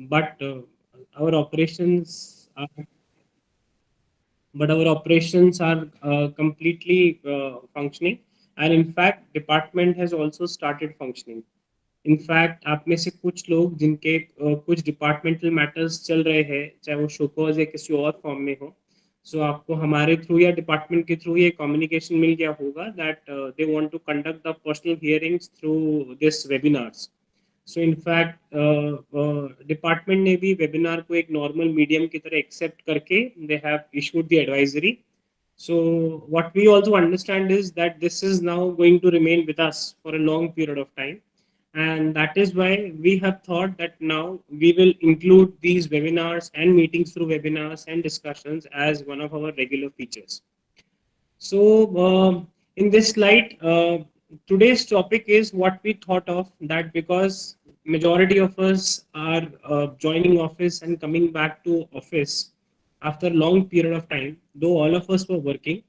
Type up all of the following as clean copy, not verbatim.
but our operations are completely functioning, and in fact department has also started functioning. In fact आप में से कुछ लोग जिनके कुछ डिपार्टमेंटल मैटर्स चल रहे हैं, चाहे वो शोकॉज या किसी और फॉर्म में हो, सो आपको हमारे थ्रू या डिपार्टमेंट के थ्रू ये कम्युनिकेशन मिल गया होगा that they want to conduct the personal hearings through this webinars. So in fact department ने भी वेबिनार को एक नॉर्मल मीडियम की तरह एक्सेप्ट करके they have issued the advisory. So what we also understand is that this is now going to remain with us for a long period of time, and that is why we have thought that now we will include these webinars and meetings through webinars and discussions as one of our regular features. So, in this light, today's topic is what we thought of that because majority of us are joining office and coming back to office after a long period of time, though all of us were working,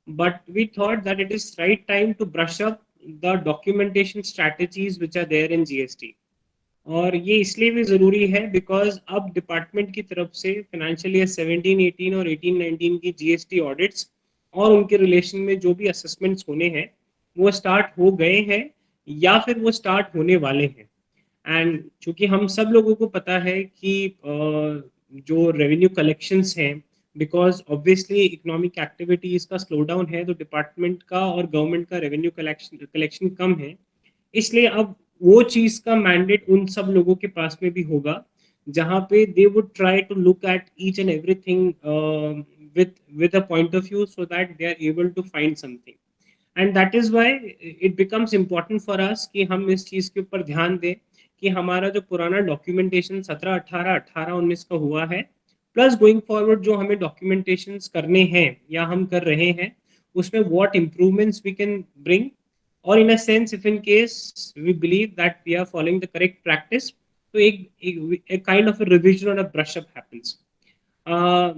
but we thought that it is right time to brush up the documentation strategies which are there in GST. और ये इसलिए भी ज़रूरी है because अब department की तरफ से फाइनेंशियल ईयर 17-18 और 18-19 की जीएसटी ऑडिट्स और उनके रिलेशन में जो भी असेसमेंट्स होने हैं वो स्टार्ट हो गए हैं या फिर वो स्टार्ट होने वाले हैं. एंड चूंकि हम सब लोगों को पता है कि जो रेवेन्यू कलेक्शंस हैं, बिकॉज ऑब्वियसली इकोनॉमिक एक्टिविटीज का स्लो डाउन है तो डिपार्टमेंट का और गवर्नमेंट का रेवेन्यू कलेक्शन कम है. इसलिए अब वो चीज का मैंडेट उन सब लोगों के पास में भी होगा जहां पे they would try to look at each and everything with a point of view so that they are able to find something. And that is why it becomes important for us कि हम इस चीज़ के ऊपर ध्यान दें कि हमारा जो पुराना डॉक्यूमेंटेशन 17-18 18-19 का हुआ है प्लस गोइंग फॉरवर्ड जो हमें डॉक्यूमेंटेशन करने हैं या हम कर रहे हैं उसमें what improvements we can bring, और in a sense if in case we believe that we are following the correct practice तो एक काइंड ऑफ रिविजन और a brush up happens.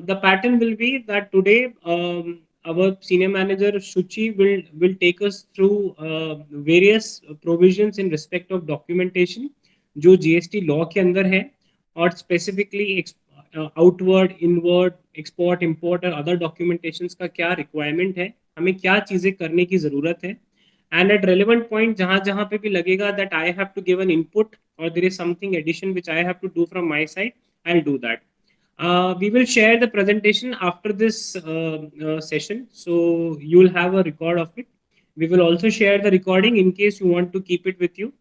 The pattern will be that today our senior manager Shuchi will take us through various provisions in respect of documentation जो GST law के अंदर है और specifically outward, inward, export, import और other documentations का क्या requirement है, हमें क्या चीजें करने की जरूरत है. And at relevant point जहाँ जहाँ पे भी लगेगा that I have to give an input or there is something addition which I have to do from my side, I'll do that. We will share the presentation after this session, so you will have a record of it. We will also share the recording in case you want to keep it with you.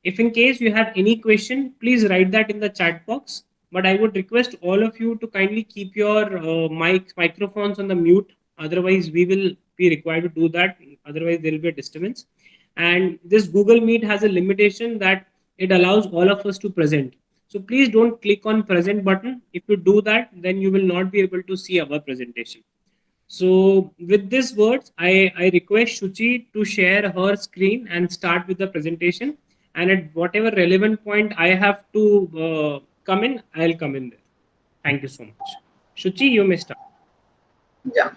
If in case you have any question, please write that in the chat box. But I would request all of you to kindly keep your microphones on the mute. Otherwise, we will be required to do that. Otherwise, there will be a disturbance. And this Google Meet has a limitation that it allows all of us to present. So please don't click on present button. If you do that, then you will not be able to see our presentation. So with these words, I request Shuchi to share her screen and start with the presentation. And at whatever relevant point I have to come in, I'll come in there. Thank you so much. Shuchi, you may start. Yeah.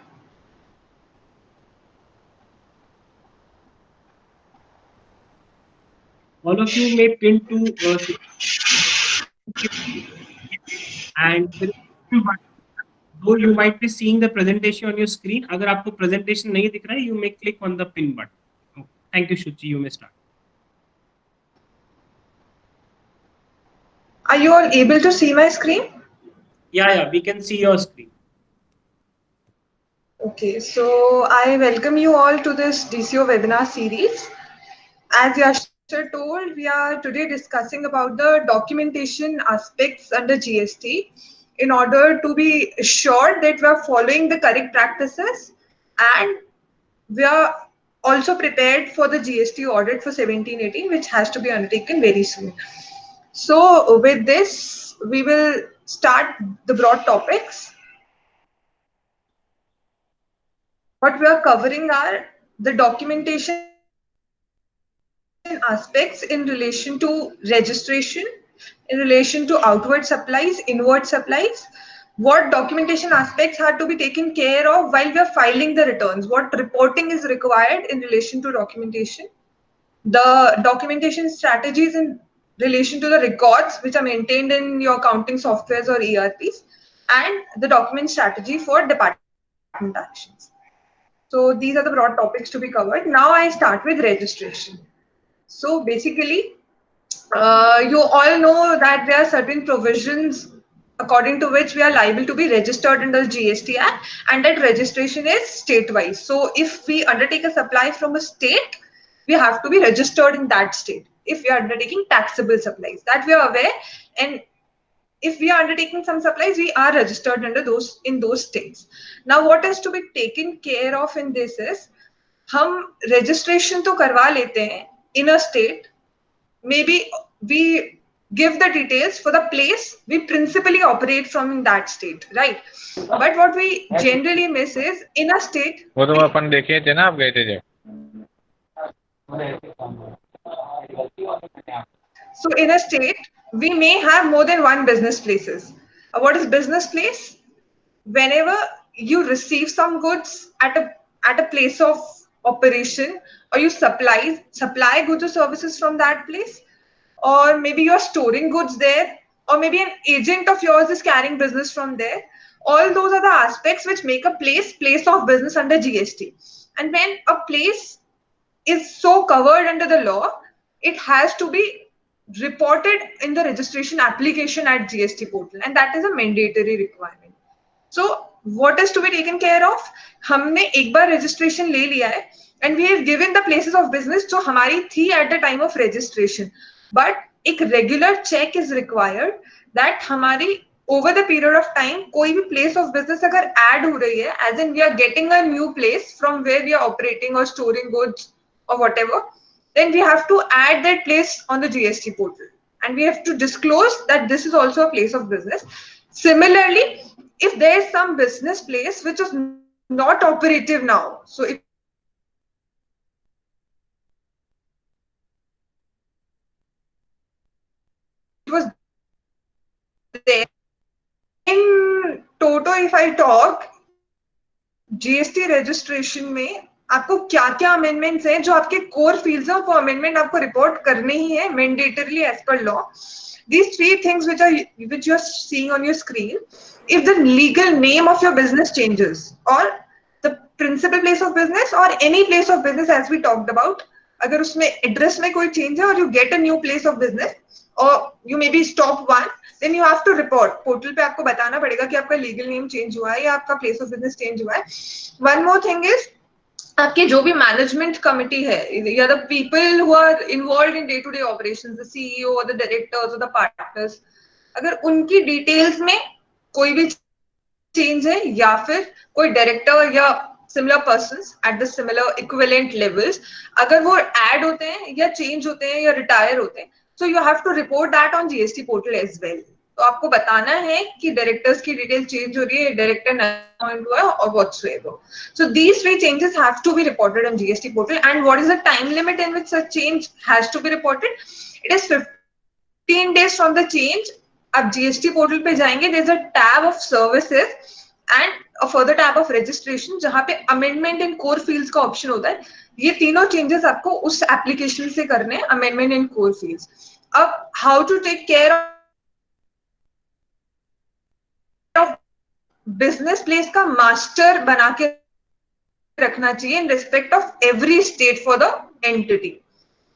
All of you may pin to and though you might be seeing the presentation on your screen, अगर आपको presentation नहीं दिख रहा है, you may click on the pin button. Okay. Thank you, Shuchi. You may start. Are you all able to see my screen? Yeah, we can see your screen. Okay, so I welcome you all to this DCO webinar series. As Yashar told, we are today discussing about the documentation aspects under GST in order to be sure that we are following the correct practices and we are also prepared for the GST audit for 17-18, which has to be undertaken very soon. So with this, we will start the broad topics. What we are covering are the documentation aspects in relation to registration, in relation to outward supplies, inward supplies, what documentation aspects have to be taken care of while we are filing the returns, what reporting is required in relation to documentation, the documentation strategies in relation to the records which are maintained in your accounting softwares or ERPs, and the document strategy for department actions. So these are the broad topics to be covered. Now I start with registration. So basically, you all know that there are certain provisions according to which we are liable to be registered under the GST Act, and that registration is state-wise. So if we undertake a supply from a state, we have to be registered in that state. If we are undertaking taxable supplies, that we are aware, and if we are undertaking some supplies, we are registered under those in those states. Now, what is to be taken care of in this is, हम registration तो करवा लेते हैं in a state, maybe we give the details for the place we principally operate from in that state, right? But what we generally miss is in a state. वो तो अपन देखे थे ना, आप गए थे जब. So in a state, we may have more than one business places. What is business place? Whenever you receive some goods at a place of operation, or you supply goods or services from that place, or maybe you're storing goods there, or maybe an agent of yours is carrying business from there. All those are the aspects which make a place of business under GST. And when a place is so covered under the law, it has to be reported in the registration application at GST portal, and that is a mandatory requirement. So what is to be taken care of? हमने एक बार registration ले लिया है, and we have given the places of business जो हमारी थी at the time of registration. But एक regular check is required that हमारी over the period of time कोई भी place of business अगर add हो रही है, as in we are getting a new place from where we are operating or storing goods or whatever, then we have to add that place on the GST portal, and we have to disclose that this is also a place of business. Similarly, if there is some business place which is not operative now, so it was there in Toto, if I talk, GST registration में आपको क्या क्या amendments हैं जो आपके core fields हैं, वो amendment आपको रिपोर्ट करने ही है mandatorily as per law. These three things which you're seeing on your screen, if the legal name of your business changes, or the principal place of business, or any place of business as we talked about, अगर उसमें address में कोई change है और you get a new place of business, or you maybe stop one, then you have to report. Portal पे आपको बताना पड़ेगा कि आपका लीगल नेम चेंज हुआ है या आपका प्लेस ऑफ बिजनेस चेंज हुआ है. वन मोर थिंग इज, आपकी जो भी मैनेजमेंट कमिटी है, या the people who are involved in day to day operations, the CEO और द डायरेक्टर्स और द पार्टनर्स, अगर उनकी डिटेल्स में कोई भी चेंज है, या फिर कोई डायरेक्टर या similar persons at the similar equivalent levels अगर वो ऐड होते हैं या चेंज होते हैं या रिटायर होते हैं, so you have to report that on GST portal as well. तो आपको बताना है कि डायरेक्टर्स की डिटेल चेंज हो रही है, डायरेक्टर अपॉइंट हुआ है और whatsoever. So these three changes have to be reported on GST portal. And what is the time limit in which such change has to be reported? It is 15 days from the change. आप GST portal पे जाएंगे, there is a tab of services and a further tab of registration जहाँ पे amendment in core fields का option होता है. ये तीनों चेंजेस आपको उस एप्लीकेशन से करने हैं, अमेंडमेंट इन कोर फील्ड्स. अब how to take care of business place का मास्टर बना के रखना चाहिए in respect of every state for the entity.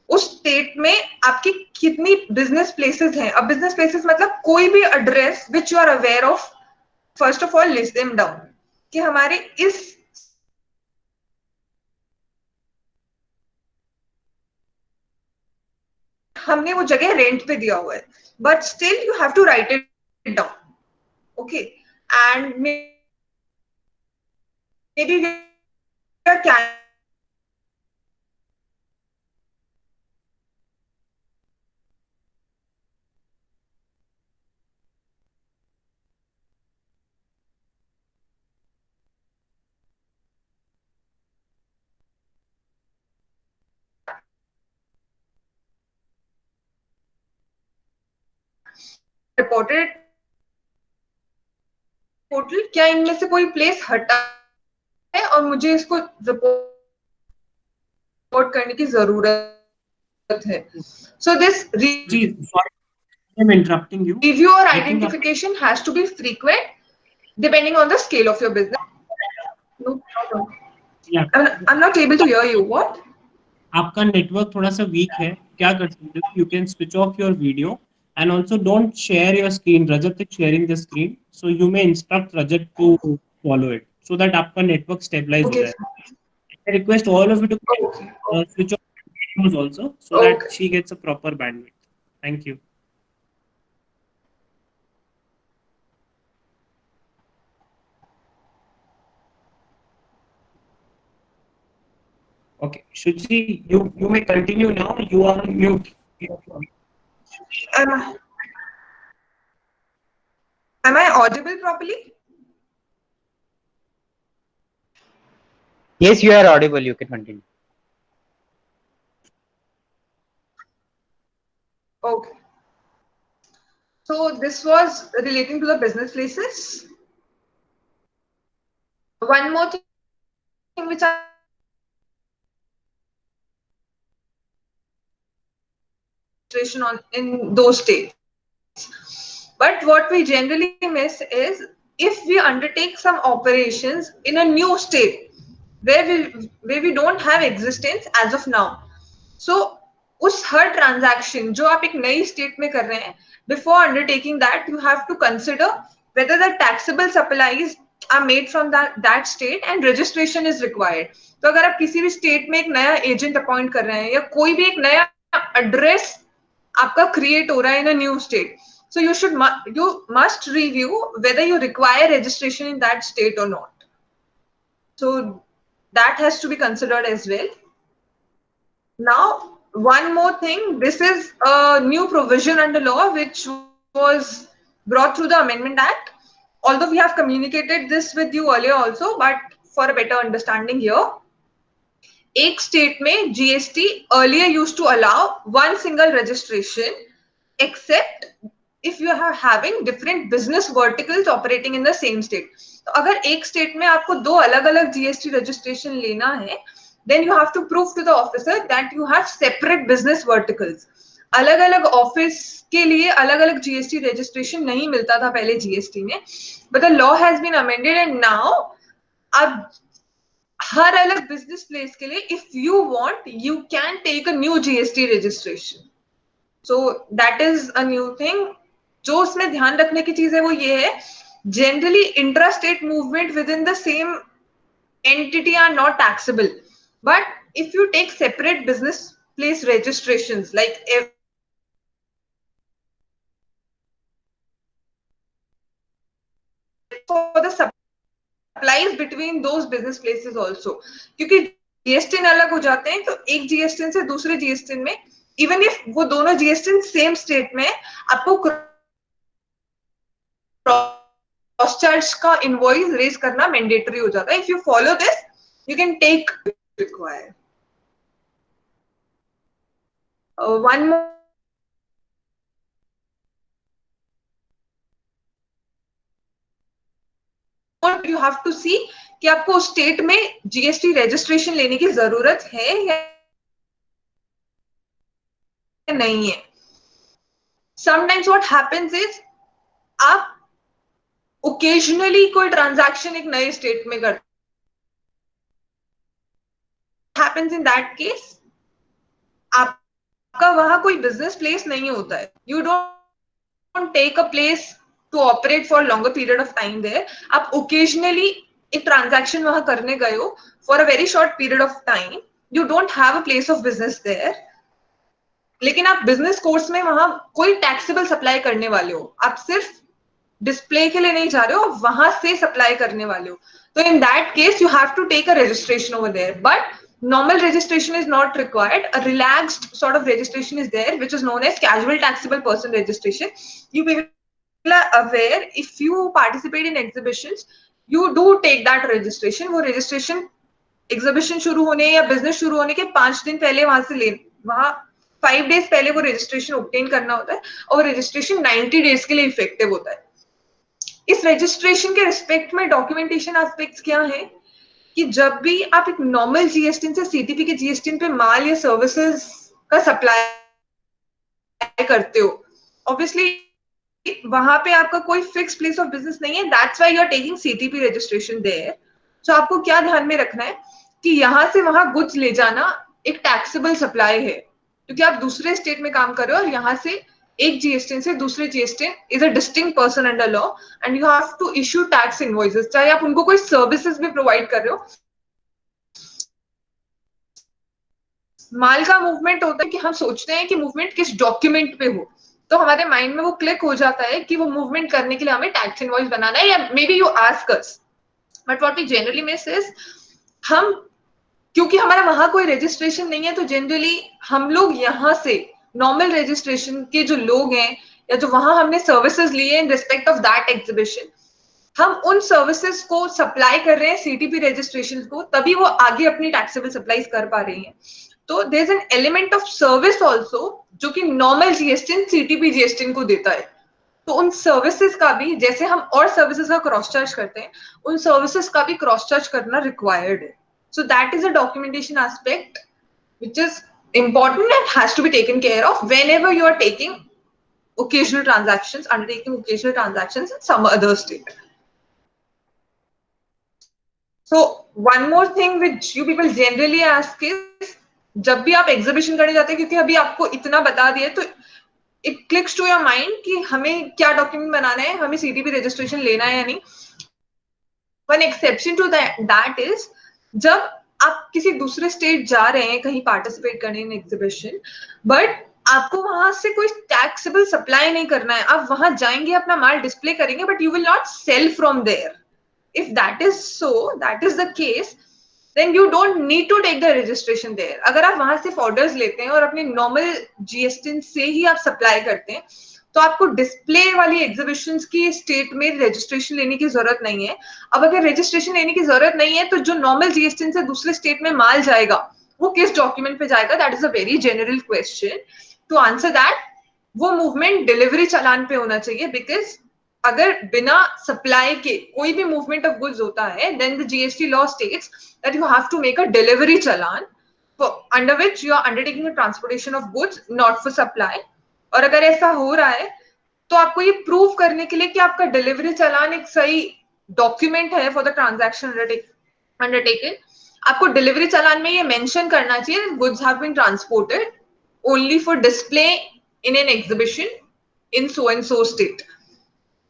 उस स्टेट में आपकी कितनी बिजनेस प्लेसेस हैं. अब बिजनेस प्लेसेस मतलब कोई भी address which you are aware of, first of all list them down कि हमारे इस हमने वो जगह रेंट पे दिया हुआ है, but still you have to write it down. Okay, and maybe क्या रिपोर्टेड पोर्टल, क्या इनमें से कोई प्लेस हटा है और मुझे इसको रिपोर्ट करने की जरूरत है. So this जी, sorry, I'm interrupting you. review or I think identification has to be frequent depending on the scale of your business. No problem. yeah, I'm not able to hear you. What? आपका network थोड़ा सा week है. क्या कर सकते हो? You can switch off your video and also don't share your screen. Rajat is sharing the screen, so you may instruct Rajat to follow it so that आपका network stabilize हो Okay. जाए. I request all of you to Okay. switch off videos also so that Okay. she gets a proper bandwidth. Thank you. Okay, Shuchi, you may continue now. You are on mute. Am, am I audible properly? Yes, you are audible. You can continue. Okay. So this was relating to the business places. One more thing which I on in those states. But what we generally miss is if we undertake some operations in a new state where we don't have existence as of now. So उस हर transaction जो आप एक नई state में कर रहे हैं, before undertaking that you have to consider whether the taxable supplies are made from that state and registration is required. तो अगर आप किसी भी state में एक नया agent appoint कर रहे हैं या कोई भी एक नया address आपका create हो रहा है in a new state, so you must review whether you require registration in that state or not. So that has to be considered as well. Now, one more thing, this is a new provision under law which was brought through the Amendment Act. Although we have communicated this with you earlier also, but for a better understanding here, एक state में GST earlier used to allow one single registration except if you are having different business verticals operating in the same state. तो अगर एक state में आपको दो अलग-अलग GST registration लेना है, then you have to prove to the officer that you have separate business verticals. अलग-अलग ऑफिस के लिए अलग-अलग GST registration नहीं मिलता था पहले GST में, but the law has been amended and now अब हर अलग बिजनेस प्लेस के लिए if you want you can take a new GST registration. So that is a new thing. जो उसमें ध्यान रखने की चीज है वो ये है, generally intra state movement with in the same entity are not taxable, but if you take separate business place registrations like for the supplies between those business places also, क्योंकि जीएसटी अलग हो जाते हैं तो एक जीएसटी से दूसरे GST में इवन इफ वो दोनों जीएसटी सेम स्टेट में आपको क्रॉस चार्ज का इनवॉइस रेज करना मैंडेटरी हो जाता है. If you follow this you can take require. One more you have to see कि आपको स्टेट में जीएसटी रजिस्ट्रेशन लेने की जरूरत है या नहीं है. Sometimes what happens is आप occasionally कोई ट्रांजैक्शन एक नए स्टेट में करते happens in that case आपका वहां कोई बिजनेस प्लेस नहीं होता है. You don't take a place to operate for longer period of time there. आप occasionally एक ट्रांजैक्शन वहां करने गए हो for a very short period of time. You don't have a place of business there. लेकिन आप बिजनेस कोर्स में वहां कोई टैक्सेबल सप्लाई करने वाले हो, आप सिर्फ डिस्प्ले के लिए नहीं जा रहे हो, वहां से सप्लाई करने वाले हो. तो in that case you have to take a registration over there, but normal registration is not required. A relaxed sort of registration is there which is known as casual taxable person registration. You people are aware if you participate in exhibitions you do take that registration. वो registration exhibition शुरू होने या business शुरू होने के 5 दिन पहले वहां से ले वहां 5 days पहले वो registration obtain करना होता है और registration 90 days के लिए इफेक्टिव होता है. इस registration के रिस्पेक्ट में documentation aspects क्या है कि जब भी आप एक नॉर्मल जीएसटी से सीटीपी के जीएसटी पे माल या सर्विसेज का सप्लाई करते हो, ऑब्वियसली वहां पे आपका कोई फिक्स प्लेस ऑफ बिजनेस नहीं है, that's why you are taking CTP registration there. So आपको क्या ध्यान में रखना है कि यहाँ से वहां गुड्स ले जाना एक टैक्सेबल सप्लाई है, क्योंकि आप दूसरे स्टेट में काम कर रहे हो और यहाँ से एक जीएसटी से दूसरे GST is a distinct person under law and you have to issue tax invoices, चाहे आप उनको कोई सर्विसेज भी प्रोवाइड कर रहे हो। माल का मूवमेंट होता है कि हम सोचते हैं कि मूवमेंट किस डॉक्यूमेंट पे हो, तो हमारे माइंड में वो क्लिक हो जाता है कि वो मूवमेंट करने के लिए हमें टैक्स इनवॉइस बनाना है, या maybe you ask us, but what we generally miss is, हम क्योंकि हमारा वहां कोई रजिस्ट्रेशन नहीं है, तो जनरली हम लोग यहाँ से नॉर्मल रजिस्ट्रेशन के जो लोग हैं या जो वहां हमने सर्विसेज लिए इन रिस्पेक्ट ऑफ दैट एग्जीबिशन, हम उन सर्विसेज को सप्लाई कर रहे हैं सीटीपी रजिस्ट्रेशन को, तभी वो आगे अपनी टैक्सेबल सप्लाईज कर पा रही हैं। तो there is an element of service also जो कि नॉर्मल जीएसटी सीटीपी जीएसटी को देता है। तो उन सर्विसेज का भी, जैसे हम और सर्विसेज का क्रॉस चार्ज करते हैं, उन सर्विसेज का भी क्रॉस चार्ज करना रिक्वायर्ड है। सो that is a documentation aspect which is important and has to be taken care of whenever you are taking occasional transactions, undertaking occasional transactions in some other state. So one more thing which you people generally ask is, जब भी आप exhibition करने जाते हैं, क्योंकि अभी आपको इतना बता दिया तो it clicks to your mind कि हमें क्या डॉक्यूमेंट बनाना है, हमें सीटीपी रजिस्ट्रेशन लेना है या नहीं। One exception to that is, जब आप किसी दूसरे स्टेट जा रहे हैं कहीं पार्टिसिपेट करने इन एग्जीबिशन, बट आपको वहां से कोई टैक्सेबल सप्लाई नहीं करना है, आप वहां जाएंगे, अपना माल डिस्प्ले करेंगे, but you will not sell from there. If that is so, that is the case, then you don't need to take the registration there. अगर आप वहां से ऑर्डर्स लेते हैं और अपने नॉर्मल जीएसटी से ही आप सप्लाई करते हैं, तो आपको डिस्प्ले वाली एग्जीबिशंस की स्टेट में रजिस्ट्रेशन लेने की जरूरत नहीं है। अब अगर रजिस्ट्रेशन लेने की जरूरत नहीं है, तो जो नॉर्मल जीएसटी से दूसरे स्टेट में माल जाएगा वो किस डॉक्यूमेंट पे जाएगा? That is a very general question. To answer that, वो मूवमेंट डिलीवरी चालान पे होना चाहिए, बिकॉज अगर बिना सप्लाई के कोई भी मूवमेंट ऑफ गुड्स होता है, then the GST law states that you have to make a delivery challan under which you are undertaking the transportation of goods not for supply. और अगर ऐसा हो रहा है, तो आपको ये प्रूव करने के लिए कि आपका डिलीवरी चालान एक सही डॉक्यूमेंट है फॉर द ट्रांजैक्शन अंडरटेकन, आपको डिलीवरी चालान में ये मेंशन करना चाहिए goods have been transported only for display in an exhibition in so and so state,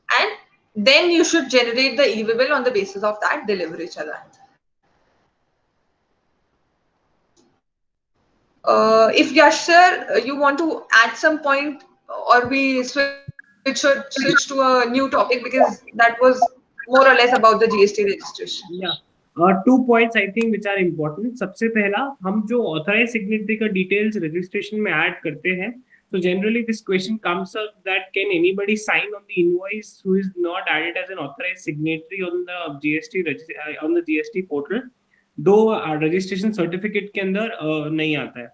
and then you should generate the e-bill on the basis of that delivery challan. If Yashar, you want to add some point, or we switch to a new topic, because that was more or less about the GST registration. Yeah. 2 points I think which are important. सबसे पहला, हम जो authorized signatory का details registration में add करते हैं, so generally this question comes up that can anybody sign on the invoice who is not added as an authorized signatory on the GST portal, though registration certificate के अंदर नहीं आता है.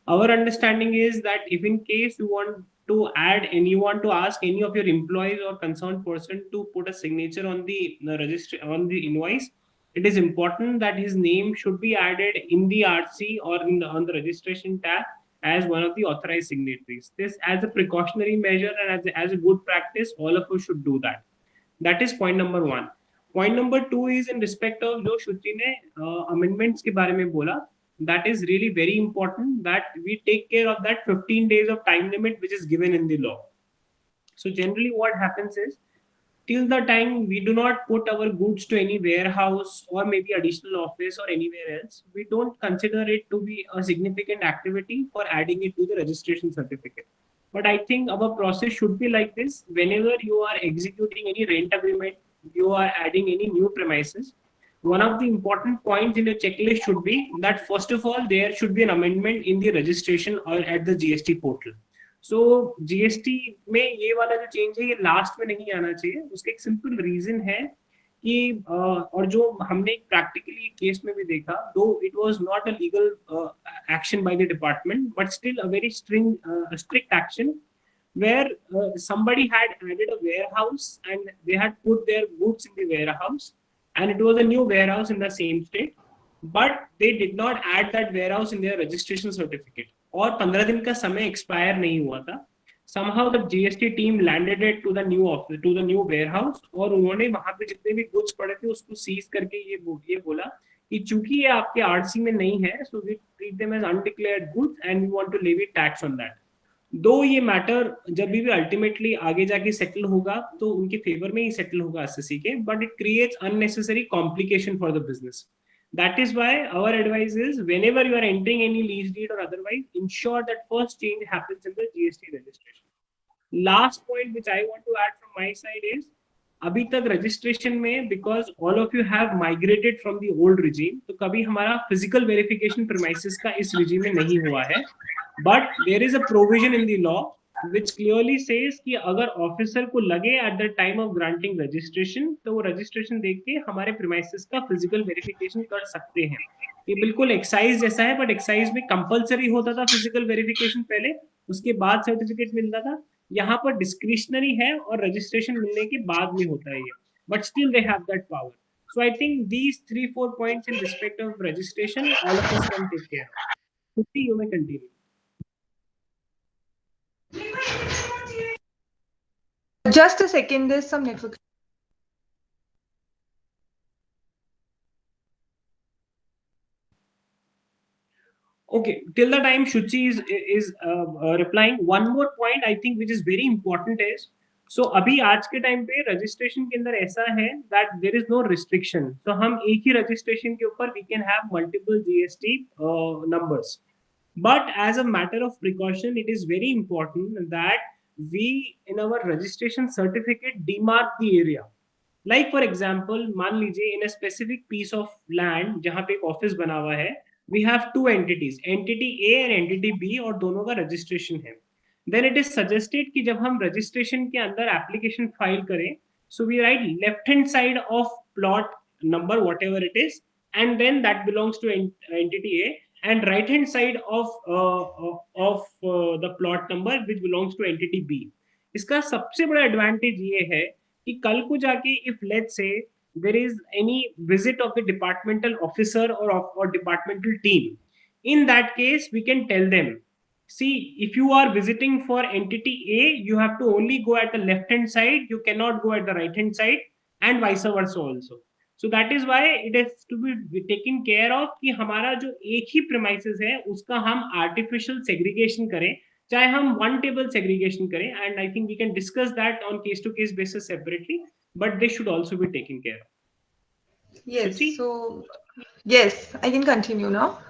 Our understanding is that if in case you want to add and you want to ask any of your employees or concerned person to put a signature on the invoice, it is important that his name should be added in the RC or on the registration tab as one of the authorized signatories. This, as a precautionary measure and as a good practice, all of us should do that. That is point number 1. Point number 2 is in respect of जो श्रुति ने amendments के बारे में बोला. That is really very important that we take care of that 15 days of time limit which is given in the law. So generally what happens is, till the time we do not put our goods to any warehouse or maybe additional office or anywhere else, we don't consider it to be a significant activity for adding it to the registration certificate. But I think our process should be like this. Whenever you are executing any rent agreement, you are adding any new premises, one of the important points in your checklist should be that first of all, there should be an amendment in the registration or at the GST portal. So GST में ये वाला जो change है ये last में नहीं आना चाहिए. उसका एक सिंपल रीजन है कि और जो हमने प्रैक्टिकली केस में भी देखा, दो it was not a legal action by the department, but still a very strict action where somebody had added a warehouse and they had put their goods in the warehouse, and it was a new warehouse in the same state, but they did not add that warehouse in their registration certificate. और 15 दिन का समय expire नहीं हुआ था. somehow the GST team landed it to the new office, to the new warehouse, और उन्होंने वहां पे जितने भी गुड्स पड़े थे उसको सीज करके ये बोला कि चूंकि ये आपके आरसी में नहीं है, so we treat them as undeclared goods and we want to levy tax on that. Though ये मैटर जब भी अल्टीमेटली आगे जाके सेटल होगा तो उनके फेवर में ही सेटल होगा एसएससी के, but it creates unnecessary complication for the business. That is why our advice is whenever you are entering any lease deed or otherwise, ensure that first change happens in the GST registration. Last point which I want to add from my side is अभी तक registration में because all of you have migrated from the old regime, तो कभी हमारा physical verification premises का इस regime में नहीं हुआ है. But there is a provision in the law which clearly says कि अगर ऑफिसर को लगे at the time of granting registration तो वो रजिस्ट्रेशन देख के हमारे प्रीमाइसेस का फिजिकल वेरिफिकेशन कर सकते हैं. ये बिल्कुल एक्साइज जैसा है, बट एक्साइज में कंपलसरी होता था फिजिकल वेरिफिकेशन पहले, उसके बाद सर्टिफिकेट मिलता था. यहाँ पर डिस्क्रिशनरी है और रजिस्ट्रेशन मिलने के बाद में होता है ये, but still they have that power. So I think these 3-4 points in respect of registration, all of us can take care of. Shruti, you may continue. Just a second, there's some network. Okay, till the time Shuchi is replying, one more point I think which is very important is, so अभी आज के time पे registration के अंदर ऐसा है that there is no restriction. So हम एक ही रजिस्ट्रेशन के ऊपर we can have multiple GST numbers. But as a matter of precaution, it is very important that we in our registration certificate demark the area. Like for example, मान लीजिए in a specific piece of land जहाँ पे एक office बना हुआ है, we have two entities, entity A and entity B, और दोनों का रजिस्ट्रेशन है. Then it is suggested कि जब हम रजिस्ट्रेशन के अंदर एप्लीकेशन फाइल करें, so we write left hand side of plot number whatever it is, and then that belongs to entity A, and right hand side of the plot number which belongs to entity B. इसका सबसे बड़ा advantage ये है कि कल को जाके if let's say there is any visit of the departmental officer or departmental team, in that case we can tell them, see, if you are visiting for entity A, you have to only go at the left hand side, you cannot go at the right hand side, and vice versa also. So that is why it has to be taken care of कि हमारा जो एक ही premises है उसका हम artificial segregation करें, चाहे हम one table segregation करें, and I think we can discuss that on case to case basis separately, but they should also be taken care of. Yes, Shuchi? so yes, I can continue now.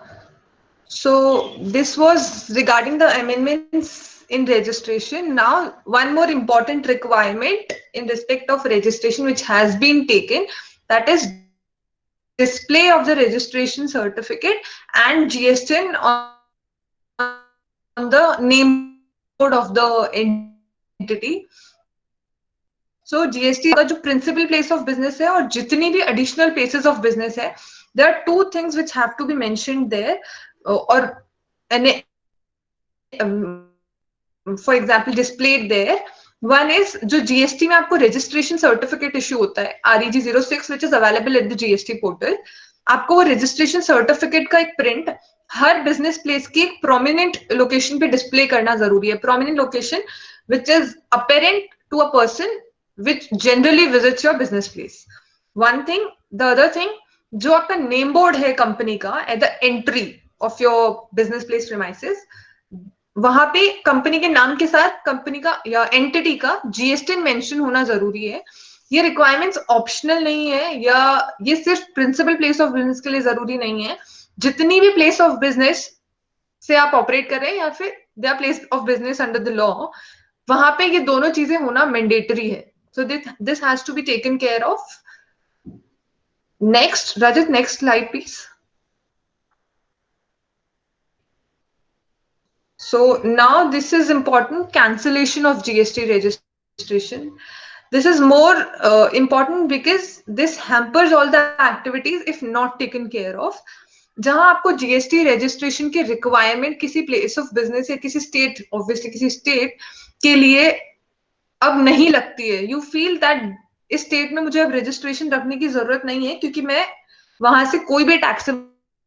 So this was regarding the amendments in registration. Now, one more important requirement in respect of registration which has been taken, that is display of the registration certificate and GSTN on the name board of the entity. So GST का जो principal place of business है और जितनी भी additional places of business है, there are two things which have to be mentioned there, or for example displayed there. One is जो GST में आपको registration certificate issue होता है, REG 06 which is available at the GST portal. आपको वो registration certificate का एक print हर business place की एक prominent location पे display करना जरूरी है. Prominent location which is apparent to a person which generally visits your business place. One thing. The other thing, जो आपका name board है company का at the entry of your business place premises, वहां पे company के नाम के साथ कंपनी का या एंटिटी का जीएसटीएन मेंशन होना जरूरी है. ये रिक्वायरमेंट्स ऑप्शनल नहीं है, या ये सिर्फ प्रिंसिपल प्लेस ऑफ बिजनेस के लिए जरूरी नहीं है. जितनी भी प्लेस ऑफ बिजनेस से आप ऑपरेट कर रहे हैं या फिर they are place of business under the law, वहां पे ये दोनों चीजें होना मैंडेटरी है. So this has to be taken care of. Next Rajat, next slide please. So now this is important, cancellation of GST registration. This is more important because this hampers all the activities if not taken care of. जहां आपको GST registration के requirement किसी place of business या किसी state, obviously किसी state के लिए अब नहीं लगती है. You feel that इस state में मुझे अब registration रखने की जरूरत नहीं है क्योंकि मैं वहां से कोई भी taxable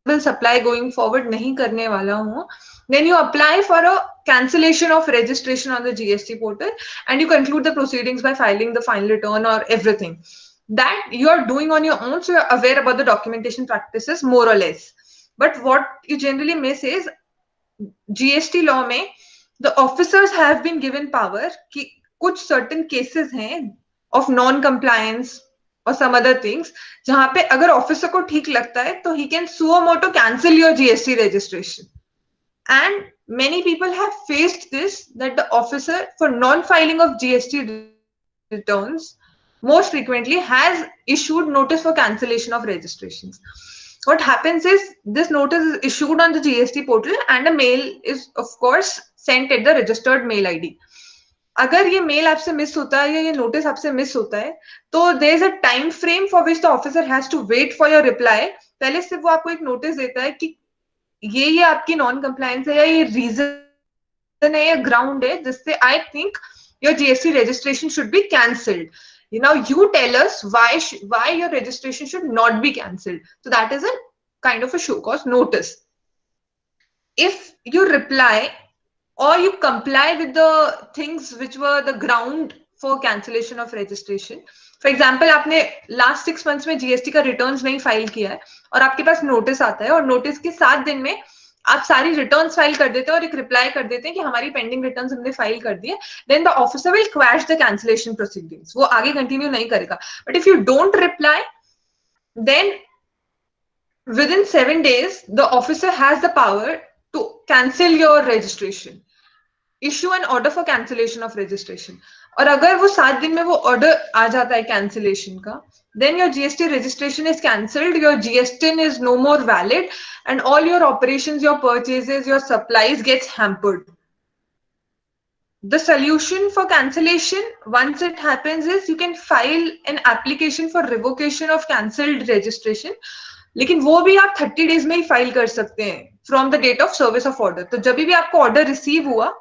सप्लाई गोइंग फॉरवर्ड नहीं करने वाला हूँ, then you apply for a cancellation of registration on the GST portal and you conclude the proceedings by filing the final return or everything. That you are doing on your own, so you're aware about the documentation practices more or less. But what you generally miss is GST law में the officers have been given power कि कुछ certain cases हैं of non-compliance or some other things जहां पे अगर officer को ठीक लगता है तो he can suo moto cancel your GST registration. And many people have faced this, that the officer for non-filing of GST returns most frequently has issued notice for cancellation of registrations. What happens is this notice is issued on the GST portal and a mail is of course sent at the registered mail ID. अगर ये mail आपसे miss होता है या ये notice आपसे miss होता है तो there is a time frame for which the officer has to wait for your reply. पहले सिर्फ वो आपको एक नोटिस देता है कि ये आपकी नॉन कंप्लायंस है या ये रीजन है या ग्राउंड है जिससे I think your GST registration should be cancelled. Now you tell us why your registration should not be cancelled. So that is a kind of a show cause notice. If you reply or you comply with the things which were the ground for cancellation of registration, for example आपने last 6 months में GST का returns नहीं file किया है और आपके पास notice आता है और नोटिस के 7 दिन में आप सारी रिटर्न्स फाइल कर देते हैं और एक रिप्लाई कर देते हैं कि हमारी पेंडिंग रिटर्न्स हमने फाइल कर दी है, then the officer will quash the cancellation proceedings. वो आगे कंटिन्यू नहीं करेगा. But if you don't reply then within 7 days the officer has the power to cancel your registration, issue an order for cancellation of registration. और अगर वो 7 दिन में वो ऑर्डर आ जाता है कैंसिलेशन का, then your GST registration is cancelled, your GSTN is no more valid, and all your operations, your purchases, your supplies gets hampered. The solution for cancellation, once it happens, is you can file an application for revocation of cancelled registration. लेकिन वो भी आप 30 days में ही file कर सकते हैं from the date of service of order. तो जब भी आपको ऑर्डर रिसीव हुआ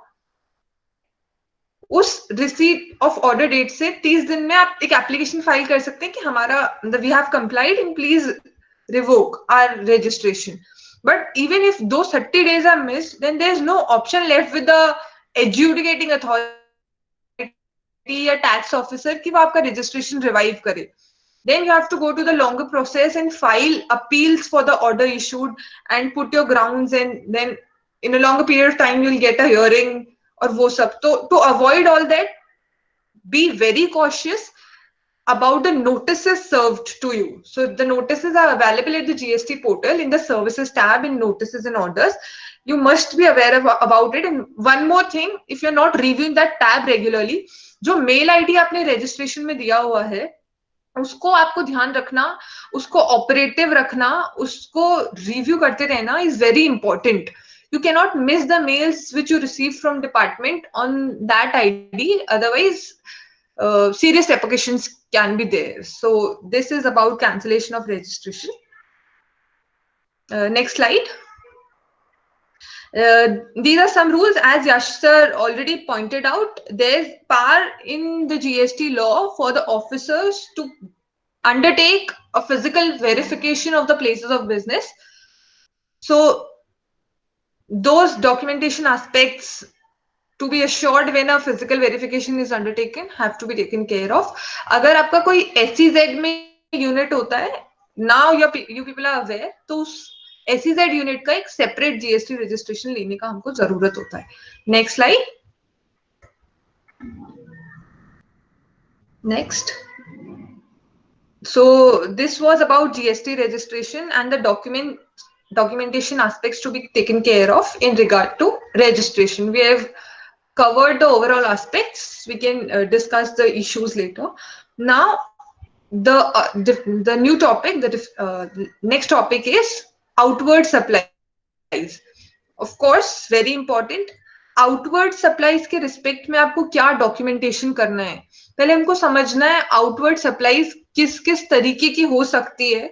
उस रिसीट ऑफ ऑर्डर डेट से 30 दिन में आप एक एप्लीकेशन फाइल कर सकते हैं कि हमारा we have complied and please revoke our registration. But even if though 30 days are missed, then there is no option left with the adjudicating authority या टैक्स ऑफिसर कि वो आपका रजिस्ट्रेशन रिवाइव करे. Then you have to go to the longer process and file appeals for the order issued and put your grounds, and then in a longer period of time you'll get a hearing और वो सब. तो to avoid all that, be very cautious about the notices served to you. So the notices are available at the GST portal in the services tab in notices and orders. You must be aware about it. And one more thing, if you're not reviewing that tab regularly, जो mail ID आपने registration में दिया हुआ है उसको आपको ध्यान रखना, उसको ऑपरेटिव रखना, उसको रिव्यू करते रहना is very important. You cannot miss the mails which you receive from department on that ID, otherwise serious repercussions can be there. So this is about cancellation of registration. Next slide. These are some rules. As Yash sir already pointed out, there's power in the GST law for the officers to undertake a physical verification of the places of business. So those documentation aspects to be assured when a physical verification is undertaken have to be taken care of. अगर आपका कोई SEZ में unit होता है, now you people are aware, तो उस SEZ unit का एक सेपरेट GST रजिस्ट्रेशन लेने का हमको जरूरत होता है. Next slide. Next. So this was about GST registration and the documentation aspects to be taken care of in regard to registration. We have covered the overall aspects. We can discuss the issues later. Now the new topic, the next topic is outward supplies. Of course, very important. Outward supplies के respect में आपको क्या documentation करना है, पहले हमको समझना है आउटवर्ड सप्लाईज किस किस तरीके की हो सकती है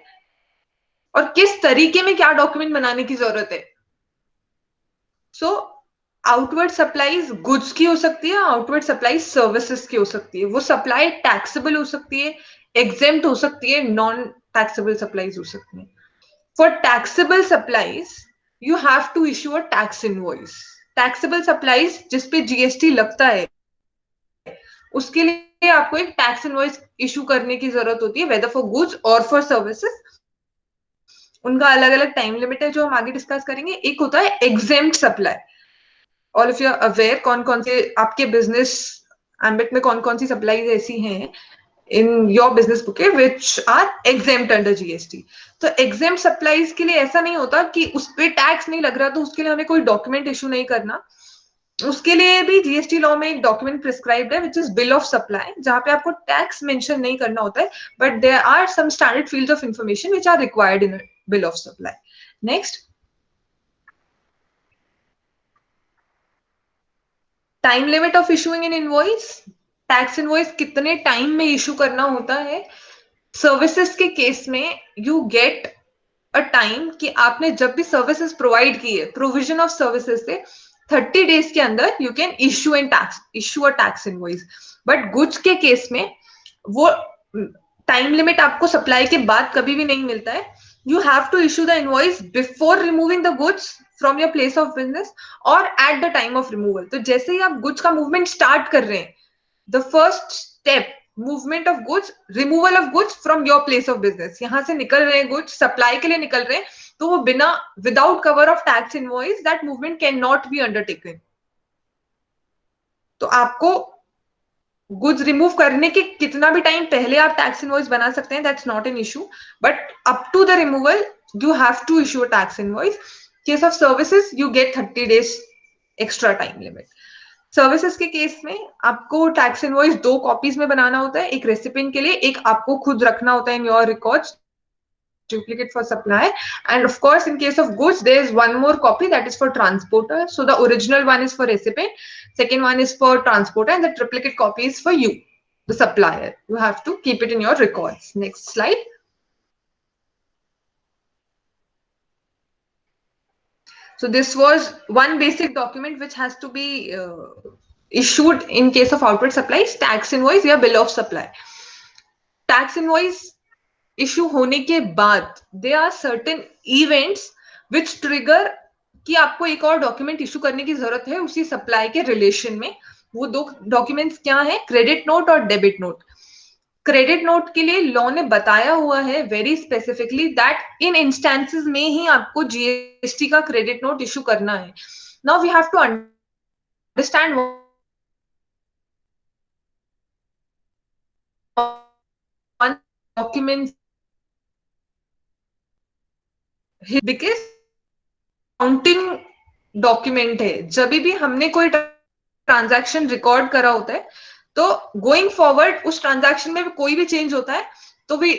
और किस तरीके में क्या डॉक्यूमेंट बनाने की जरूरत है. सो आउटवर्ड सप्लाईज गुड्स की हो सकती है, आउटवर्ड सप्लाईज सर्विसेज की हो सकती है. वो सप्लाई टैक्सेबल हो सकती है, एग्जेम्प्ट हो सकती है, नॉन टैक्सेबल सप्लाईज हो सकती है. For taxable supplies, you have to issue a tax invoice. Taxable supplies जिसपे GST लगता है, उसके लिए आपको एक टैक्स इनवॉइस इशू करने की जरूरत होती है, वेदर फॉर गुड्स और फॉर सर्विसेज. उनका अलग अलग टाइम लिमिट है जो हम आगे डिस्कस करेंगे. एक होता है exempt supply. All of you are aware कौन कौन से आपके बिजनेस एम्बिट में कौन कौन सी सप्लाईज ऐसी हैं in your business bouquet which are exempt under GST. तो exempt supplies के लिए ऐसा नहीं होता कि उस पे टैक्स नहीं लग रहा तो उसके लिए हमें कोई डॉक्यूमेंट इशू नहीं करना. उसके लिए भी जीएसटी लॉ में एक डॉक्यूमेंट प्रिस्क्राइब्ड है which is bill of supply, जहां पे आपको टैक्स मेंशन नहीं करना होता है, but there are some standard fields of information which are required in bill of supply. Next, time limit of issuing an invoice. Tax invoice कितने time में issue करना होता है. सर्विसेज के केस में यू गेट अ टाइम कि आपने जब भी सर्विसेज प्रोवाइड की है, प्रोविजन ऑफ सर्विसेज से 30 डेज के अंदर you can issue a tax invoice. But goods के केस में वो टाइम लिमिट आपको सप्लाई के बाद कभी भी नहीं मिलता है. You have to issue the invoice before removing the goods from your place of business और at the time of removal. तो जैसे ही आप गुड्स का मूवमेंट स्टार्ट कर रहे हैं, the first step, movement of goods, removal of goods from your place of business. यहां से निकल रहे हैं गुड्स, सप्लाई के लिए निकल रहे हैं, तो वो बिना without cover of tax invoice that movement can not be undertaken. तो आपको गुड्स रिमूव करने के कितना भी टाइम पहले आप टैक्स इनवॉइस बना सकते हैं, that's not an issue, but up to the removal you have to issue a tax invoice. Case of services you get 30 days extra time limit. Services के केस में आपको टैक्स इनवॉइस 2 कॉपीज में बनाना होता है, एक रेसिपिएंट के लिए, एक आपको खुद रखना होता है in your records, duplicate for supply, and of course in case of goods there is one more copy that is for transporter. So the original one is for recipient, second one is for transporter, and the triplicate copy is for you, the supplier. You have to keep it in your records. Next slide. So this was one basic document which has to be issued in case of outward supplies, tax invoice या bill of supply. Tax invoice issue होने के बाद there are certain events which trigger कि आपको एक और document issue करने की जरूरत है उसी सप्लाई के रिलेशन में. वो 2 डॉक्यूमेंट्स क्या है, क्रेडिट नोट और डेबिट नोट. क्रेडिट नोट के लिए लॉ ने बताया हुआ है very specifically that in instances में ही आपको जीएसटी का क्रेडिट नोट इशू करना है. Now we have to understand document because counting document है. जब भी हमने कोई ट्रांजैक्शन रिकॉर्ड करा होता है तो गोइंग फॉरवर्ड उस ट्रांजैक्शन में कोई भी चेंज होता है तो we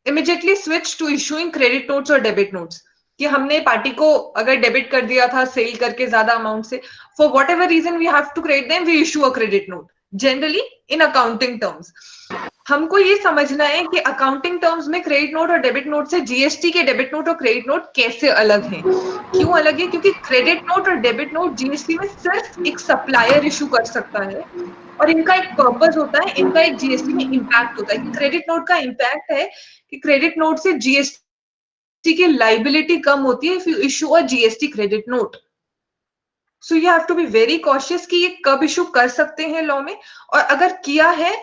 immediately switch to issuing credit notes और डेबिट नोट्स. कि हमने पार्टी को अगर डेबिट कर दिया था सेल करके ज्यादा अमाउंट से, for whatever reason we have to credit them, we issue a credit note generally in accounting terms. हमको ये समझना है कि अकाउंटिंग टर्म्स में क्रेडिट नोट और डेबिट नोट से जीएसटी के डेबिट नोट और क्रेडिट नोट कैसे अलग हैं. क्यों अलग है? क्योंकि क्रेडिट नोट और डेबिट नोट जीएसटी में सिर्फ एक सप्लायर इशू कर सकता है और इनका एक पर्पस होता है, इनका एक जीएसटी में इम्पैक्ट होता है. कि क्रेडिट नोट का इम्पैक्ट है कि क्रेडिट नोट से जीएसटी की लाइबिलिटी कम होती है if you issue a GST credit note. So you have to be very cautious कि ये कब इशू कर सकते हैं लॉ में, और अगर किया है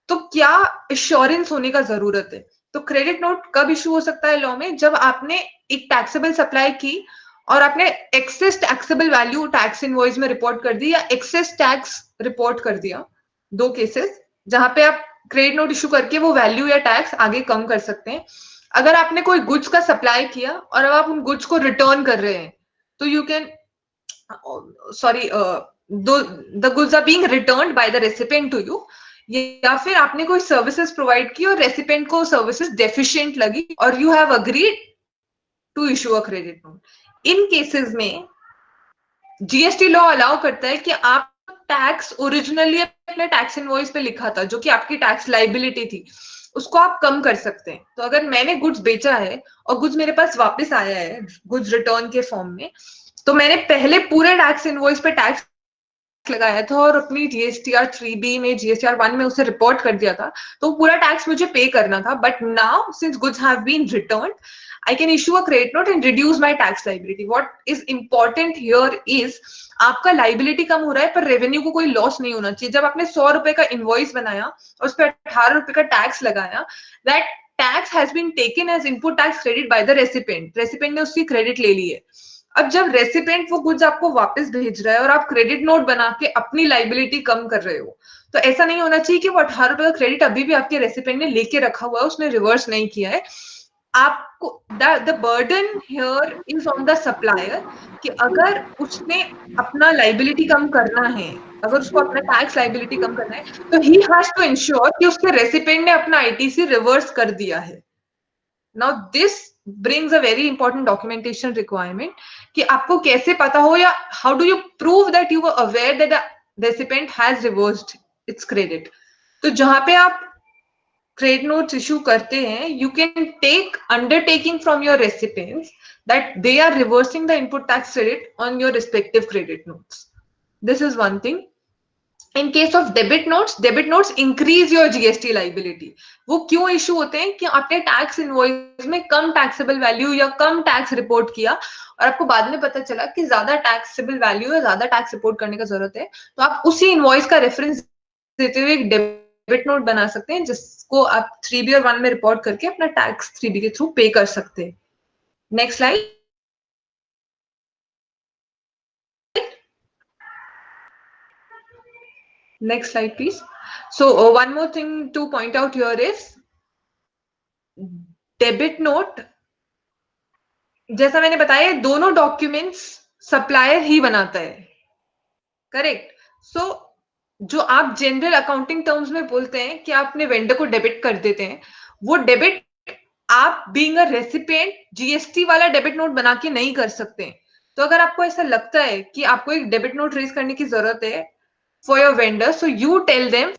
तो क्या एश्योरेंस होने का जरूरत है. तो क्रेडिट नोट कब इशू हो सकता है लॉ में? जब आपने एक टैक्सेबल सप्लाई की और आपने excess taxable value tax invoice में रिपोर्ट कर दी या एक्सेस टैक्स रिपोर्ट कर दिया. 2 केसेस जहां पे आप क्रेडिट नोट इशू करके वो वैल्यू या टैक्स आगे कम कर सकते हैं. अगर आपने कोई गुड्स का सप्लाई किया और अब आप उन गुड्स को रिटर्न कर रहे हैं तो you can the goods are being returned by the recipient to you, या फिर आपने कोई सर्विसेज प्रोवाइड की और रेसिपिएंट को सर्विसेज डेफिशिएंट लगी और you have agreed to issue a credit note. In cases में जीएसटी लॉ अलाउ करता है कि आप टैक्स ओरिजिनली अपने टैक्स इनवॉइस पे लिखा था जो कि आपकी टैक्स लाइबिलिटी थी, उसको आप कम कर सकते हैं. तो अगर मैंने गुड्स बेचा है और गुड्स मेरे पास वापस आया है गुड्स रिटर्न के फॉर्म में, तो मैंने पहले पूरे टैक्स इनवॉइस पे टैक्स लगाया था और अपनी जीएसटीआर 3B में जीएसटीआर 1 में उसे रिपोर्ट कर दिया था, तो पूरा टैक्स मुझे पे करना था. But now since goods have been returned I can issue a credit note and reduce my tax liability. What is important here is आपका liability कम हो रहा है पर revenue को कोई loss नहीं होना चाहिए. जब आपने 100 रुपए का invoice बनाया और उस पर 18 रुपए का tax लगाया, that tax has been taken as input tax credit by the recipient. Recipient ने उसकी credit ले ली है. अब जब रेसिपेंट वो गुड्स आपको वापस भेज रहा है और आप क्रेडिट नोट बना के अपनी लाइबिलिटी कम कर रहे हो, तो ऐसा नहीं होना चाहिए कि वो 18 रुपए का क्रेडिट अभी भी आपके रेसिपेंट ने लेके रखा हुआ है, उसने रिवर्स नहीं किया है. आपको the burden here is on the supplier कि अगर उसने अपना लाइबिलिटी कम करना है, अगर उसको अपना टैक्स लाइबिलिटी कम करना है, तो ही हैज टू इंश्योर कि उसके रेसिपेंट ने अपना आईटीसी रिवर्स कर दिया है. Now this brings a very important documentation requirement कि आपको कैसे पता हो या how do you prove that you were aware that the recipient has reversed its credit. तो जहां पे आप credit notes issue करते हैं, you can take undertaking from your recipients that they are reversing the input tax credit on your respective credit notes. This is one thing. In case of debit notes increase your GST liability. वो क्यों issue होते हैं कि आपने tax invoice में कम taxable value या कम tax report किया और आपको बाद में पता चला कि ज्यादा टैक्सेबल वैल्यू या ज्यादा टैक्स रिपोर्ट करने का जरूरत है, तो आप उसी इनवॉइस का रेफरेंस देते हुए एक डेबिट नोट बना सकते हैं जिसको आप 3B और 1 में रिपोर्ट करके अपना टैक्स 3B के थ्रू पे कर सकते हैं. Next slide. Next slide, please. So one more thing to point out here is debit note. जैसा मैंने बताया, दोनों डॉक्यूमेंट्स सप्लायर ही बनाता है, करेक्ट. सो जो आप जनरल अकाउंटिंग टर्म्स में बोलते हैं कि आप अपने वेंडर को डेबिट कर देते हैं, वो डेबिट आप बीइंग अ रेसिपिएंट जीएसटी वाला डेबिट नोट बना के नहीं कर सकते. तो अगर आपको ऐसा लगता है कि आपको एक डेबिट नोट रेज करने की जरूरत है for your vendor, so you tell them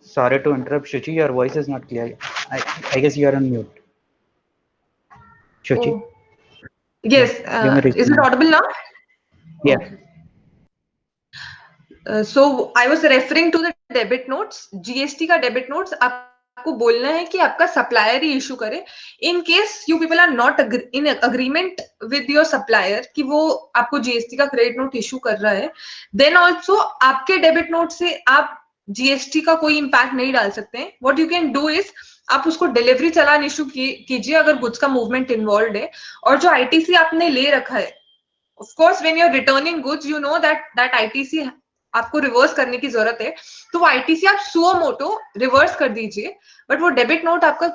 Sorry to interrupt, Shuchi. Your voice is not clear. I guess you are on mute. Shuchi. Oh. Yes. Is it audible now? Yeah. Okay. So I was referring to the debit notes. GST का debit notes आपको बोलना है कि आपका supplier ही issue करे. In case you people are not in agreement with your supplier कि वो आपको GST का credit note issue कर रहा है, then also आपके debit note से आप GST का कोई impact नहीं डाल सकते हैं. What you can do is आप उसको डिलीवरी चालान इशू कीजिए अगर गुड्स का मूवमेंट इन्वॉल्व है, और जो आईटीसी आपने ले रखा है, of course when you are returning goods you know that ITC आपको रिवर्स करने की जरूरत है, तो वो आईटीसी आप सुओ मोटो रिवर्स कर दीजिए, बट वो डेबिट नोट आपका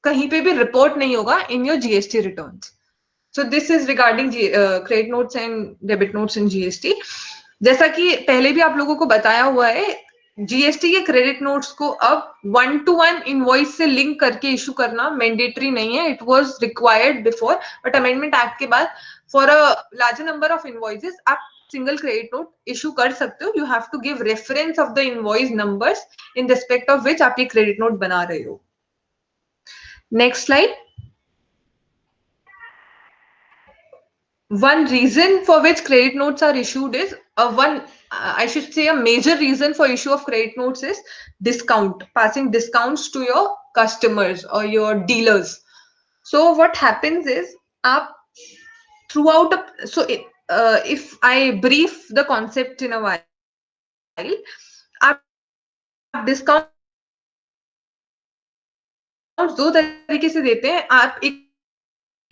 कहीं पे भी रिपोर्ट नहीं होगा in your GST returns. So this is regarding credit notes and debit notes in GST. जैसा कि पहले भी आप लोगों को बताया हुआ है, जीएसटी के क्रेडिट नोट्स को अब 1-to-1 इनवॉइस से लिंक करके इशू करना मैंडेटरी नहीं है. It was required before, but amendment act के बाद for a larger number of invoices आप सिंगल क्रेडिट नोट इशू कर सकते हो. You have to give reference of the invoice numbers in respect of which आप ये क्रेडिट नोट बना रहे हो. Next slide. One reason for which credit notes are issued is I should say a major reason for issue of credit notes is discount, passing discounts to your customers or your dealers. So what happens is if I brief the concept in a while, आप discount दो तरीके से देते हैं. आप एक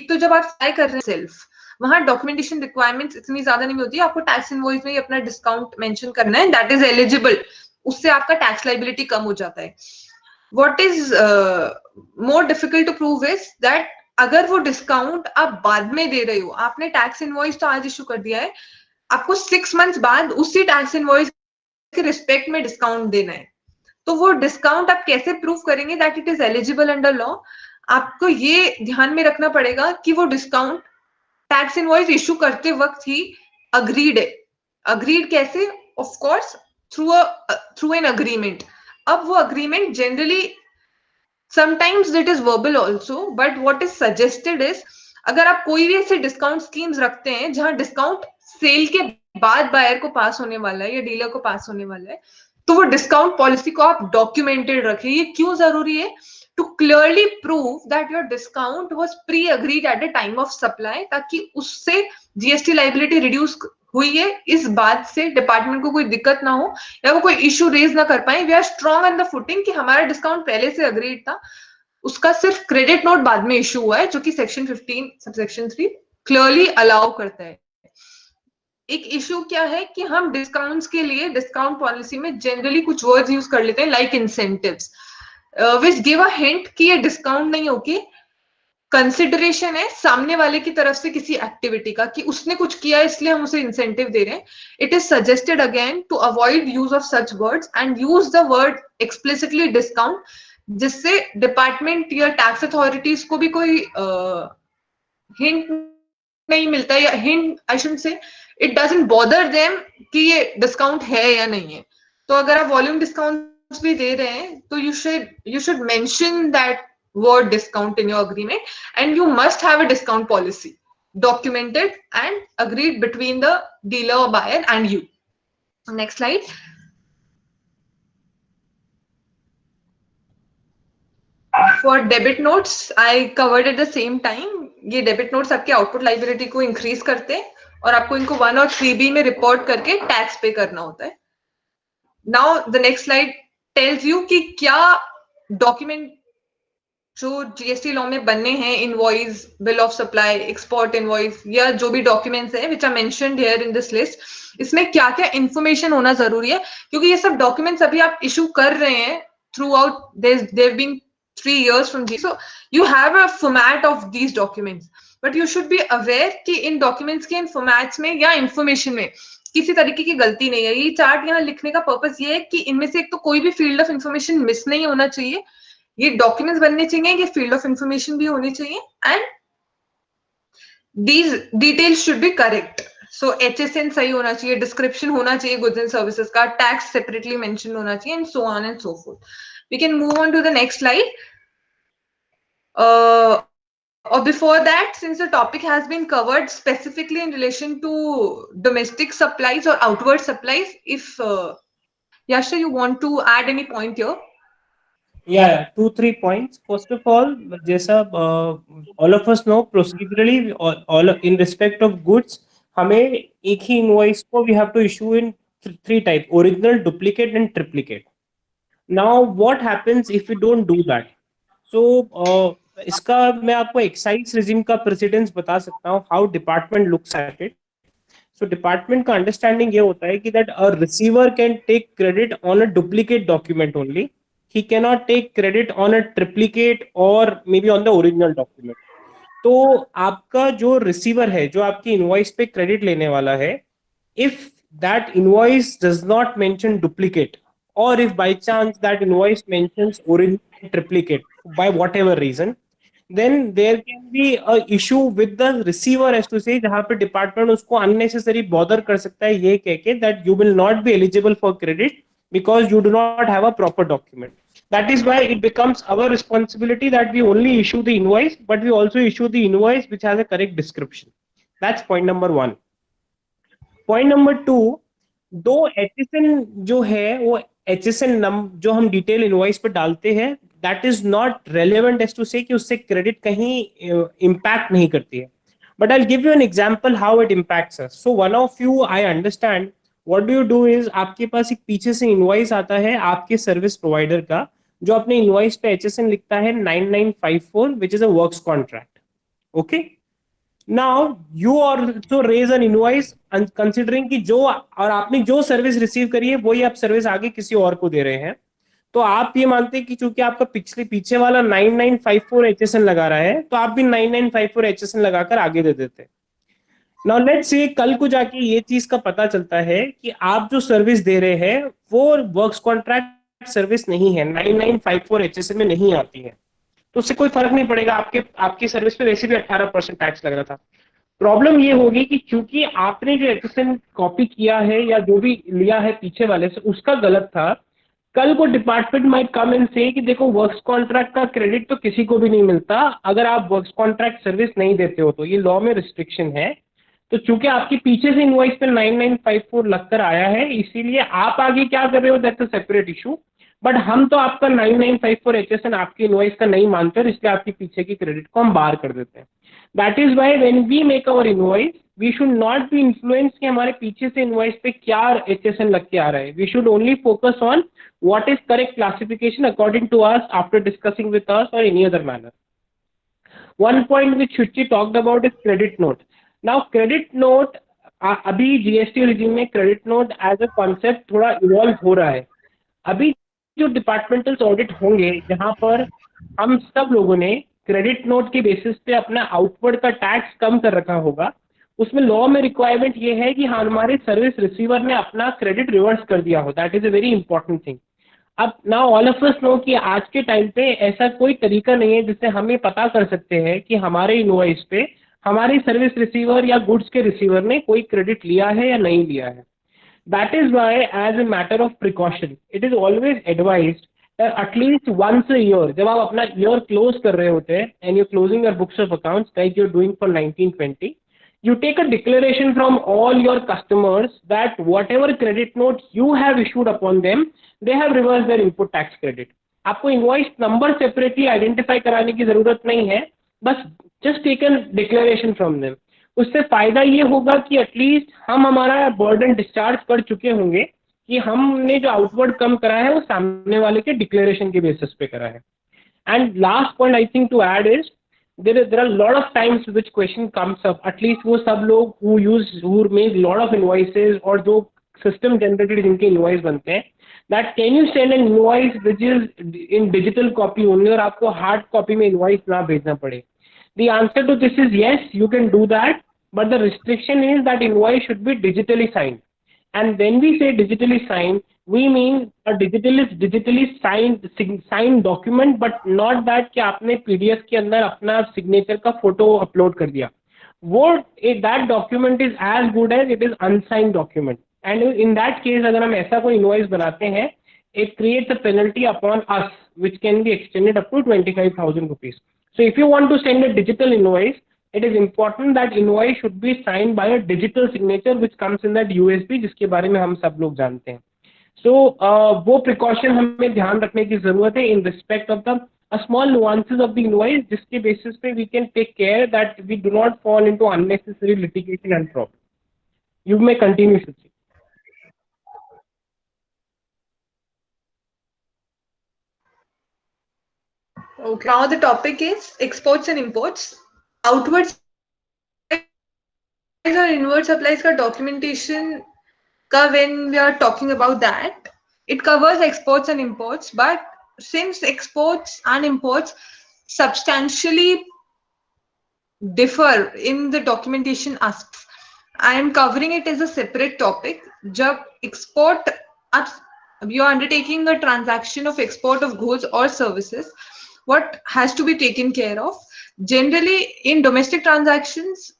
तो जब आप ट्राई कर रहे हैं सेल्फ, वहां डॉक्यूमेंटेशन रिक्वायरमेंट्स इतनी ज्यादा नहीं होती है, आपको टैक्स इनवॉइस में ही अपना डिस्काउंट मेंशन करना है, दैट इज एलिजिबल. उससे आपका टैक्स लाइबिलिटी कम हो जाता है. What is more difficult to prove is that अगर वो डिस्काउंट आप बाद में दे रहे हो, आपने टैक्स इनवॉइस तो आज इशू कर दिया है, आपको 6 मंथ्स बाद उसी टैक्स इनवॉइस के रिस्पेक्ट में डिस्काउंट देना है, तो वो डिस्काउंट आप कैसे प्रूव करेंगे that it is eligible under law? आपको ये ध्यान में रखना पड़ेगा कि वो डिस्काउंट टैक्स इनवॉइस इशू करते वक्त ही अग्रीड है. अग्रीड कैसे? Of course through an agreement. अब वो agreement generally sometimes it is verbal also, but what is suggested is अगर आप कोई भी ऐसे डिस्काउंट स्कीम्स रखते हैं जहां डिस्काउंट सेल के बाद बायर को पास होने वाला है या डीलर को पास होने वाला है, तो वो डिस्काउंट पॉलिसी को आप डॉक्यूमेंटेड रखें। ये क्यों जरूरी है? To clearly prove that your discount was pre agreed at the time of supply, ताकि उससे जीएसटी लाइबिलिटी रिड्यूस हुई है, इस बात से डिपार्टमेंट को कोई दिक्कत ना हो या वो कोई इश्यू रेज ना कर पाए। We are strong on the footing कि हमारा डिस्काउंट पहले से अग्रीड था, उसका सिर्फ क्रेडिट नोट बाद में इशू हुआ है, जो कि सेक्शन 15 सबसेक्शन 3 क्लियरली अलाउ करता है। एक इशू क्या है कि हम डिस्काउंट्स के लिए डिस्काउंट पॉलिसी में जनरली कुछ वर्ड्स यूज कर लेते हैं like incentives, which give a hint कि ये डिस्काउंट नहीं होगी, कंसिडरेशन है सामने वाले की तरफ से किसी एक्टिविटी का, कि उसने कुछ किया इसलिए हम उसे इंसेंटिव दे रहे हैं। It is suggested again to avoid use of such words and use the word explicitly discount, जिससे डिपार्टमेंट या टैक्स अथॉरिटीज को भी कोई हिंट नहीं मिलता, या hint I should say it doesn't bother them कि ये डिस्काउंट है या नहीं है। तो अगर आप वॉल्यूम डिस्काउंट भी दे रहे हैं तो you should mention that word discount in your agreement, and you must have a discount policy documented and agreed between the dealer or buyer and you. Next slide. For debit notes, I covered at the same time. ये debit notes आपके output liability को increase करते हैं और आपको इनको 1 और 3B में report करके tax पे करना होता है. Now the next slide tells you कि क्या document जो जीएसटी लॉ में बनने हैं, invoice, bill of supply, export invoice या जो भी डॉक्यूमेंट्स हैं which are mentioned here in this list, इसमें क्या क्या इंफॉर्मेशन होना जरूरी है, क्योंकि ये सब डॉक्यूमेंट्स अभी आप इशू कर रहे हैं throughout, there been 3 years from G. So you have a format of these documents, but you should be aware कि इन डॉक्यूमेंट्स के इन फॉर्मेट्स में या इंफॉर्मेशन में किसी तरीके की गलती नहीं है। ये चार्ट यहाँ लिखने का पर्पस ये है कि इनमें से एक तो कोई भी फील्ड ऑफ इंफॉर्मेशन मिस नहीं होना चाहिए, ये डॉक्यूमेंट्स बनने चाहिए, ये फील्ड ऑफ इंफॉर्मेशन भी होनी चाहिए, and these details should be correct. So HSN सही होना चाहिए, डिस्क्रिप्शन होना चाहिए गुड्स एंड सर्विसेज का, टैक्स सेपरेटली मेंशन होना चाहिए, and so on and so forth. We can move on to the next slide. Or before that, since the topic has been covered specifically in relation to domestic supplies or outward supplies, if Yasha, you want to add any point here? Yeah, 2-3 points. First of all, जैसा all of us know procedurally, all in respect of goods, हमें एक ही invoice को we have to issue in 3 type: original, duplicate and triplicate. Now what happens if we don't do that? So इसका मैं आपको excise regime का precedence बता सकता हूँ, how department looks at it. So department का अंडरस्टैंडिंग ये होता है कि that a receiver can take credit on a duplicate document only, he cannot take credit on a triplicate or maybe on the original document. तो आपका जो receiver है, जो आपकी इनवॉइस पे क्रेडिट लेने वाला है, if that invoice does not mention duplicate, or if by chance that invoice mentions original triplicate by whatever reason, then there can be a issue with the receiver as to say, जहाँ पे department उसको unnecessary bother कर सकता है ये कह के that you will not be eligible for credit because you do not have a proper document. That is why it becomes our responsibility that we only issue the invoice, but we also issue the invoice which has a correct description. That's point number 1. Point number 2, दो HSN जो है वो HSN जो हम detail invoice पे डालते हैं, that is not relevant as to say कि उससे क्रेडिट कहीं इम्पैक्ट नहीं करती है. But I give you an example how it impacts us. So one of you, I understand, what do you do is, आपके पास एक पीछे से इनवॉइस आता है आपके सर्विस प्रोवाइडर का, जो अपने इनवॉइस पे HSN लिखता है 9954 which is a works contract. Okay, now you also raise an invoice considering कि जो और आपने जो सर्विस रिसीव करी है वही आप सर्विस आगे किसी और को दे रहे हैं, तो आप ये मानते हैं कि चूंकि आपका पीछे वाला 9954 HSN लगा रहा है तो आप भी 9954 HSN लगाकर आगे दे देते हैं. नाउ लेट्स से कल को जाके ये चीज का पता चलता है कि आप जो सर्विस दे रहे हैं वो वर्क्स कॉन्ट्रैक्ट सर्विस नहीं है, 9954 HSN में नहीं आती है, तो उससे कोई फर्क नहीं पड़ेगा, आपकी सर्विस पे वैसे भी 18% टैक्स लग रहा था. प्रॉब्लम ये होगी कि चूंकि आपने जो HSN कॉपी किया है या जो भी लिया है पीछे वाले से उसका गलत था, कल को डिपार्टमेंट माइट कम एंड से कि देखो वर्क्स कॉन्ट्रैक्ट का क्रेडिट तो किसी को भी नहीं मिलता अगर आप वर्क्स कॉन्ट्रैक्ट सर्विस नहीं देते हो, तो ये लॉ में रिस्ट्रिक्शन है। तो चूंकि आपके पीछे से इनवॉइस पे 9954 लगकर आया है, इसीलिए आप आगे क्या कर रहे हो that's a separate issue, but हम तो आपका 9954 HSN आपकी इनवॉइस का नहीं मानते और इसलिए आपके पीछे की क्रेडिट को हम बाहर कर देते हैं। That is why when we make our invoice we should not be influence कि हमारे पीछे से इनवॉइस पे क्या HSN लग के आ रहा है। We should only focus on what is correct classification according to us after discussing with us or any other manner. One point which Shuchi talked about is credit note. Now credit note अभी GST regime में credit note as a concept थोड़ा evolve हो रहा है। अभी जो departmental audit होंगे जहां पर हम सब लोगों ने क्रेडिट नोट के बेसिस पे अपना आउटवर्ड का टैक्स कम कर रखा होगा, उसमें लॉ में रिक्वायरमेंट ये है कि हमारे सर्विस रिसीवर ने अपना क्रेडिट रिवर्स कर दिया हो। That is a very important thing. अब now all of us know कि आज के टाइम पे ऐसा कोई तरीका नहीं है जिससे हम ये पता कर सकते हैं कि हमारे इनवॉइस पे हमारी सर्विस रिसीवर या गुड्स के रिसीवर ने कोई क्रेडिट लिया है या नहीं लिया है। That is why as a matter of precaution it is always advised at least once a year, जब आप अपना ईयर क्लोज कर रहे होते हैं and you closing your books of accounts like you are doing for 1920, you take a declaration from all your customers that whatever credit note you have issued upon them, they have reversed their input tax credit. आपको invoice number separately identify कराने की जरूरत नहीं है, बस just take an declaration from them. उससे फायदा ये होगा कि एटलीस्ट हम हमारा बर्डन डिस्चार्ज कर चुके होंगे कि हमने जो आउटवर्ड कम करा है वो सामने वाले के डिक्लेरेशन के बेसिस पे करा है। And last point I think to add is there are a lot of times which question comes up, at least वो सब लोग who make lot of invoices और जो system generated जिनके invoice बनते हैं, that can you send an invoice which is in digital copy only और आपको hard copy में invoice ना भेजना पड़े? The answer to this is yes, you can do that, but the restriction is that invoice should be digitally signed. And when we say digitally signed, we mean a digitally signed document, but not that कि आपने PDF के अंदर अपना signature का photo upload कर दिया। वो that document is as good as it is unsigned document. And in that case अगर हम ऐसा कोई invoice बनाते हैं, it creates a penalty upon us which can be extended up to 25,000 rupees. So if you want to send a digital invoice, it is important that invoice should be signed by a digital signature which comes in that USB जिसके बारे में हम सब लोग जानते हैं। So वो precaution हमें ध्यान रखने की जरूरत है in respect of the small nuances of the invoice, जिसके बेसिस पे we can take care that we do not fall into unnecessary litigation and fraud. You may continue, Shuchi. Okay. Now the topic is exports and imports. Outward or inward supplies का documentation का when we are talking about that, it covers exports and imports, but since exports and imports substantially differ in the documentation aspects, I am covering it as a separate topic. जब export, you are undertaking a transaction of export of goods or services, what has to be taken care of? Generally, in domestic transactions,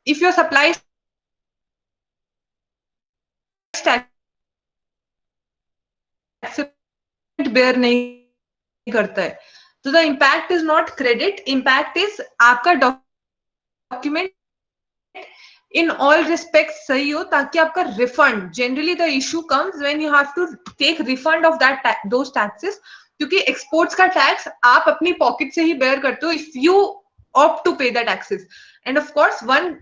if your supply bear नहीं करता है, तो the impact is not credit, impact is आपका document in all respects सही हो ताकि आपका refund, generally the issue comes when you have to take refund of that those taxes, क्योंकि exports का tax आप अपनी pocket से ही bear करते हो if you opt to pay the taxes, and of course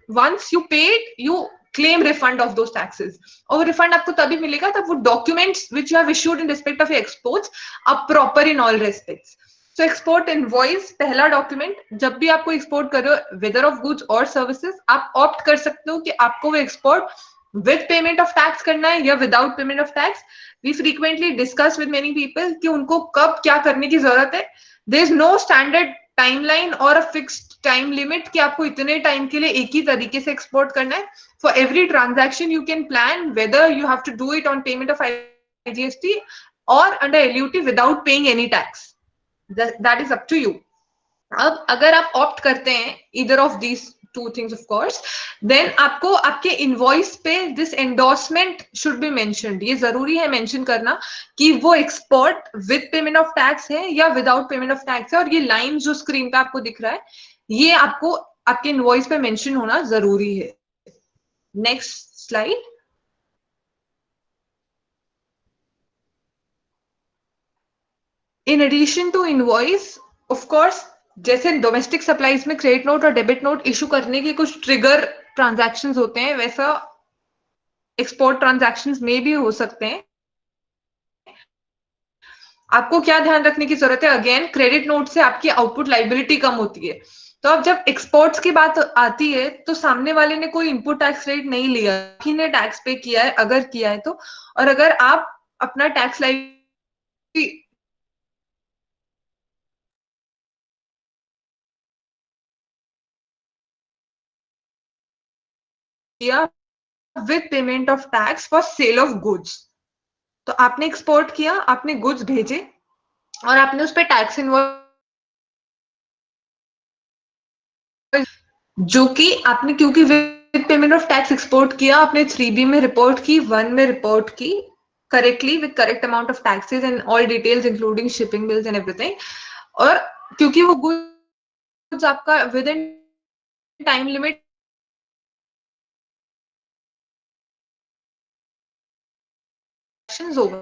once you pay it, you claim refund of those taxes, और refund आपको तभी मिलेगा तब वो documents which you have issued in respect of your exports are proper in all respects. So export invoice पहला document, जब भी आपको export कर रहे हो whether of goods or services, आप opt कर सकते हो कि आपको वो export with payment of tax करना है या without payment of tax. We frequently discuss with many people कि उनको कब क्या करने की जरूरत है. There is no standard timeline or a fixed time limit कि आपको इतने time के लिए एक ही तरीके से export करना है. For every transaction you can plan whether you have to do it on payment of IGST or under LUT without paying any tax. That is up to you. अब अगर आप opt करते हैं either of these two things of course. Then आपको आपके invoice पे this endorsement should be mentioned. ये जरूरी है मेंशन करना कि वो export with payment of tax है या विदाउट पेमेंट ऑफ टैक्स है. और ये लाइन जो स्क्रीन पे आपको दिख रहा है ये आपको आपके इनवॉइस पे मेंशन होना जरूरी है. Next slide. In addition to invoice of course जैसे डोमेस्टिक सप्लाईज में क्रेडिट नोट और डेबिट नोट इशू करने के कुछ ट्रिगर ट्रांजैक्शंस होते हैं, वैसा एक्सपोर्ट ट्रांजैक्शंस में भी हो सकते हैं. आपको क्या ध्यान रखने की जरूरत है, अगेन क्रेडिट नोट से आपकी आउटपुट लाइबिलिटी कम होती है. तो अब जब एक्सपोर्ट्स की बात आती है तो सामने वाले ने कोई इनपुट टैक्स रेट नहीं लिया, ही ने टैक्स पे किया है अगर किया है तो. और अगर आप अपना टैक्स लाइबिलिटी किया with payment of tax for sale of goods, तो आपने एक्सपोर्ट किया, आपने गुड्स भेजे और आपने उस पर टैक्स इनवॉइस जो कि आपने क्योंकि with payment of tax export किया, आपने 3B में रिपोर्ट की, 1 में रिपोर्ट की correctly with correct amount of taxes and all details including shipping bills and everything. और क्योंकि वो गुड्स आपका विद इन टाइम लिमिट होगा,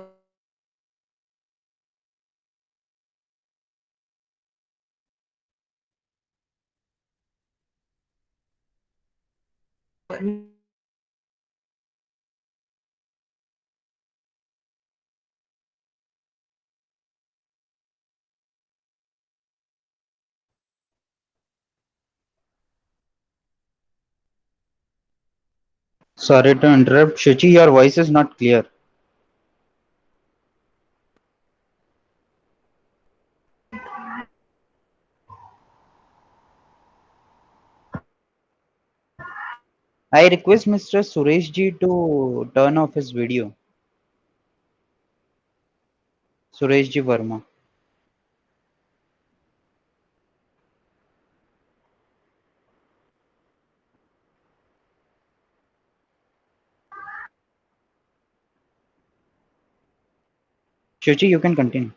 Sorry to interrupt. Shuchi, your voice is not clear. I request Mr. Suresh ji to turn off his video. Suresh ji Verma. Shuchi, you can continue.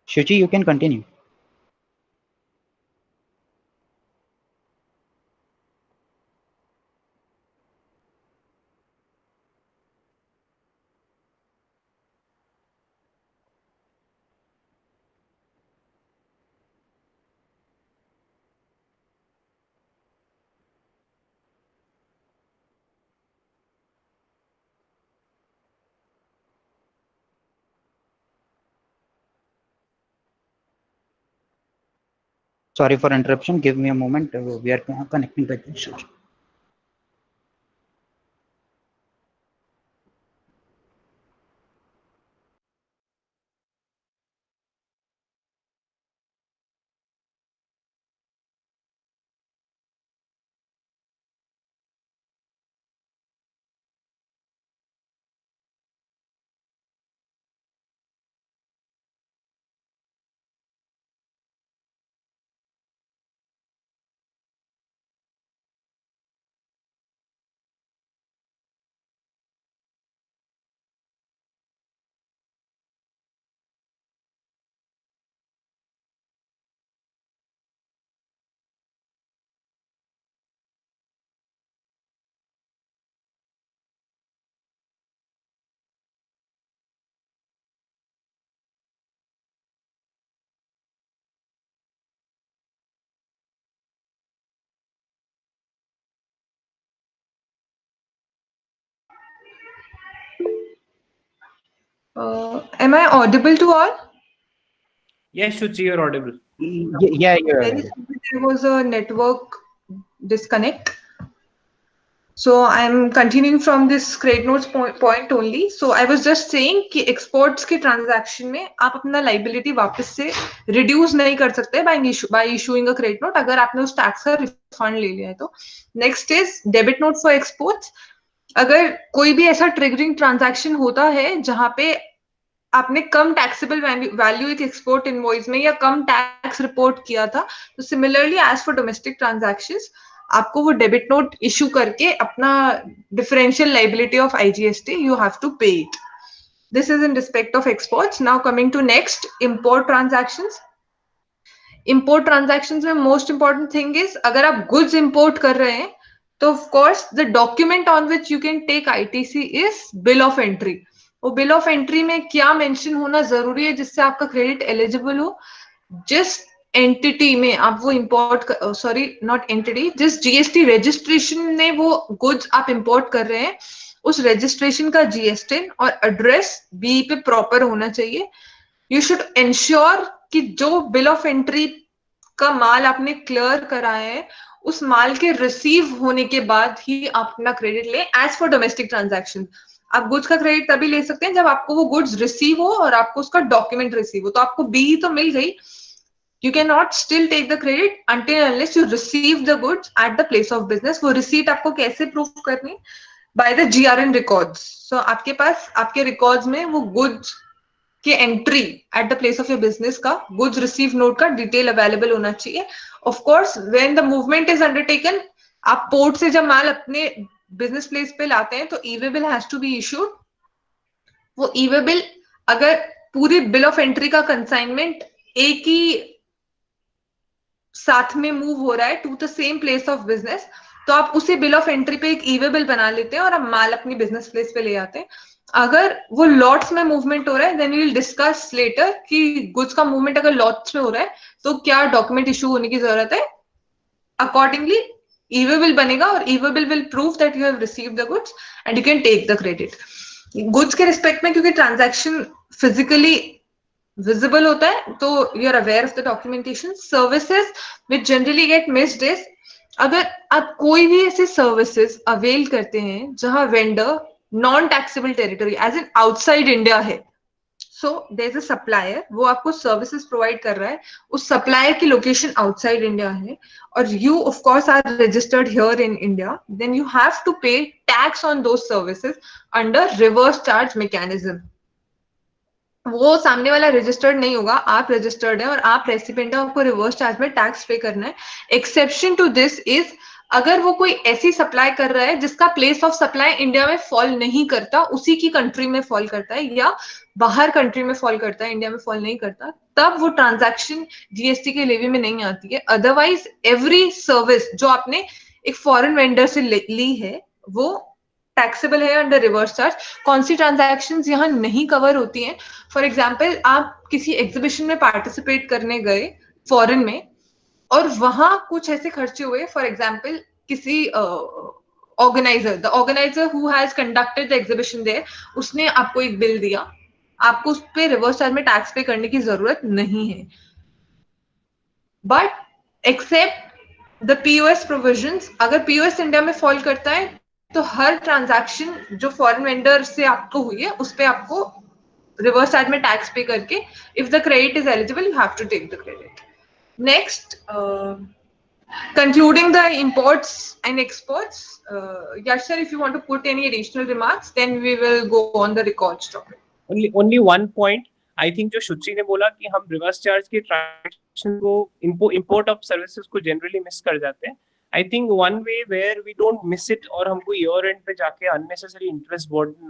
Shuchi, you can continue. Sorry for interruption. Give me a moment. We are connecting with Shuchi. am I audible to all? Yes, Shuchi, you're audible. Yeah, you're Very audible. sorry, there was a network disconnect. So I'm continuing from this credit notes point only. So I was just saying कि exports के transaction में आप अपना liability वापस से reduce नहीं कर सकते by issuing a credit note अगर आपने उस tax का refund ले लिया है तो. Next is debit note for exports. अगर कोई भी ऐसा triggering transaction होता है जहाँ पे आपने कम टैक्सेबल वैल्यू एक एक्सपोर्ट इनवॉइस में या कम टैक्स रिपोर्ट किया था, तो similarly as for domestic transactions आपको वो डेबिट नोट इशू करके अपना differential liability of IGST you have to pay it. This is in respect of exports. Now coming to next, import transactions. Import transactions में most important thing is अगर आप goods import कर रहे हैं तो of course the document on which you can take ITC is bill of entry. वो bill of entry में क्या मेंशन होना जरूरी है जिससे आपका क्रेडिट एलिजिबल हो. जिस एंटिटी में आप वो इंपोर्ट सॉरी नॉट एंटिटी, जिस जीएसटी रजिस्ट्रेशन में वो गुड्स आप इंपोर्ट कर रहे हैं उस रजिस्ट्रेशन का जीएसटी और एड्रेस बी पे प्रॉपर होना चाहिए. यू शुड इंश्योर कि जो बिल ऑफ एंट्री का माल आपने क्लियर कराया है उस माल के रिसीव होने के बाद ही आप अपना क्रेडिट ले. एज फॉर डोमेस्टिक ट्रांजैक्शन आप गुड्स का क्रेडिट तभी ले सकते हैं जब आपको वो गुड्स रिसीव हो और आपको उसका डॉक्यूमेंट रिसीव हो. तो आपको बी तो मिल गई, you cannot still take the credit until unless you receive the goods at the place of business. वो receipt आपको कैसे proof करनी? By the GRN records. So आपके पास आपके records में वो goods के entry at the place of your business का goods received note का detail available होना चाहिए. Of course, when the movement is undertaken, आप port से जब माल अपने business place पे लाते हैं तो e-way bill has to be issued. वो e-way bill अगर पूरी bill of entry का consignment एक ही साथ में मूव हो रहा है to the same place of business तो आप उसी बिल ऑफ एंट्री पे एक ई-वे बिल बना लेते हैं और आप माल अपनी बिजनेस प्लेस पे ले आते हैं. अगर वो लॉट्स में मूवमेंट हो रहा है then we will discuss later कि गुड्स का मूवमेंट अगर लॉट्स में हो रहा है तो क्या डॉक्यूमेंट इशू होने की जरूरत है. अकॉर्डिंगली ई-वे बिल बनेगा और e-way bill will prove that you have received the goods and you can take the credit. Goods के रिस्पेक्ट में क्योंकि ट्रांजैक्शन फिजिकली visible होता है तो you are aware of the documentation. Services which generally get missed is अगर आप कोई भी ऐसे सर्विसेज अवेल करते हैं जहां vendor non taxable territory as in outside India है, so there is a supplier, वो आपको सर्विसेज प्रोवाइड कर रहा है, उस सप्लायर की लोकेशन आउटसाइड इंडिया है और you of course are registered here in India, then you have to pay tax on those services under reverse charge mechanism. वो सामने वाला रजिस्टर्ड नहीं होगा, आप रजिस्टर्ड है और आप रेसिपेंट है, आपको रिवर्स चार्ज में टैक्स पे करना है. एक्सेप्शन टू दिस इज अगर वो कोई ऐसी सप्लाई कर रहा है जिसका प्लेस ऑफ सप्लाई इंडिया में फॉल नहीं करता, उसी की कंट्री में फॉल करता है या बाहर कंट्री में फॉल करता है, इंडिया में फॉल नहीं करता, तब वो ट्रांजैक्शन जीएसटी के लेवी में नहीं आती है. अदरवाइज एवरी सर्विस जो आपने एक फॉरेन वेंडर से ली है वो टैक्सेबल है अंडर रिवर्स चार्ज. कौन सी ट्रांजैक्शंस यहाँ नहीं कवर होती हैं? फॉर एग्जाम्पल आप किसी एग्जीबिशन में पार्टिसिपेट करने गए फॉरेन में और वहां कुछ ऐसे खर्चे हुए, फॉर एग्जाम्पल किसी organiser, the organiser who has conducted the exhibition there, उसने आपको एक बिल दिया, आपको उस पर रिवर्स चार्ज में टैक्स पे करने की जरूरत नहीं है. But except the POS provisions, अगर पीओएस इंडिया में फॉल करता है तो हर ट्रांजैक्शन जो फॉरेन वेंडर से आपको हुई है उस पे आपको रिवर्स चार्ज में टैक्स पे करके if the credit is eligible you have to take the credit. Next, concluding the imports and exports, Yashar, if you want to put any additional remarks, then we will go on the records topic. Only one point. I think जो शुचि ने बोला कि हम reverse charge की transaction को import of services को generally miss कर जाते हैं. I think one way where we don't miss it और हमको ईयर एंड पे जाके अननेसेसरी इंटरेस्ट बर्डन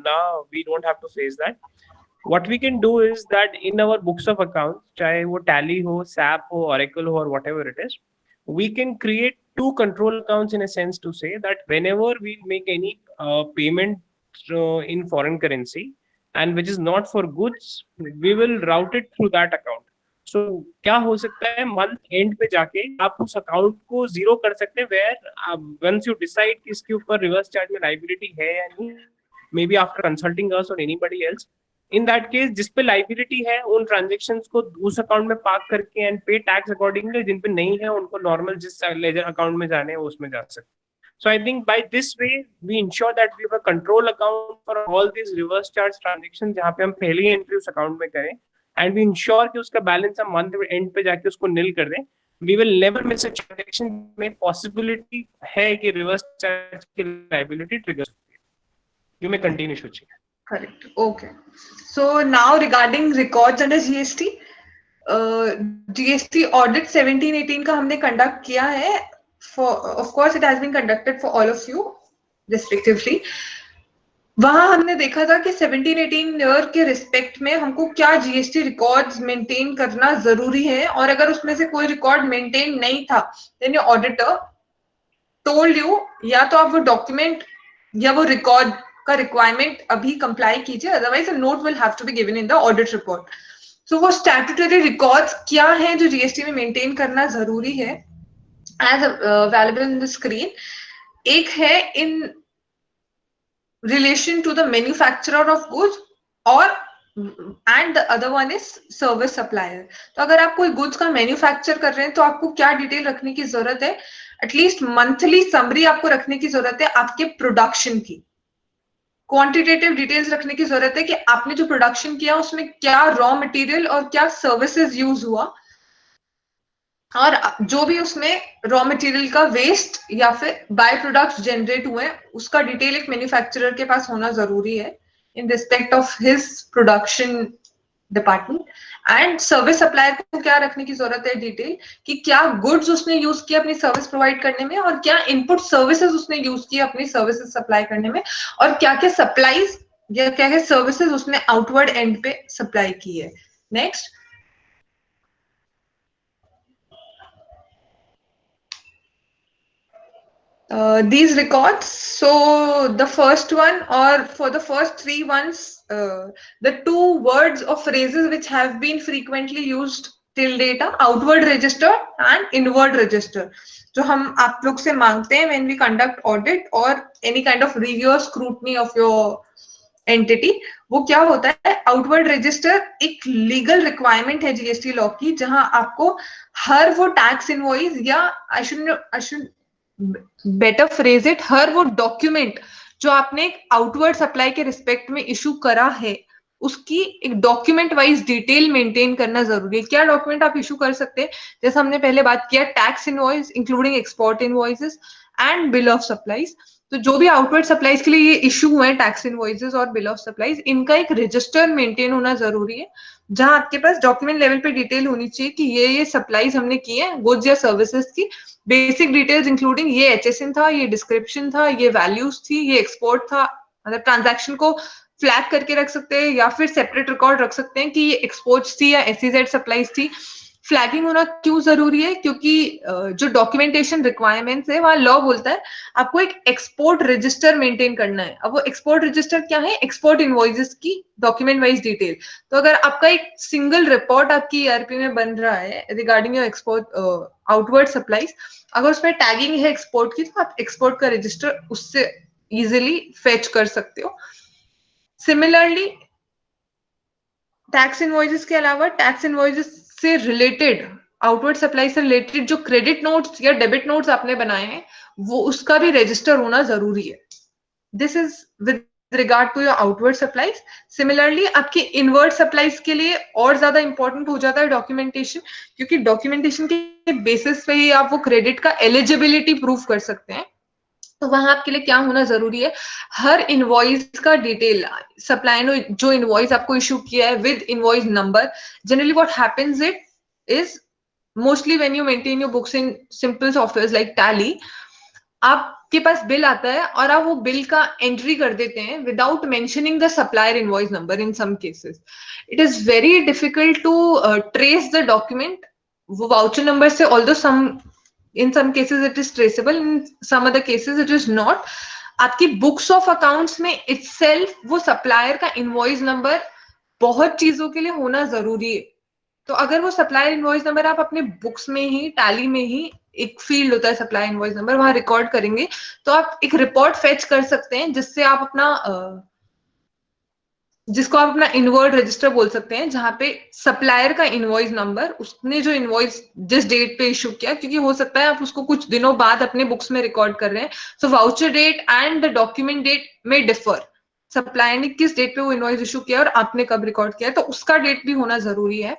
ना we don't have to face that. What we can do is that in our books of accounts, चाहे वो Tally हो, SAP हो, Oracle हो, or whatever it is, we can create two control accounts in a sense to say that whenever we make any payment in foreign currency and which is not for goods, we will route it through that account. So क्या हो सकता है, month end पे जाके आप उस account को zero कर सकते हैं where once you decide कि इसके ऊपर reverse charge में liability है या नहीं, maybe after consulting us or anybody else, in that case जिस पे लाइबिलिटी है उन ट्रांजेक्शन्स को उस अकाउंट में पार्क करके एंड पे टैक्स अकॉर्डिंगली, जिन पे नहीं है उनको नॉर्मल जिस लेजर अकाउंट में जाने हैं उसमें जा सकते. So I think by this way we ensure that we have a control account for all these reverse charge transactions जहाँ पे हम पहले ही एंट्री उस अकाउंट में करें, and we ensure कि उसका बैलेंस हम मंथ एंड पे जाके उसको नील कर दें. We will never miss a transaction में possibility है कि reverse charge की liability trigger होती है. You may continue, Shuchi. Correct. Okay. So now regarding records under GST, GST audit 17-18 का हमने conduct किया है. Of course, it has been conducted for all of you respectively. वहां हमने देखा था कि 17-18 ईयर के रिस्पेक्ट में हमको क्या जीएसटी रिकॉर्ड्स मेंटेन करना जरूरी है, और अगर उसमें से कोई रिकॉर्ड मेंटेन नहीं था then your auditor told you या तो आप वो डॉक्यूमेंट या वो रिकॉर्ड का रिक्वायरमेंट अभी कंप्लाई कीजिए, otherwise a note will have to be given in the audit report. So वो स्टैट्यूटरी रिकॉर्ड्स क्या है जो जीएसटी में मेंटेन करना जरूरी है as available in the screen. एक है इन relation to the manufacturer of goods or and the other one is service supplier. तो अगर आप कोई गुड्स का मैन्युफैक्चर कर रहे हैं तो आपको क्या डिटेल रखने की जरूरत है? एटलीस्ट मंथली समरी आपको रखने की जरूरत है आपके प्रोडक्शन की. क्वांटिटेटिव डिटेल्स रखने की जरूरत है कि आपने जो प्रोडक्शन किया उसमें क्या रॉ मटेरियल और क्या सर्विसेज यूज हुआ, और जो भी उसमें रॉ मटेरियल का वेस्ट या फिर बाय प्रोडक्ट्स जनरेट हुए उसका डिटेल एक मैन्युफैक्चरर के पास होना जरूरी है इन respect of his production department. And service supplier को क्या रखने की जरूरत है डिटेल कि क्या गुड्स उसने यूज किया अपनी सर्विस प्रोवाइड करने में, और क्या इनपुट सर्विसेज उसने यूज किया अपनी सर्विसेज सप्लाई करने में, और क्या क्या सप्लाईज या क्या क्या सर्विसेज उसने आउटवर्ड एंड पे सप्लाई की है. Next, these records, so the first one, or for the first three ones, the two words or phrases which have been frequently used till date are outward register and inward register. जो हम आप लोग से मांगते हैं when we conduct audit or any kind of review or scrutiny of your entity, वो क्या होता है? आउटवर्ड रजिस्टर एक लीगल रिक्वायरमेंट है जीएसटी लॉ की, जहां आपको हर वो टैक्स इनवॉइस या I should better phrase it, हर वो डॉक्यूमेंट जो आपने एक आउटवर्ड सप्लाई के रिस्पेक्ट में इशू करा है उसकी एक डॉक्यूमेंट वाइज डिटेल मेंटेन करना जरूरी है. क्या डॉक्यूमेंट आप इशू कर सकते हैं? जैसे हमने पहले बात किया, tax invoice including export invoices and bill of supplies. तो जो भी आउटवर्ड सप्लाईज के लिए ये इशू हुए हैं, टैक्स इनवॉइसेस और बिल ऑफ सप्लाईज, इनका एक रजिस्टर मेंटेन होना जरूरी है जहां आपके पास डॉक्यूमेंट लेवल पे डिटेल होनी चाहिए कि ये सप्लाईज हमने की है गुड्स या सर्विसेज की, बेसिक डिटेल्स इंक्लूडिंग ये एचएसएन था, ये डिस्क्रिप्शन था, ये वैल्यूज थी, ये एक्सपोर्ट था. मतलब ट्रांजैक्शन को फ्लैग करके रख सकते हैं या फिर सेपरेट रिकॉर्ड रख सकते हैं कि ये एक्सपोर्ट्स थी या एसईजेड सप्लाईज थी. फ्लैगिंग होना क्यों जरूरी है? क्योंकि जो डॉक्यूमेंटेशन रिक्वायरमेंट्स है वहां लॉ बोलता है आपको एक एक्सपोर्ट रजिस्टर मेंटेन करना है. अब वो एक्सपोर्ट रजिस्टर क्या है? एक्सपोर्ट इनवॉइसेस की डॉक्यूमेंट वाइज डिटेल. तो अगर आपका एक सिंगल रिपोर्ट आपकी ईआरपी में बन रहा है regarding your export outward supplies, अगर उसमें टैगिंग है एक्सपोर्ट की, तो आप एक्सपोर्ट का रजिस्टर उससे इजिली फेच कर सकते हो. सिमिलरली टैक्स इनवॉइसेस के अलावा टैक्स इनवॉइसेस से रिलेटेड, आउटवर्ड सप्लाई से रिलेटेड जो क्रेडिट नोट्स या डेबिट नोट्स आपने बनाए हैं वो उसका भी रजिस्टर होना जरूरी है. This is with regard to your outward supplies. Similarly आपके इनवर्ड सप्लाईज के लिए और ज्यादा इंपॉर्टेंट हो जाता है डॉक्यूमेंटेशन, क्योंकि डॉक्यूमेंटेशन के बेसिस पे ही आप वो क्रेडिट का एलिजिबिलिटी प्रूव कर सकते हैं. तो वहां आपके लिए क्या होना जरूरी है? हर इनवॉइस का डिटेल, सप्लायर ने जो इनवॉइस आपको इशू किया है with invoice number. Generally what happens it is mostly when you maintain your books in simple software like tally, आपके पास बिल आता है और आप वो बिल का एंट्री कर देते हैं without mentioning the supplier invoice number. In some cases it is very difficult to trace the document. वो वाउचर नंबर से, although in some cases it is traceable, in some other cases it is not. आपकी books of accounts में itself वो supplier का invoice number बहुत चीजों के लिए होना जरूरी है. तो अगर वो सप्लायर इनवॉइस नंबर आप अपने बुक्स में ही, टैली में ही एक फील्ड होता है सप्लायर इनवॉइस नंबर, वहां रिकॉर्ड करेंगे तो आप एक रिपोर्ट फेच कर सकते हैं जिससे आप अपना जिसको आप अपना इनवर्ड रजिस्टर बोल सकते हैं, जहां पे सप्लायर का इनवॉइस नंबर, उसने जो इनवॉइस जिस डेट पे इशू किया, क्योंकि हो सकता है आप उसको कुछ दिनों बाद अपने बुक्स में रिकॉर्ड कर रहे हैं, so voucher date and the document date में डिफर। सप्लायर ने किस डेट पे वो इनवॉइस इशू किया और आपने कब रिकॉर्ड किया, तो उसका डेट भी होना जरूरी है।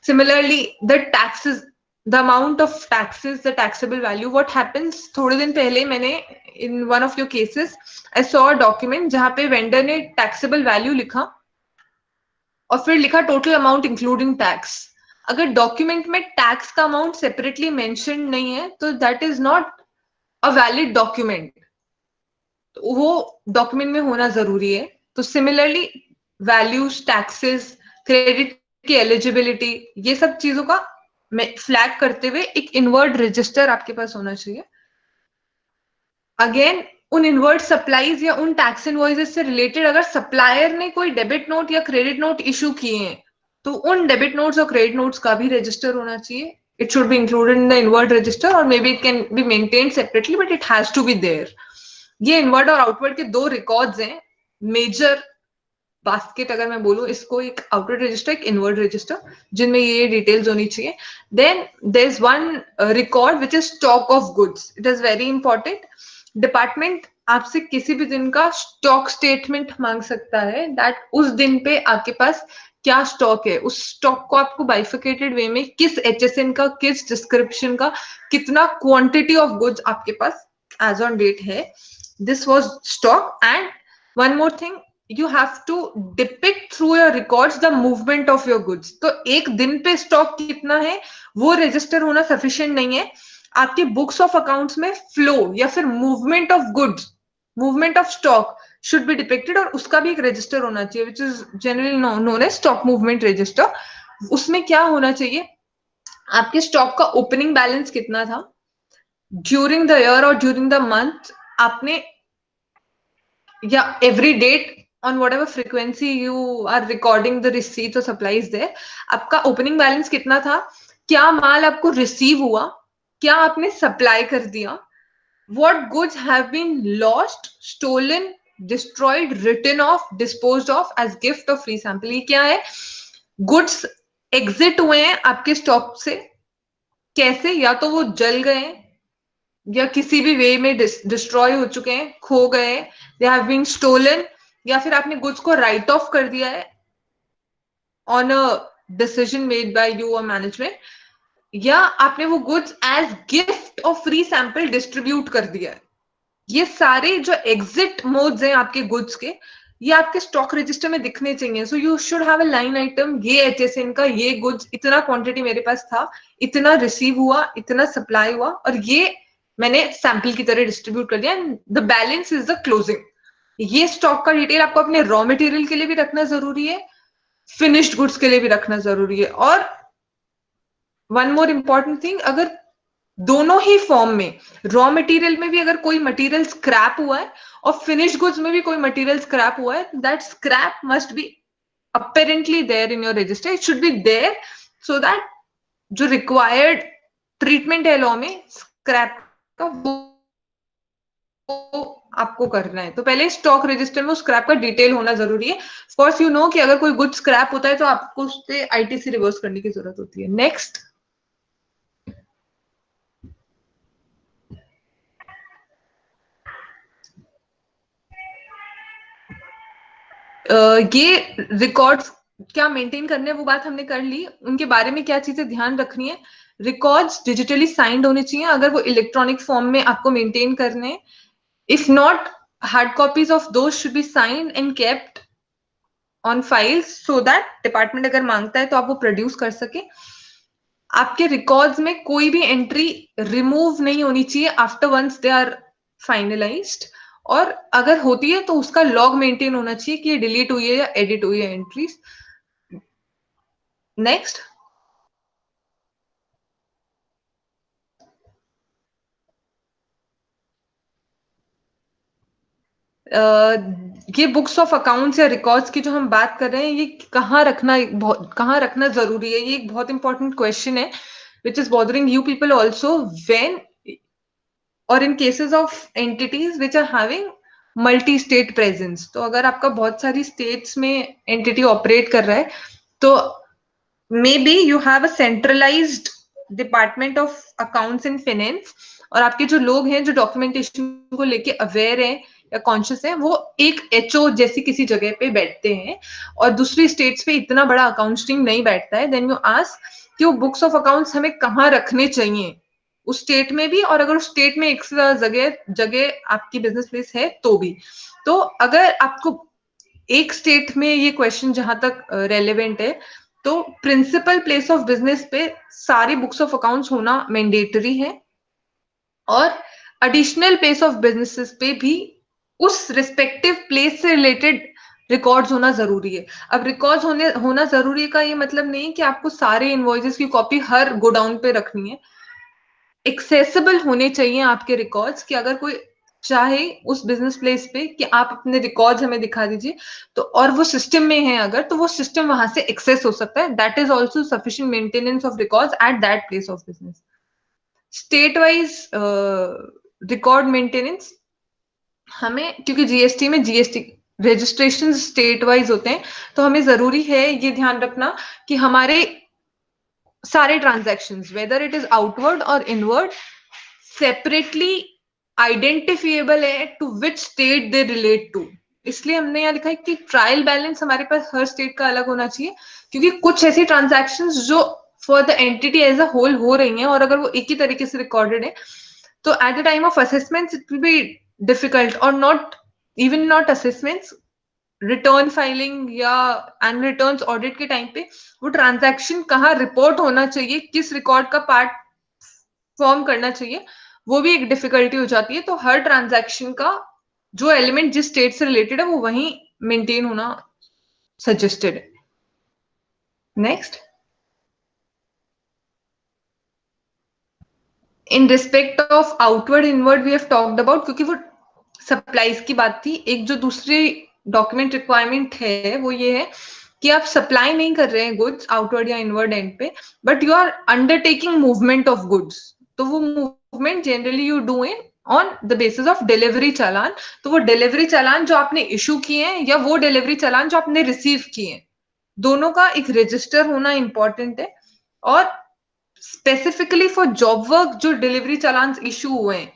Similarly the taxes, the amount of taxes, the taxable value, what happens, थोड़े दिन पहले मैंने इन one of your cases I saw a document जहां पे वेंडर ने टैक्सेबल वैल्यू लिखा और फिर लिखा टोटल अमाउंट इंक्लूडिंग टैक्स। अगर डॉक्यूमेंट में टैक्स का अमाउंट सेपरेटली मेंशन नहीं है तो that is not a valid document, वो डॉक्यूमेंट में होना जरूरी है। तो सिमिलरली वैल्यूज, टैक्सेस, क्रेडिट की एलिजिबिलिटी, ये सब चीजों का फ्लैग करते हुए एक इनवर्ड रजिस्टर आपके पास होना चाहिए। अगेन उन इनवर्ड सप्लाईज या उन टैक्स इनवॉइसेस से रिलेटेड अगर सप्लायर ने कोई डेबिट नोट या क्रेडिट नोट इशू किए हैं तो उन डेबिट नोट्स और क्रेडिट नोट्स का भी रजिस्टर होना चाहिए। It should be included in the inward register और may be it can be maintained separately, but it has to be there. ये इनवर्ड और आउटवर्ड के दो रिकॉर्ड्स हैं मेजर बास्केट, अगर मैं बोलूं इसको, एक आउटवर्ड रजिस्टर, एक इनवर्ड रजिस्टर, जिनमें ये डिटेल्स होनी चाहिए। Then there is one record which is stock of goods. It is very important. Department आपसे किसी भी दिन का स्टॉक स्टेटमेंट मांग सकता है, दैट उस दिन पे आपके पास क्या स्टॉक है, उस स्टॉक को आपको बाइफिकेटेड वे में किस HSN का, किस डिस्क्रिप्शन का, कितना क्वांटिटी ऑफ गुड्स आपके पास एज ऑन डेट है, this was stock. And one more thing, you have to depict through your records the movement of your goods। तो एक दिन पे स्टॉक कितना है वो रजिस्टर होना सफिशिएंट नहीं है। आपके बुक्स ऑफ अकाउंट्स में फ्लो या फिर movement of goods, movement of stock should be depicted, और उसका भी एक रजिस्टर होना चाहिए which is generally known as stock movement register. उसमें क्या होना चाहिए, आपके स्टॉक का ओपनिंग बैलेंस कितना था ड्यूरिंग द ईयर और ड्यूरिंग द मंथ, आपने या every date on whatever frequency you are recording the receipts or supplies there, आपका ओपनिंग बैलेंस कितना था, क्या माल आपको रिसीव हुआ, क्या आपने सप्लाई कर दिया, what goods have been lost, stolen, destroyed, written off, disposed of as gift or free sample। ये क्या है, गुड्स एग्जिट हुए हैं आपके स्टॉक से कैसे, या तो वो जल गए या किसी भी वे में डिस्ट्रॉय हो चुके हैं, खो गए, दे हैव बीन स्टोलन, या फिर आपने गुड्स को राइट ऑफ कर दिया है on a decision made by you और मैनेजमेंट, या आपने वो गुड्स एज गिफ्ट और फ्री सैंपल डिस्ट्रीब्यूट कर दिया है। ये सारे जो एग्जिट मोड्स हैं आपके गुड्स के, ये आपके स्टॉक रजिस्टर में दिखने चाहिए। So you should have a line item, ये HSN का ये गुड्स इतना क्वांटिटी मेरे पास था, इतना रिसीव हुआ, इतना सप्लाई हुआ, और ये मैंने सैंपल की तरह डिस्ट्रीब्यूट कर दिया, and the balance is the closing. ये स्टॉक का डिटेल आपको अपने रॉ मटेरियल के लिए भी रखना जरूरी है, फिनिश्ड गुड्स के लिए भी रखना जरूरी है। और वन मोर इंपॉर्टेंट थिंग, अगर दोनों ही फॉर्म में, रॉ मटेरियल में भी अगर कोई मटेरियल स्क्रैप हुआ है और फिनिश गुड्स में भी कोई मटेरियल स्क्रैप हुआ है, that scrap must be apparently there in your register, it should be there, so that जो रिक्वायर्ड ट्रीटमेंट है लॉ में स्क्रैप का वो आपको करना है। तो पहले स्टॉक रजिस्टर में स्क्रैप का डिटेल होना जरूरी है। ऑफ कोर्स यू नो कि अगर कोई गुड स्क्रैप होता है तो आपको उस पर ITC रिवर्स करने की जरूरत होती है। नेक्स्ट, ये रिकॉर्ड्स क्या मेंटेन करने हैं वो बात हमने कर ली, उनके बारे में क्या चीजें ध्यान रखनी है। रिकॉर्ड्स डिजिटली साइंड होने चाहिए अगर वो इलेक्ट्रॉनिक फॉर्म में आपको मेंटेन करने हैं। If not, hard copies of those should be signed and kept on files so that department अगर मांगता है तो आप वो प्रोड्यूस कर सके। आपके रिकॉर्ड्स में कोई भी एंट्री रिमूव नहीं होनी चाहिए after once they are finalised, और अगर होती है तो उसका लॉग मेंटेन होना चाहिए कि ये डिलीट हुई है या एडिट हुई है एंट्रीज। नेक्स्ट, ये बुक्स ऑफ अकाउंट्स या रिकॉर्ड्स की जो हम बात कर रहे हैं, ये कहाँ रखना जरूरी है, ये एक बहुत इंपॉर्टेंट क्वेश्चन है which is bothering you people also, when or in cases of entities which are having multi state presence. तो अगर आपका बहुत सारी स्टेट्स में एंटिटी ऑपरेट कर रहा है तो may be you have a centralised department of accounts and finance, और आपके जो लोग हैं जो डॉक्यूमेंटेशन को लेके अवेयर है या कॉन्शियस है, वो एक एचओ जैसी किसी जगह पे बैठते हैं, और दूसरी स्टेट्स पे इतना बड़ा अकाउंट्स टीम नहीं बैठता है। देन यू आस्क कि वो बुक्स ऑफ अकाउंट्स हमें कहाँ रखने चाहिए उस स्टेट में भी, और अगर उस स्टेट में एक जगह जगह आपकी बिजनेस प्लेस है तो भी। तो अगर आपको एक स्टेट में ये क्वेश्चन जहां तक रेलेवेंट है, तो प्रिंसिपल प्लेस ऑफ बिजनेस पे सारी बुक्स ऑफ अकाउंट्स होना मैंडेटरी है, और एडिशनल प्लेस ऑफ बिजनेसेस पे भी उस रिस्पेक्टिव प्लेस से रिलेटेड रिकॉर्ड्स होना जरूरी है। अब रिकॉर्ड्स होना जरूरी का ये मतलब नहीं कि आपको सारे इनवॉइसेस की कॉपी हर गोडाउन पे रखनी है। एक्सेसिबल होने चाहिए आपके रिकॉर्ड्स, कि अगर कोई चाहे उस बिजनेस प्लेस पे कि आप अपने रिकॉर्ड्स हमें दिखा दीजिए, तो और वो सिस्टम में है अगर, तो वो सिस्टम वहां से एक्सेस हो सकता है। That is also sufficient maintenance of records at that place of business. State wise record maintenance हमें, क्योंकि जीएसटी में जीएसटी रजिस्ट्रेशन स्टेट वाइज होते हैं, तो हमें जरूरी है ये ध्यान रखना कि हमारे सारे transactions whether it is outward और इनवर्ड सेपरेटली आइडेंटिफिएबल है to which state they relate to. इसलिए हमने यहाँ लिखा है कि ट्रायल बैलेंस हमारे पास हर स्टेट का अलग होना चाहिए, क्योंकि कुछ ऐसी ट्रांजैक्शंस जो for the entity as a whole हो रही हैं, और अगर वो एक ही तरीके से रिकॉर्डेड है, तो eight the time of assessments it will be difficult, और नॉट असेसमेंट्स, रिटर्न फाइलिंग या एनुअल रिटर्न्स ऑडिट के टाइम पे वो ट्रांजैक्शन कहाँ रिपोर्ट होना चाहिए, किस रिकॉर्ड का पार्ट फॉर्म करना चाहिए, वो भी एक डिफिकल्टी हो जाती है। तो हर ट्रांजैक्शन का जो एलिमेंट जिस स्टेट से रिलेटेड है वो वहीं मेंटेन होना सजेस्टेड है। Next, in respect of outward inward we have talked about, क्योंकि वो सप्लाईज की बात थी। एक जो दूसरी डॉक्यूमेंट रिक्वायरमेंट है वो ये है कि आप सप्लाई नहीं कर रहे हैं गुड्स आउटवर्ड या inward and pay, but you are undertaking movement of goods. तो वो movement generally you do in on the basis of delivery challan. तो वो डिलीवरी चालान जो आपने इशू किए हैं या वो डिलीवरी चालान जो आपने रिसीव किए हैं, दोनों का एक रजिस्टर होना इंपॉर्टेंट है। और स्पेसिफिकली फॉर जॉब वर्क जो डिलीवरी चालान इशू हुए हैं,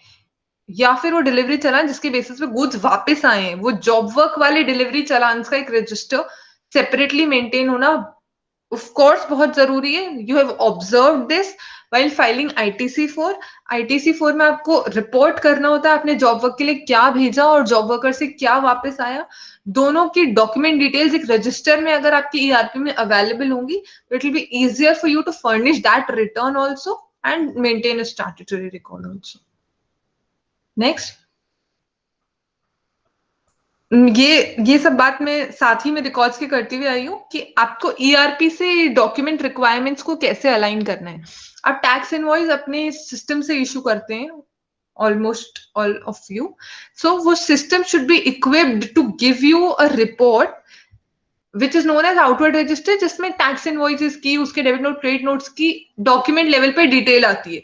या फिर वो डिलीवरी चालान जिसके बेसिस पे गुड्स वापस आए हैं, वो जॉब वर्क वाले डिलीवरी चालान का एक रजिस्टर सेपरेटली मेंटेन होना ऑफ कोर्स बहुत जरूरी है। You have observe this while filing ITC four. ITC four में आपको रिपोर्ट करना होता है आपने जॉब वर्क के लिए क्या भेजा और जॉब वर्कर से क्या वापस आया। दोनों की डॉक्यूमेंट डिटेल्स एक रजिस्टर में अगर आपकी ईआरपी में अवेलेबल होंगी, it will be easier for you to furnish that return also and maintain a statutory record also. Next, ये सब बात मैं साथ ही में रिकॉर्ड्स के करती हुई आई हूँ कि आपको ईआरपी से डॉक्यूमेंट रिक्वायरमेंट्स को कैसे अलाइन करना है। आप टैक्स इनवॉइस अपने सिस्टम से इशू करते हैं, almost all of you, so वो system should be equipped to give you a report which is known as outward register, जिसमें टैक्स इनवॉइसेस की, उसके डेबिट नोट क्रेडिट नोट्स की डॉक्यूमेंट लेवल पे डिटेल आती है।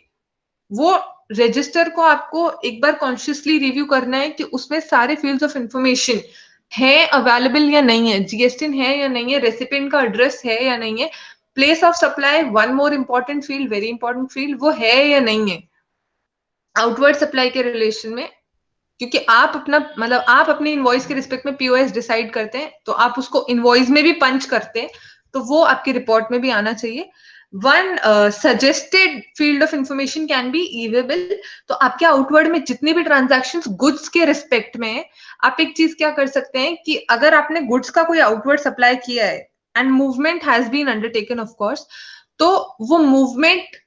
वो रजिस्टर को आपको एक बार कॉन्शियसली रिव्यू करना है कि उसमें सारे फील्ड्स ऑफ इंफॉर्मेशन है अवेलेबल या नहीं है, जीएसटी है या नहीं है, रेसिपिएंट का एड्रेस है या नहीं है, place of supply one more important field, very important field, वो है या नहीं है आउटवर्ड सप्लाई के रिलेशन में। क्योंकि आप अपना मतलब आप अपने इनवॉइस के रिस्पेक्ट में पीओएस डिसाइड करते हैं, तो आप उसको इनवॉइस में भी पंच करते हैं, तो वो आपकी रिपोर्ट में भी आना चाहिए। One suggested field of information can be e way bill. तो आपके आउटवर्ड में जितने भी ट्रांजैक्शंस गुड्स के रिस्पेक्ट में है, आप एक चीज क्या कर सकते हैं कि अगर आपने गुड्स का कोई आउटवर्ड सप्लाई किया है and movement has been undertaken of course, तो वो मूवमेंट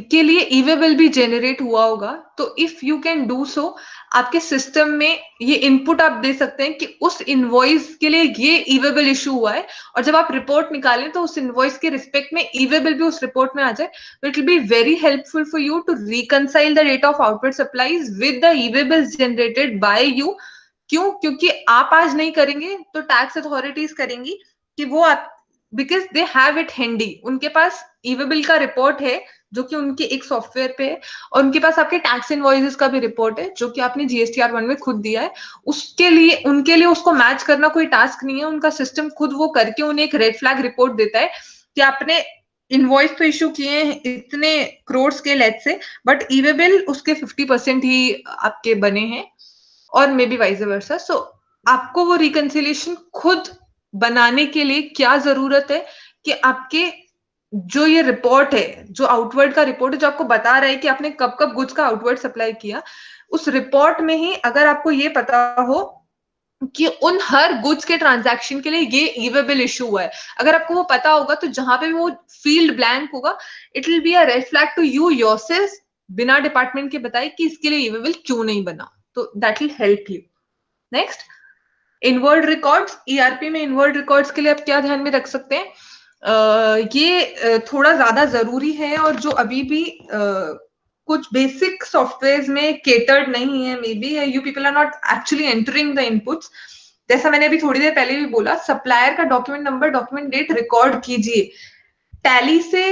के लिए ईवेबल भी जेनरेट हुआ होगा। तो if you can do so, आपके सिस्टम में ये इनपुट आप दे सकते हैं कि उस इनवॉइस के लिए ये ईवेबल इशू हुआ है, और जब आप रिपोर्ट निकालें तो उस इनवॉइस के रिस्पेक्ट में ईवेबल भी उस रिपोर्ट में आ जाए। तो it will be very helpful for you to reconcile the data of outward supplies with the e way bills generated by you. क्यों? क्योंकि आप आज नहीं करेंगे तो टैक्स अथॉरिटीज करेंगी, कि वो आप because they have it handy, उनके पास ईवे बिल का रिपोर्ट है जो कि उनके एक सॉफ्टवेयर पे है, और उनके पास आपके टैक्स इनवॉइसेस का भी रिपोर्ट है जो कि आपने GSTR1 में खुद दिया है। उसके लिए उनके लिए उसको मैच करना कोई टास्क नहीं है, उनका सिस्टम खुद वो करके उन्हें एक रेड फ्लैग रिपोर्ट देता है कि आपने इनवॉइस तो इशू किए हैं इतने करोड़ के लेट से, बट ईवे बिल उसके 50% ही आपके बने हैं, और मे बी वाइस वर्सा। सो आपको वो रिकंसिलिएशन खुद बनाने के लिए क्या जरूरत है कि आपके जो ये रिपोर्ट है, जो आउटवर्ड का रिपोर्ट है, जो आपको बता रहा है कि आपने कब कब गुड्स का आउटवर्ड सप्लाई किया, उस रिपोर्ट में ही अगर आपको ये पता हो कि उन हर गुड्स के ट्रांजैक्शन के लिए ये ईवे बिल इशू हुआ है, अगर आपको वो पता होगा तो जहां पे भी वो फील्ड ब्लैंक होगा, it will be a red flag to you yourself, बिना डिपार्टमेंट के बताए कि इसके लिए ईवे बिल क्यों नहीं बना, तो that will help you. Next, inward records. ERP में इनवर्ड रिकॉर्ड्स के लिए आप क्या ध्यान में रख सकते हैं? ये थोड़ा ज्यादा जरूरी है, और जो अभी भी कुछ बेसिक सॉफ्टवेयर में केटर्ड नहीं है, maybe you people are not actually entering the inputs. जैसा मैंने अभी थोड़ी देर पहले भी बोला, सप्लायर का document number, document date record कीजिए। टैली से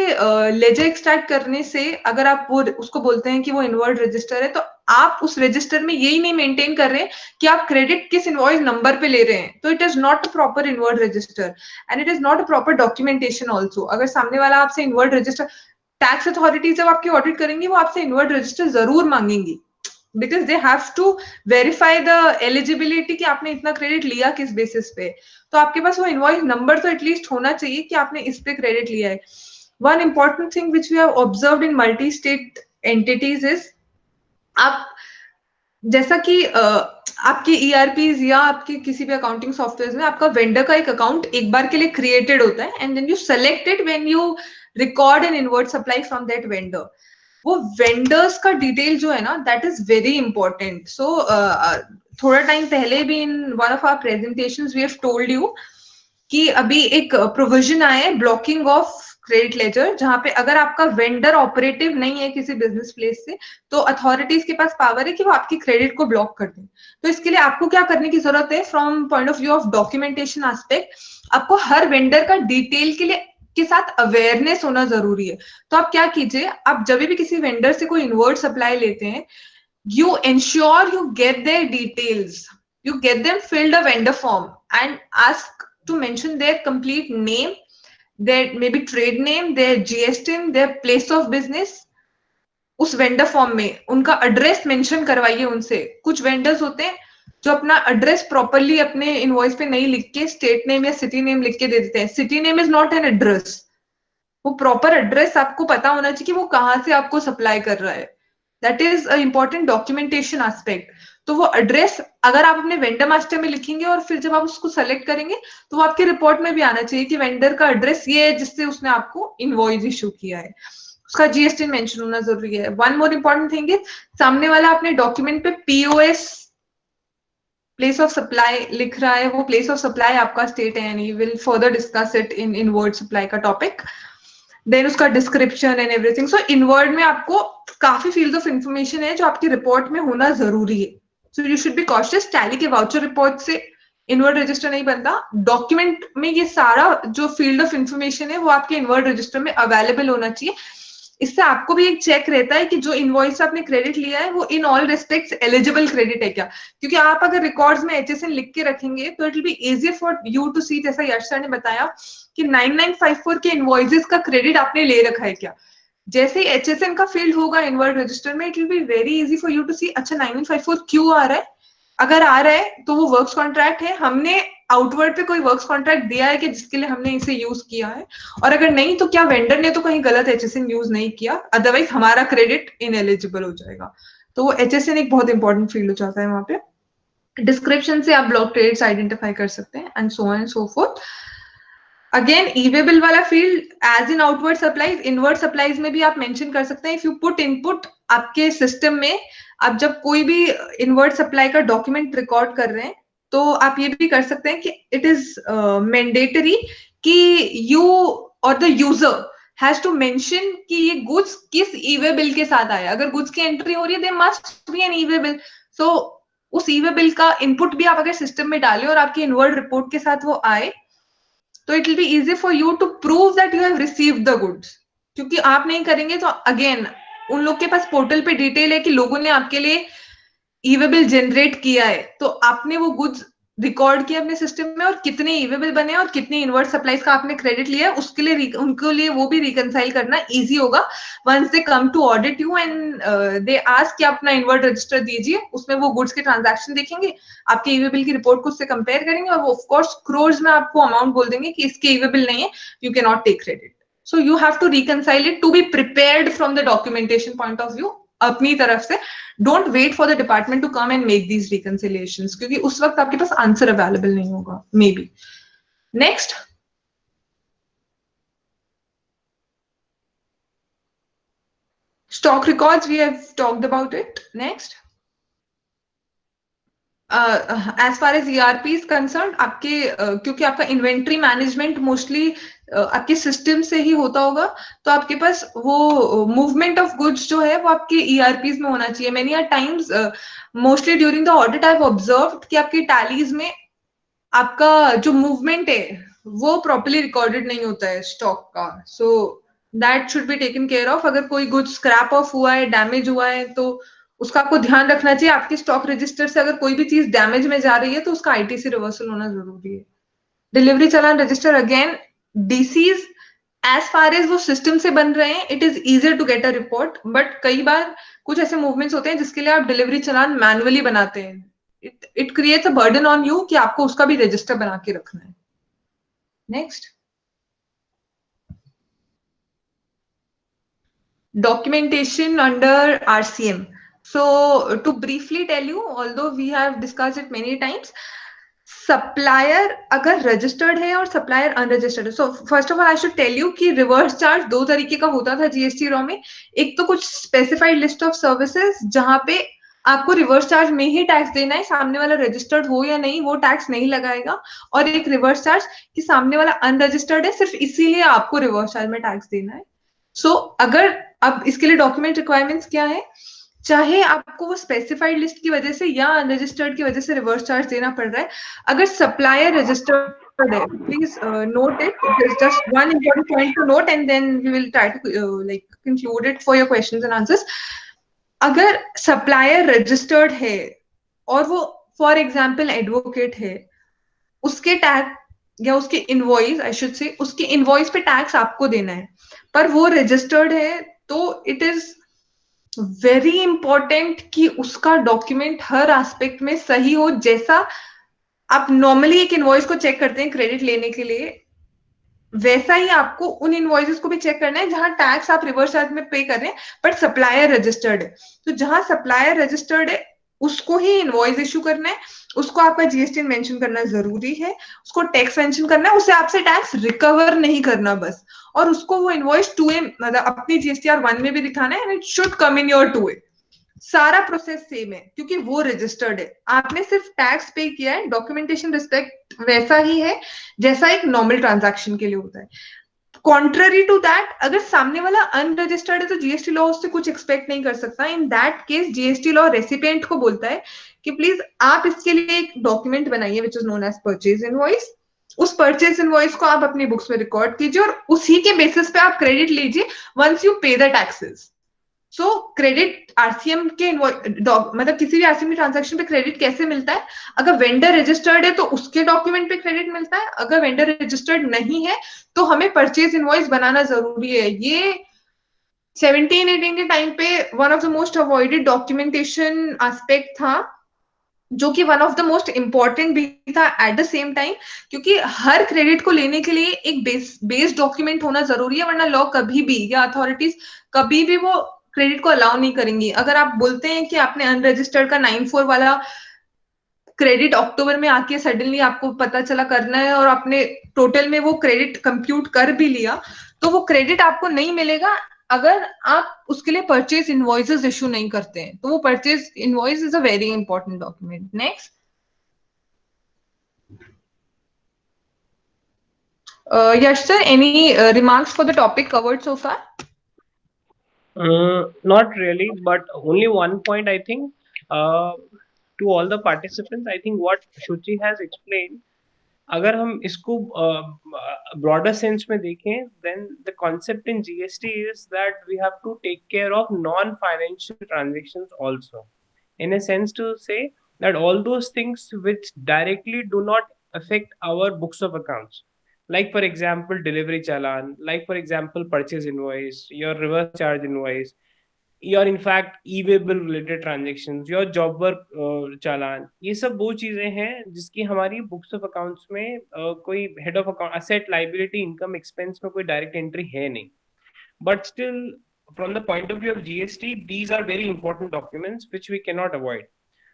लेजर एक्सट्रैक्ट करने से अगर आप वो उसको बोलते हैं कि वो इनवर्ड रजिस्टर है, तो आप उस रजिस्टर में यही नहीं मेंटेन कर रहे हैं कि आप क्रेडिट किस इनवॉइस नंबर पे ले रहे हैं, तो it is not a proper inward register and it is not a proper documentation also. अगर सामने वाला आपसे इनवर्ड रजिस्टर, टैक्स अथॉरिटी जब आपकी ऑडिट करेंगी वो आपसे इनवर्ड रजिस्टर जरूर मांगेंगी, because they have to verify the eligibility कि आपने इतना क्रेडिट लिया किस बेसिस पे। तो आपके पास वो इनवॉइस नंबर तो एटलीस्ट होना चाहिए कि आपने इस पे क्रेडिट लिया है। One important thing which we have observed in multi state entities is, आप जैसा कि आपके ERPs या आपके किसी भी अकाउंटिंग सॉफ्टवेयर में आपका वेंडर का एक अकाउंट एक बार के लिए क्रिएटेड होता है and then you select it when you record an inward supply from that vendor. वो वेंडर्स का डिटेल जो है ना, that is very important. So थोड़ा टाइम पहले भी in one of our presentations we have told you कि अभी एक प्रोविजन आया है ब्लॉकिंग ऑफ क्रेडिट लेजर, जहां पे अगर आपका वेंडर ऑपरेटिव नहीं है किसी बिजनेस प्लेस से, तो अथॉरिटीज के पास पावर है कि वो आपकी क्रेडिट को ब्लॉक कर दें। तो इसके लिए आपको क्या करने की जरूरत है? From point of view of documentation aspect, आपको हर वेंडर का डिटेल के साथ अवेयरनेस होना जरूरी है। तो आप क्या कीजिए, आप जब भी किसी वेंडर से कोई इनवर्ड सप्लाई लेते हैं, you ensure you get their details, you get them filled a vendor form and ask to mention their complete name, their maybe trade name, their GSTIN, their place of business। उस vendor form में उनका address mention करवाइए उनसे। कुछ vendors होते हैं जो अपना एड्रेस प्रॉपरली अपने इनवॉइस पे नहीं लिख के स्टेट नेम या सिटी नेम लिख के दे देते हैं। City name is not an address, वो प्रॉपर एड्रेस आपको पता होना चाहिए कि वो कहाँ से आपको सप्लाई कर रहा है। That is a important documentation aspect. तो वो एड्रेस अगर आप अपने वेंडर मास्टर में लिखेंगे और फिर जब आप उसको सेलेक्ट करेंगे तो वो आपके रिपोर्ट में भी आना चाहिए कि वेंडर का एड्रेस ये है जिससे उसने आपको इनवॉइस इशू किया है, उसका GST मेंशन होना जरूरी है। One more important thing is, सामने वाला अपने डॉक्यूमेंट पे POS प्लेस ऑफ सप्लाई लिख रहा है, वो प्लेस ऑफ सप्लाई आपका स्टेट है, and you will further discuss it in inward supply का टॉपिक। देन उसका description and everything. So inward में आपको काफी फील्ड्स ऑफ इंफॉर्मेशन है जो आपकी रिपोर्ट में होना जरूरी है। So you should be cautious. Tally के वाउचर रिपोर्ट से इनवर्ड रजिस्टर नहीं बनता, डॉक्यूमेंट में ये सारा जो फील्ड ऑफ इंफॉर्मेशन है वो आपके इनवर्ड रजिस्टर में अवेलेबल होना चाहिए। इससे आपको भी एक चेक रहता है कि जो इनवॉइस आपने क्रेडिट लिया है वो in all respects eligible credit है क्या। क्योंकि आप अगर रिकॉर्ड्स में HSN लिख के रखेंगे तो it will be easier for you to see, जैसा यश सर ने बताया कि 9954 के इनवॉइसेस का क्रेडिट आपने ले रखा है क्या। जैसे ही HSN का फील्ड होगा इनवर्ड रजिस्टर में, it will be very easy for you to see अच्छा 9954 क्यों आ रहा है। अगर आ रहा है तो वो वर्क्स कॉन्ट्रैक्ट है, हमने आउटवर्ड पे कोई वर्क्स कॉन्ट्रैक्ट दिया है कि जिसके लिए हमने इसे यूज किया है, और अगर नहीं तो क्या वेंडर ने तो कहीं गलत HSN यूज नहीं किया, अदरवाइज हमारा क्रेडिट इनएलिजिबल हो जाएगा। तो वो HSN एक बहुत इंपॉर्टेंट फील्ड हो जाता है वहां पे। डिस्क्रिप्शन से आप ब्लॉक ट्रेड्स आइडेंटिफाई कर सकते हैं and so on and so forth. Again e way bill वाला field as in outward supplies, inward supplies में भी आप मेंशन कर सकते हैं। इफ यू पुट इनपुट आपके सिस्टम में, आप जब कोई भी इनवर्ड सप्लाई का डॉक्यूमेंट रिकॉर्ड कर रहे हैं तो आप ये भी कर सकते हैं कि इट इज मैंडेटरी कि यू और the user has to mention कि ये गुड्स किस ईवे बिल के साथ आया। अगर गुड्स की एंट्री हो रही है, they must be an e way bill. So उस ईवे बिल का इनपुट भी आप अगर सिस्टम में डालें और आपकी इनवर्ड रिपोर्ट के साथ वो आए, तो it will be easy for you to prove that you have received the goods, क्योंकि आप नहीं करेंगे तो अगेन उन लोग के पास पोर्टल पे डिटेल है कि लोगों ने आपके लिए ईवे बिल जनरेट किया है, तो आपने वो गुड्स रिकॉर्ड किया अपने सिस्टम में, और कितने ईवे बिल बने और कितने इनवर्ट सप्लाईज का आपने क्रेडिट लिया है, उसके लिए उनके लिए वो भी रिकंसाइल करना इजी होगा once they come to audit you and they ask कि आप अपना इनवर्ट रजिस्टर दीजिए, उसमें वो गुड्स के ट्रांजैक्शन देखेंगे, आपके ईवे बिल की रिपोर्ट को उससे कंपेयर करेंगे, और वो ऑफकोर्स क्रोर्स में आपको अमाउंट बोल देंगे कि इसके ईवे बिल नहीं है, you can not take credit. So you have to reconcile it to be prepared from the documentation point of view अपनी तरफ से. Don't wait for the department to come and make these reconciliations, क्योंकि उस वक्त आपके पास answer available नहीं होगा may be. Next, stock records, we have talked about it. Next, as far as ERP is concerned, आपके क्योंकि आपका इन्वेंट्री मैनेजमेंट मोस्टली आपके सिस्टम से ही होता होगा, तो आपके पास वो मूवमेंट ऑफ गुड्स जो है वो आपके ERPs में होना चाहिए. Many are times mostly during the audit I have observed कि आपकी टैलीज में आपका जो मूवमेंट है वो प्रॉपर्ली रिकॉर्डेड नहीं होता है स्टॉक का. So that should be taken care of. अगर कोई गुड्स स्क्रैप ऑफ हुआ है, डैमेज हुआ है, तो उसका आपको ध्यान रखना चाहिए. आपके स्टॉक रजिस्टर से अगर कोई भी चीज डैमेज में जा रही है तो उसका आईटीसी रिवर्सल होना जरूरी है. Delivery challan register, again DCs as far as वो सिस्टम से बन रहे हैं, it is easier to get a report, but कई बार कुछ ऐसे मूवमेंट्स होते हैं जिसके लिए आप डिलीवरी चलान मैनुअली बनाते हैं. It creates a burden on you कि आपको उसका भी रजिस्टर बना के रखना है. Next, documentation under RCM. So to briefly tell you, although we have discussed it many times, supplier अगर रजिस्टर्ड है और सप्लायर अनरजिस्टर्ड है. So first of all I should tell you कि रिवर्स चार्ज दो तरीके का होता था जीएसटी रॉ में. एक तो कुछ स्पेसिफाइड लिस्ट ऑफ सर्विसेज जहां पे आपको रिवर्स चार्ज में ही टैक्स देना है, सामने वाला रजिस्टर्ड हो या नहीं वो टैक्स नहीं लगाएगा. और एक रिवर्स चार्ज कि सामने वाला अनरजिस्टर्ड है, सिर्फ इसीलिए आपको रिवर्स चार्ज में टैक्स देना है. सो अगर अब इसके लिए डॉक्यूमेंट रिक्वायरमेंट्स क्या है, चाहे आपको वो स्पेसिफाइड लिस्ट की वजह से या अनरजिस्टर्ड की वजह से रिवर्स चार्ज देना पड़ रहा है, अगर सप्लायर रजिस्टर्ड है, please note it. Just one important point to note and then we will try to like conclude it for your questions and answers. अगर सप्लायर रजिस्टर्ड है और वो फॉर एग्जांपल एडवोकेट है, उसके टैक्स या उसके invoice, I should से उसके इनवॉइस पे टैक्स आपको देना है, पर वो रजिस्टर्ड है, तो इट इज वेरी इंपॉर्टेंट कि उसका डॉक्यूमेंट हर एस्पेक्ट में सही हो. जैसा आप नॉर्मली एक इनवॉइस को चेक करते हैं क्रेडिट लेने के लिए, वैसा ही आपको उन इनवॉइसेस को भी चेक करना है जहां टैक्स आप रिवर्स चार्ज में पे कर रहे हैं बट सप्लायर रजिस्टर्ड है. तो जहां सप्लायर रजिस्टर्ड है उसको ही इनवॉइस इशू करना है, उसको आपका जीएसटी मेंशन करना जरूरी है, उसको टैक्स मेंशन करना है, उसे आपसे टैक्स रिकवर नहीं करना बस. और उसको वो इनवॉइस 2A मतलब अपनी जीएसटीआर 1 में भी दिखाना है and it should come in your 2A. सारा प्रोसेस सेम है क्योंकि वो रजिस्टर्ड है, आपने सिर्फ टैक्स पे किया है. डॉक्यूमेंटेशन रिस्पेक्ट वैसा ही है जैसा एक नॉर्मल ट्रांजैक्शन के लिए होता है. कॉन्ट्ररी टू दैट, अगर सामने वाला अनरजिस्टर्ड है तो जीएसटी लॉ उससे कुछ एक्सपेक्ट नहीं कर सकता. इन that case GST law recipient को बोलता है कि प्लीज आप इसके लिए एक डॉक्यूमेंट बनाइए which is known as purchase invoice. उस परचेज इनवॉइस को आप अपनी बुक्स में रिकॉर्ड कीजिए और उसी के बेसिस पे आप क्रेडिट लीजिए वंस यू पे the taxes. So credit RCM के मतलब किसी भी आरसीएम ट्रांजैक्शन पे क्रेडिट कैसे मिलता है, अगर वेंडर रजिस्टर्ड है तो उसके डॉक्यूमेंट पे क्रेडिट मिलता है, अगर वेंडर रजिस्टर्ड नहीं है तो हमें परचेज इनवॉइस बनाना जरूरी है. ये 17-18 के टाइम पे one of the most avoided documentation aspect था, जो कि one of the most important भी था एट द सेम टाइम, क्योंकि हर क्रेडिट को लेने के लिए एक बेस डॉक्यूमेंट होना जरूरी है, वरना लॉ कभी भी या अथॉरिटीज कभी भी वो क्रेडिट को अलाउ नहीं करेंगी. अगर आप बोलते हैं कि आपने अनरजिस्टर्ड का 94 वाला क्रेडिट अक्टूबर में आके सडनली आपको पता चला करना है और आपने टोटल में वो क्रेडिट कंप्यूट कर भी लिया, तो वो क्रेडिट आपको नहीं मिलेगा अगर आप उसके लिए परचेज इनवॉइसेस इशू नहीं करते हैं. तो वो purchase invoice is a very important document. Next, Yash sir, any remarks for the topic covered so far? Not really, but only one point I think to all the participants. I think what Shuchi has explained अगर हम इसको broader sense में देखें, then the concept in GST is that we have to take care of non-financial transactions also. In a sense to say that all those things which directly do not affect our books of accounts, like for example delivery challan, like for example purchase invoice, your reverse charge invoice, your in fact e-way bill related transactions, your job work चालान, ये सब वो चीजें हैं जिसकी हमारी books of accounts में कोई head of account asset liability income expense में कोई डायरेक्ट एंट्री है नहीं. But still, from the point of view of GST, these are very important documents which we cannot avoid.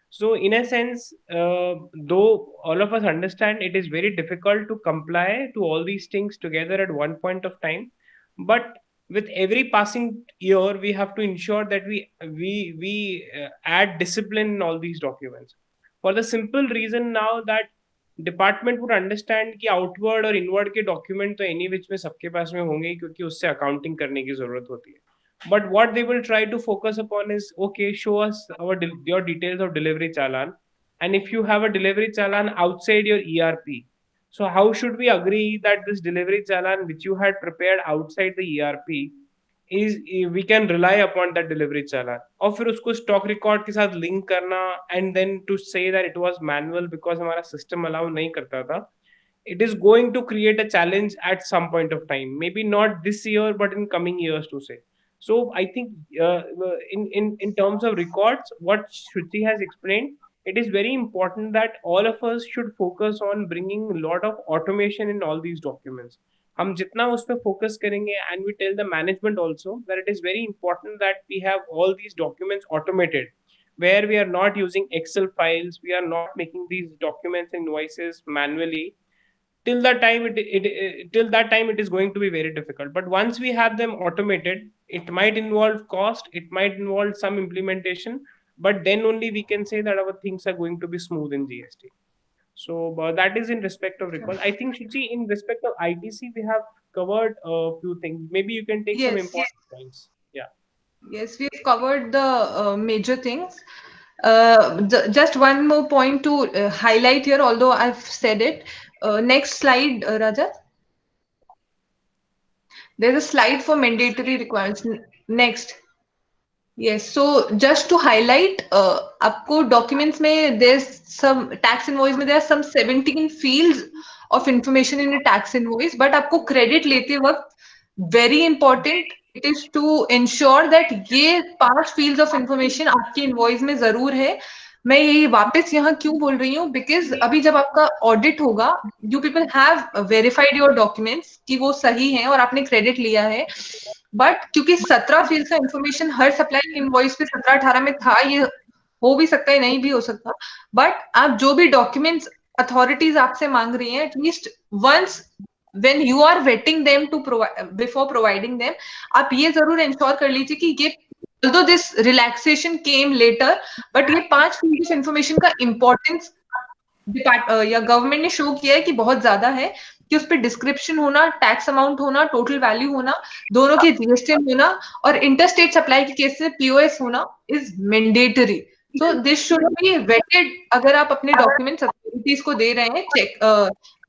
So, in a sense, though all of us understand it is very difficult to comply to all these things together at one point of time, but with every passing year, we have to ensure that we add discipline in all these documents. For the simple reason now that department would understand कि outward और inward के document तो any which में सबके पास में होंगे क्योंकि उससे अकाउंटिंग करने की जरूरत होती है. But what they will try to focus upon is, okay, show us your details of delivery challan, and if you have a delivery challan outside your ERP, so how should we agree that this delivery challan which you had prepared outside the ERP is we can rely upon that delivery challan, और फिर उसको stock record के साथ link करना and then to say that it was manual because हमारा system allow नहीं करता था. It is going to create a challenge at some point of time, maybe not this year but in coming years to say. So I think in terms of records, what Shruti has explained, it is very important that all of us should focus on bringing a lot of automation in all these documents. हम जितना उस पर focus करेंगे, and we tell the management also that it is very important that we have all these documents automated, where we are not using Excel files, we are not making these documents and invoices manually. Till that time till that time it is going to be very difficult. But once we have them automated, it might involve cost, it might involve some implementation, but then only we can say that our things are going to be smooth in GST. So that is in respect of recall. I think Shuchi, in respect of ITC, we have covered a few things. Maybe you can take some important points. Yeah. Yes, we've covered the major things. Just one more point to highlight here, although I've said it. Next slide, Raja. There's a slide for mandatory requirements. Next. Yes, so just to highlight, आपको documents में there's some tax invoice में there are some 17 fields of information in a tax invoice, but आपको credit लेते वक्त very important it is to ensure that ये 5 fields of information आपकी invoice में जरूर है. मैं ये वापस यहाँ क्यों बोल रही हूँ, बिकॉज अभी जब आपका ऑडिट होगा, you people have verified your documents कि वो सही हैं और आपने क्रेडिट लिया है, बट क्योंकि 17 फील्ड का इंफॉर्मेशन हर सप्लाई इनवॉइस पे 17-18 में था, ये हो भी सकता है, नहीं भी हो सकता, बट आप जो भी डॉक्यूमेंट्स अथॉरिटीज आपसे मांग रही हैं, at least once when you are vetting them to provide before providing them, आप ये जरूर इंश्योर कर लीजिए कि ये although this relaxation came later, but ये 5 फील्ड ऑफ इंफॉर्मेशन का इंपॉर्टेंस या गवर्नमेंट ने शो किया है कि बहुत ज्यादा है, कि उस पर डिस्क्रिप्शन होना, टैक्स अमाउंट होना, टोटल वैल्यू होना, दोनों के जीएसटी होना, और इंटरस्टेट सप्लाई के केस में पीओएस होना is mandatory. So this should be vetted अगर आप अपने डॉक्यूमेंट्स अथॉरिटीज को दे रहे हैं, check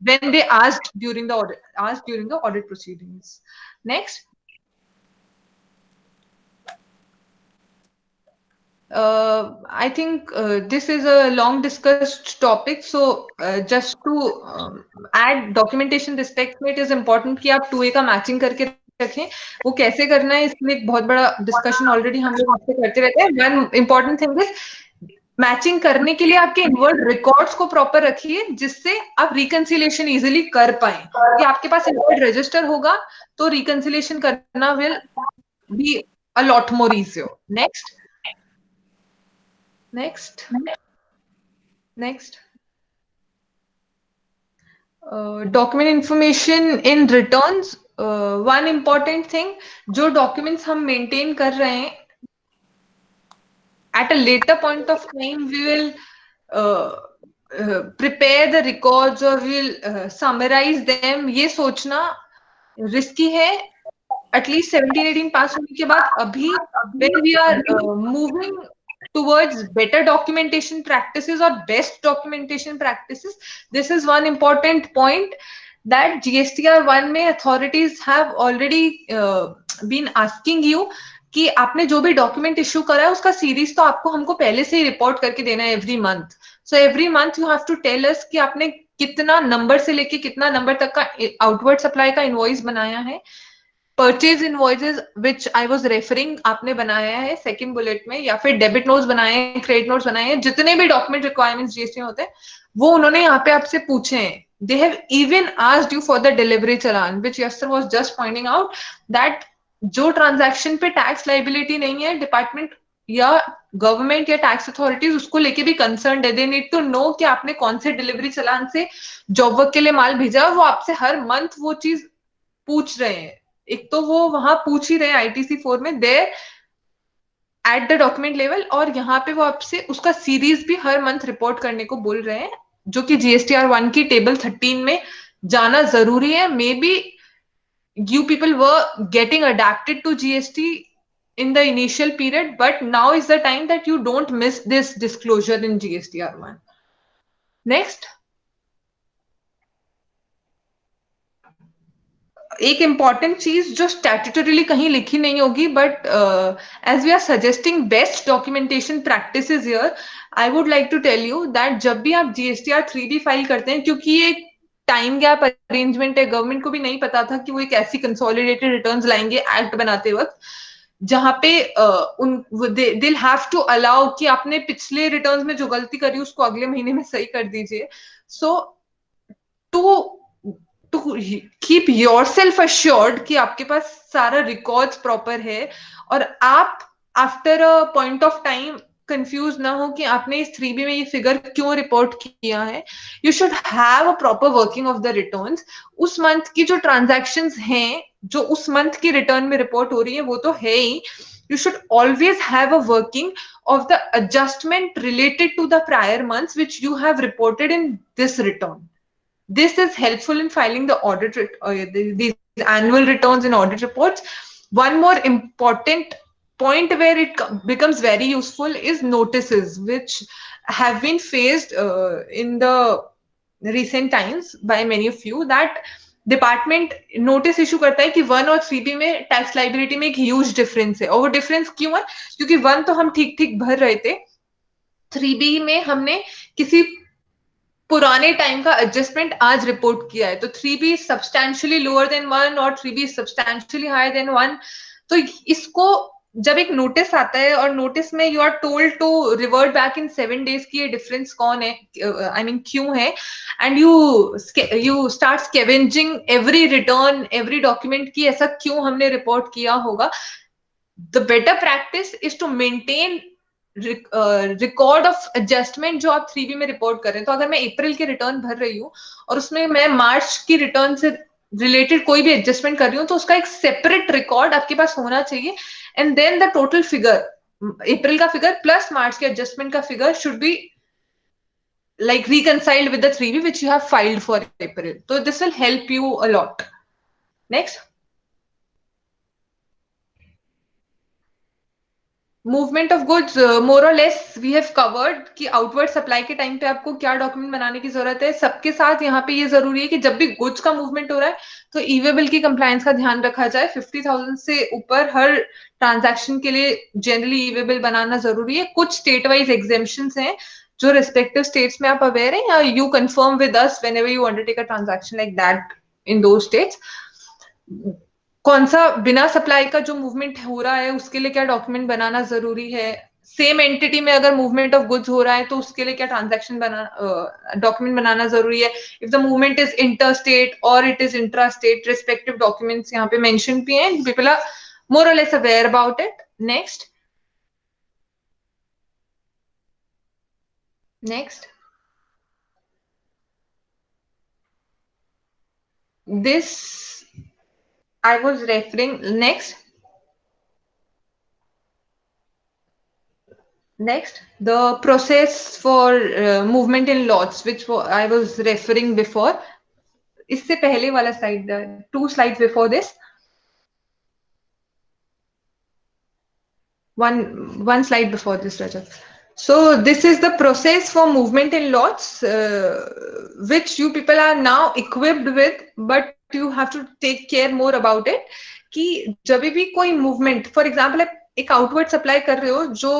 when they asked during the audit proceedings. Next. I think this is a long discussed topic, so just to add documentation respect में, it is important कि आप 2A का मैचिंग करके रखें. वो कैसे करना है इसमें एक बहुत बड़ा डिस्कशन ऑलरेडी हम लोग आपसे करते रहते हैं. One important thing is matching करने के लिए आपके इनवर्ड रिकॉर्ड्स को प्रॉपर रखिए, जिससे आप रिकंसिलिएशन इजीली कर पाए. कि आपके पास इनवर्ड रजिस्टर होगा तो रिकंसिलिएशन करना will be a lot more easier. Next. Document information in returns. One important thing, जो documents हम maintain कर रहे हैं, at a later point of time we will prepare the records or we'll summarize them. ये सोचना risky है. At least 17-18 पास होने के बाद, अभी when we are moving towards better documentation practices or best documentation practices. This is one important point that GSTR1 में authorities have already been asking you कि आपने जो भी डॉक्यूमेंट इश्यू करा है उसका सीरीज तो आपको हमको पहले से ही रिपोर्ट करके देना है every month. So every month you have to tell us कि आपने कितना नंबर से लेके कितना नंबर तक का आउटवर्ड सप्लाई का इनवॉइस बनाया है. Purchase invoices which I was referring आपने बनाया है सेकंड बुलेट में, या फिर डेबिट नोट्स बनाए हैं, क्रेडिट नोट्स बनाए हैं, जितने भी डॉक्यूमेंट रिक्वायरमेंट्स जीएसटी में होते हैं वो उन्होंने यहाँ पे आपसे पूछे हैं. They have even asked you for the delivery challan, which Yasser was just pointing out that जो ट्रांजैक्शन पे टैक्स लाइबिलिटी नहीं है, डिपार्टमेंट या गवर्नमेंट या टैक्स अथॉरिटीज उसको लेके भी कंसर्न है. दे नीड टू नो कि आपने कौन से डिलीवरी चलान से जॉब वर्क के लिए माल भेजा है. वो आपसे हर मंथ वो चीज पूछ रहे हैं. एक तो वो वहां पूछ ही रहे हैं ITC4 में there at the document level, और यहाँ पे वो आपसे उसका सीरीज भी हर मंथ रिपोर्ट करने को बोल रहे हैं, जो कि GSTR1 की टेबल 13 में जाना जरूरी है. May be you people were getting adapted to GST in the initial period, but now is the time that you don't miss this disclosure in GSTR1. Next. एक important चीज जो statutorily कहीं लिखी नहीं होगी, but as we are suggesting best documentation practices here, I would like to tell you that जब भी आप GSTR3B फाइल करते हैं, क्योंकि ये टाइम गैप अरेंजमेंट है, गवर्नमेंट को भी नहीं पता था कि वो एक ऐसी कंसोलिडेटेड रिटर्न्स लाएंगे एक्ट बनाते वक्त, जहां पे दिल हैव टू अलाउ कि आपने पिछले रिटर्न्स में जो गलती करी उसको अगले महीने में सही कर दीजिए. सो टू कीप योरसेल्फ अश्योर्ड कि आपके पास सारा रिकॉर्ड्स प्रॉपर है, और आप after a point of time confuse ना हो कि आपने इस 3B में ये फिगर क्यों रिपोर्ट किया है. You should have a proper working of the returns. उस मंथ की जो ट्रांजैक्शंस हैं जो उस मंथ की रिटर्न में रिपोर्ट हो रही है वो तो है ही. You should always have a working of the adjustment related to the prior months which you have reported in this return. This is helpful in filing the audit these annual returns and audit reports. One more important point where it becomes very useful is notices, which have been faced in the recent times by many of you, that department notice issue करता है कि 1 और 3B में tax liability में एक huge difference है. और वो डिफरेंस क्यों है? क्योंकि 1 तो हम ठीक ठीक भर रहे थे, 3B में हमने किसी पुराने टाइम का एडजस्टमेंट आज रिपोर्ट किया है. तो 3B सब्सटैंशियली लोअर देन 1 और 3B सब्सटैंशियली हायर देन 1. तो इसको जब एक नोटिस आता है और नोटिस में you are told to revert back in 7 days की ये डिफरेंस कौन है, आई मीन क्यों है, and you start scavenging every return every document की ऐसा क्यों हमने रिपोर्ट किया होगा. The better practice is to maintain record of adjustment जो आप 3B में रिपोर्ट कर रहे हैं. तो अगर मैं अप्रैल के रिटर्न भर रही हूँ और उसमें मैं मार्च की रिटर्न से रिलेटेड कोई भी एडजस्टमेंट कर रही हूँ, तो उसका एक सेपरेट रिकॉर्ड आपके पास होना चाहिए. And then the total figure, April का फिगर प्लस मार्च के एडजस्टमेंट का figure should be like reconciled with the 3B which you have filed for April. So this will help you a lot. Next. Movement of goods more और less we have covered कि outward supply के time पे आपको क्या document बनाने की जरूरत है. सबके साथ यहाँ पे ये जरूरी है कि जब भी गुड्स का मूवमेंट हो रहा है तो ईवेबल की कंप्लायंस का ध्यान रखा जाए. 50,000 से ऊपर हर ट्रांजैक्शन के लिए जनरली ईवेबल बनाना जरूरी है. कुछ स्टेट वाइज एग्जेम्पशंस हैं जो रिस्पेक्टिव स्टेट्स में आप अवेयर हैं, या you confirm with us whenever you undertake a transaction like that in those states. कौन सा बिना सप्लाई का जो मूवमेंट हो रहा है उसके लिए क्या डॉक्यूमेंट बनाना जरूरी है. सेम एंटिटी में अगर मूवमेंट ऑफ गुड्स हो रहा है तो उसके लिए क्या ट्रांजैक्शन डॉक्यूमेंट बनाना जरूरी है. If the movement is inter state और it is intra state, respective documents यहाँ पे मेंशन भी हैं. पीपल आर मोर और less aware about it. Next this I was referring. Next, the process for movement in lots, which I was referring before. इससे पहले वाला slide, 2 slides before this. One slide before this, Rajat. So this is the process for movement in lots, which you people are now equipped with, but you have to take care more about it. कि जब भी कोई movement, for example, एक outward supply कर रहे हो, जो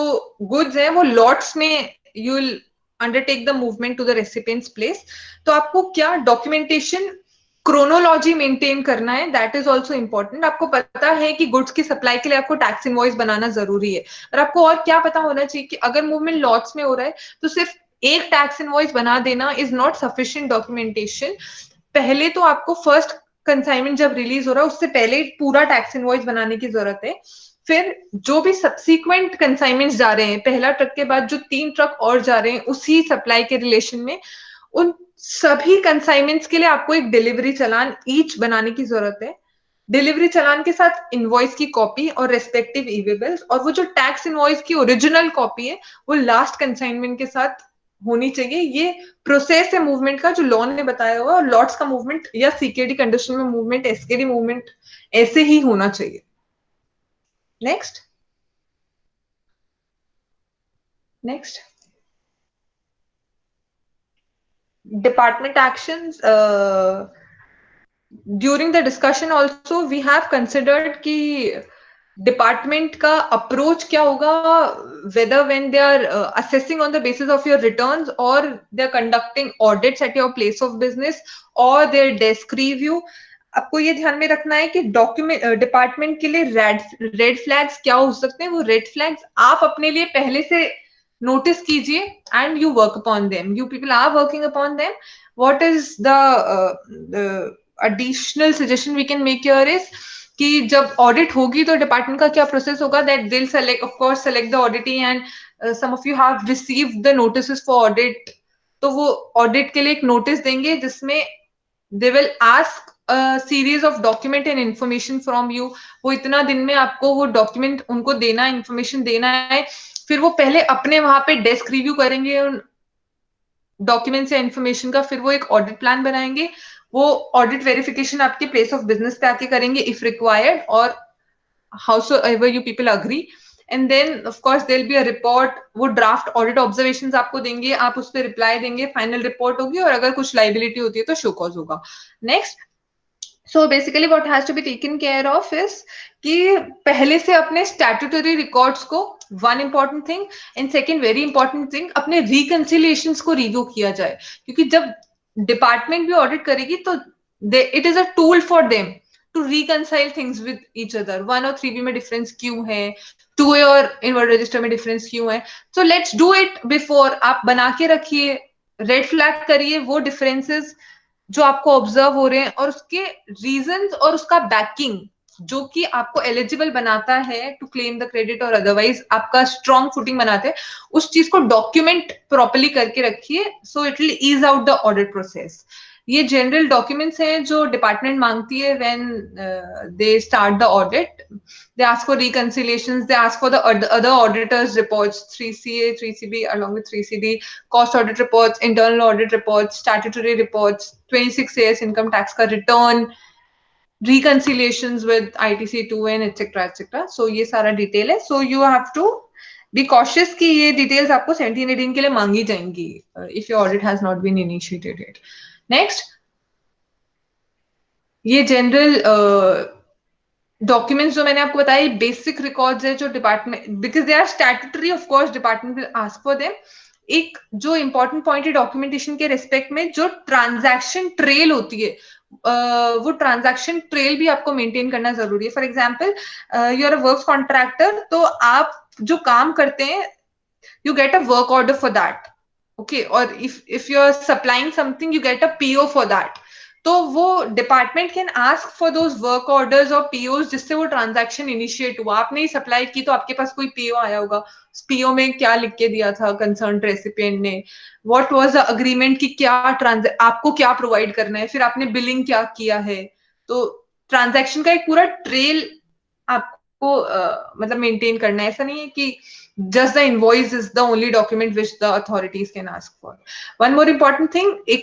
goods हैं वो lots में you will undertake the movement to the recipient's place. तो आपको क्या documentation क्रोनोलॉजी मेंटेन करना है, दैट इज ऑल्सो इम्पोर्टेंट. आपको पता है कि गुड्स की सप्लाई के लिए आपको टैक्स इनवॉइस बनाना जरूरी है, और आपको और क्या पता होना चाहिए कि अगर मूवमेंट लॉट्स में हो रहा है तो सिर्फ एक टैक्स इनवॉइस बना देना इज नॉट सफिशिएंट डॉक्यूमेंटेशन. पहले तो आपको फर्स्ट कंसाइनमेंट जब रिलीज हो रहा है उससे पहले पूरा टैक्स इनवॉइस बनाने की जरूरत है. फिर जो भी सब्सिक्वेंट कंसाइनमेंट्स जा रहे हैं, पहला ट्रक के बाद जो 3 ट्रक और जा रहे हैं उसी सप्लाई के रिलेशन में, उन सभी कंसाइनमेंट्स के लिए आपको एक डिलीवरी चालान ईच बनाने की जरूरत है. डिलीवरी चालान के साथ इनवॉइस की कॉपी और रेस्पेक्टिव ई-वे-बिल्स, और वो जो टैक्स इनवॉइस की ओरिजिनल कॉपी है वो लास्ट कंसाइनमेंट के साथ होनी चाहिए. ये प्रोसेस है मूवमेंट का जो लॉ ने बताया हुआ, और लॉट्स का मूवमेंट या सीकेडी कंडीशन में मूवमेंट, एसकेडी मूवमेंट ऐसे ही होना चाहिए. Next next department actions. During the discussion also we have considered कि डिपार्टमेंट का अप्रोच क्या होगा, whether when they are assessing on the basis of your returns or they are conducting audits at your place of business or their desk review. आपको ये ध्यान में रखना है कि डॉक्यूमेंट डिपार्टमेंट के लिए रेड फ्लैग्स क्या हो सकते हैं. वो रेड फ्लैग्स आप अपने लिए पहले से notice कीजिए and you work upon them. You people are working upon them. What is the additional suggestion we can make here is कि जब ऑडिट होगी तो डिपार्टमेंट का क्या प्रोसेस होगा, that they'll select of course select the auditee, and some of you have received the notices for audit. तो वो audit के लिए एक नोटिस देंगे जिसमें they will ask series of document and information from you. वो इतना दिन में आपको वो डॉक्यूमेंट उनको देना है, इंफॉर्मेशन देना है. फिर वो पहले अपने वहां पे डेस्क रिव्यू करेंगे उन डॉक्यूमेंट्स या इंफॉर्मेशन का, फिर वो एक ऑडिट प्लान बनाएंगे. वो ऑडिट वेरिफिकेशन आपके प्लेस ऑफ बिजनेस पे आके करेंगे इफ रिक्वायर्ड, और however you people agree. And then of course there'll be a report. वो ड्राफ्ट ऑडिट ऑब्जर्वेशंस आपको देंगे, आप उस पर रिप्लाई देंगे, फाइनल रिपोर्ट होगी, और अगर कुछ लाइबिलिटी होती है तो शो कॉज होगा. Next, so basically what has to be taken care of is कि पहले से अपने स्टैट्यूटरी रिकॉर्ड्स को, one important thing, and second very important thing, अपने रिकंसिलिएशंस को रिव्यू किया जाए. क्योंकि जब डिपार्टमेंट भी ऑडिट करेगी तो it is a tool for them to reconcile things with each other. 1 और 3B में डिफरेंस क्यों है, 2A और इनवर्ड रजिस्टर में डिफरेंस क्यों है. So let's do it before. आप बना के रखिए, रेड फ्लैग करिए वो डिफरेंसेस जो आपको ऑब्जर्व हो रहे हैं, और उसके रीजंस और उसका बैकिंग जो कि आपको एलिजिबल बनाता है टू क्लेम द क्रेडिट और अदरवाइज आपका स्ट्रॉन्ग फुटिंग बनाते हैं, उस चीज को डॉक्यूमेंट प्रॉपर्ली करके रखिए. So it will ease out the audit process. ये जनरल डॉक्यूमेंट्स हैं जो डिपार्टमेंट मांगती है when they start the audit. They ask for reconciliations, they ask for the other auditors reports, 3CA 3CB along with 3CD, cost audit reports, internal audit reports, statutory reports, 26AS income tax का return, reconciliations with ITC2N etc etc. So ये सारा detail है. So you have to be cautious कि ये details आपको 17-18 के लिए मांगी जाएंगी if your audit has not been initiated yet. Next, ये जनरल डॉक्यूमेंट्स जो मैंने आपको बताया, बेसिक रिकॉर्ड्स है जो department, because they are statutory, of course department will ask for them. एक जो इंपॉर्टेंट पॉइंट है डॉक्यूमेंटेशन के रेस्पेक्ट में, जो ट्रांजैक्शन ट्रेल होती है, वो ट्रांजैक्शन ट्रेल भी आपको मेंटेन करना जरूरी है. For example you are a works contractor, तो आप जो काम करते हैं you get a work order for that. Okay, or if you're supplying something you get a PO for that. तो वो department can ask for those work orders और POs जिससे वो ट्रांजैक्शन इनिशिएट हुआ. आपने ही सप्लाई की तो आपके पास कोई PO आया होगा, उस PO में क्या लिख के दिया था कंसर्न रेसिपिएंट ने, व्हाट वाज द अग्रीमेंट की क्या आपको क्या प्रोवाइड करना है, फिर आपने बिलिंग क्या किया है. तो ट्रांजैक्शन का एक पूरा ट्रेल आपको मतलब मेंटेन करना है. ऐसा नहीं है कि just the invoice is the only document which the authorities can ask for. One more important thing, a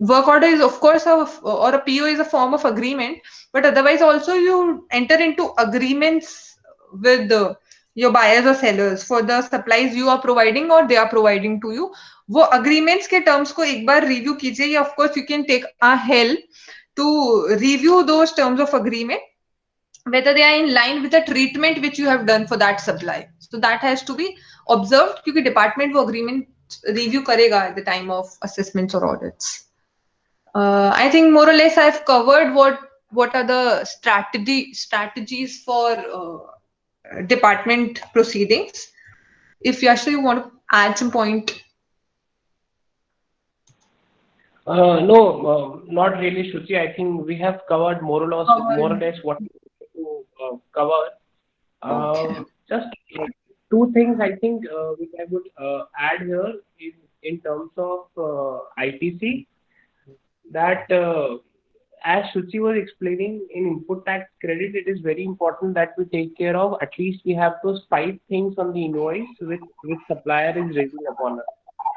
work order is of course or a PO is a form of agreement, but otherwise also you enter into agreements with your buyers or sellers for the supplies you are providing or they are providing to you. वो agreements के terms को एक बार review कीजिए, या of course you can take a help to review those terms of agreement, whether they are in line with the treatment which you have done for that supply. So that has to be observed, क्योंकि department वो agreement review करेगा at the time of assessments or audits. I think more or less I've covered what are the strategies for department proceedings. If Yasha, you want to add some point. No, not really, Shruti. I think we have covered more or less what we wanted to cover. Okay. Just two things I think which I would add here in terms of ITC, that as Shruti was explaining, in input tax credit, it is very important that we take care of at least we have those 5 things on the invoice which supplier is raising upon us.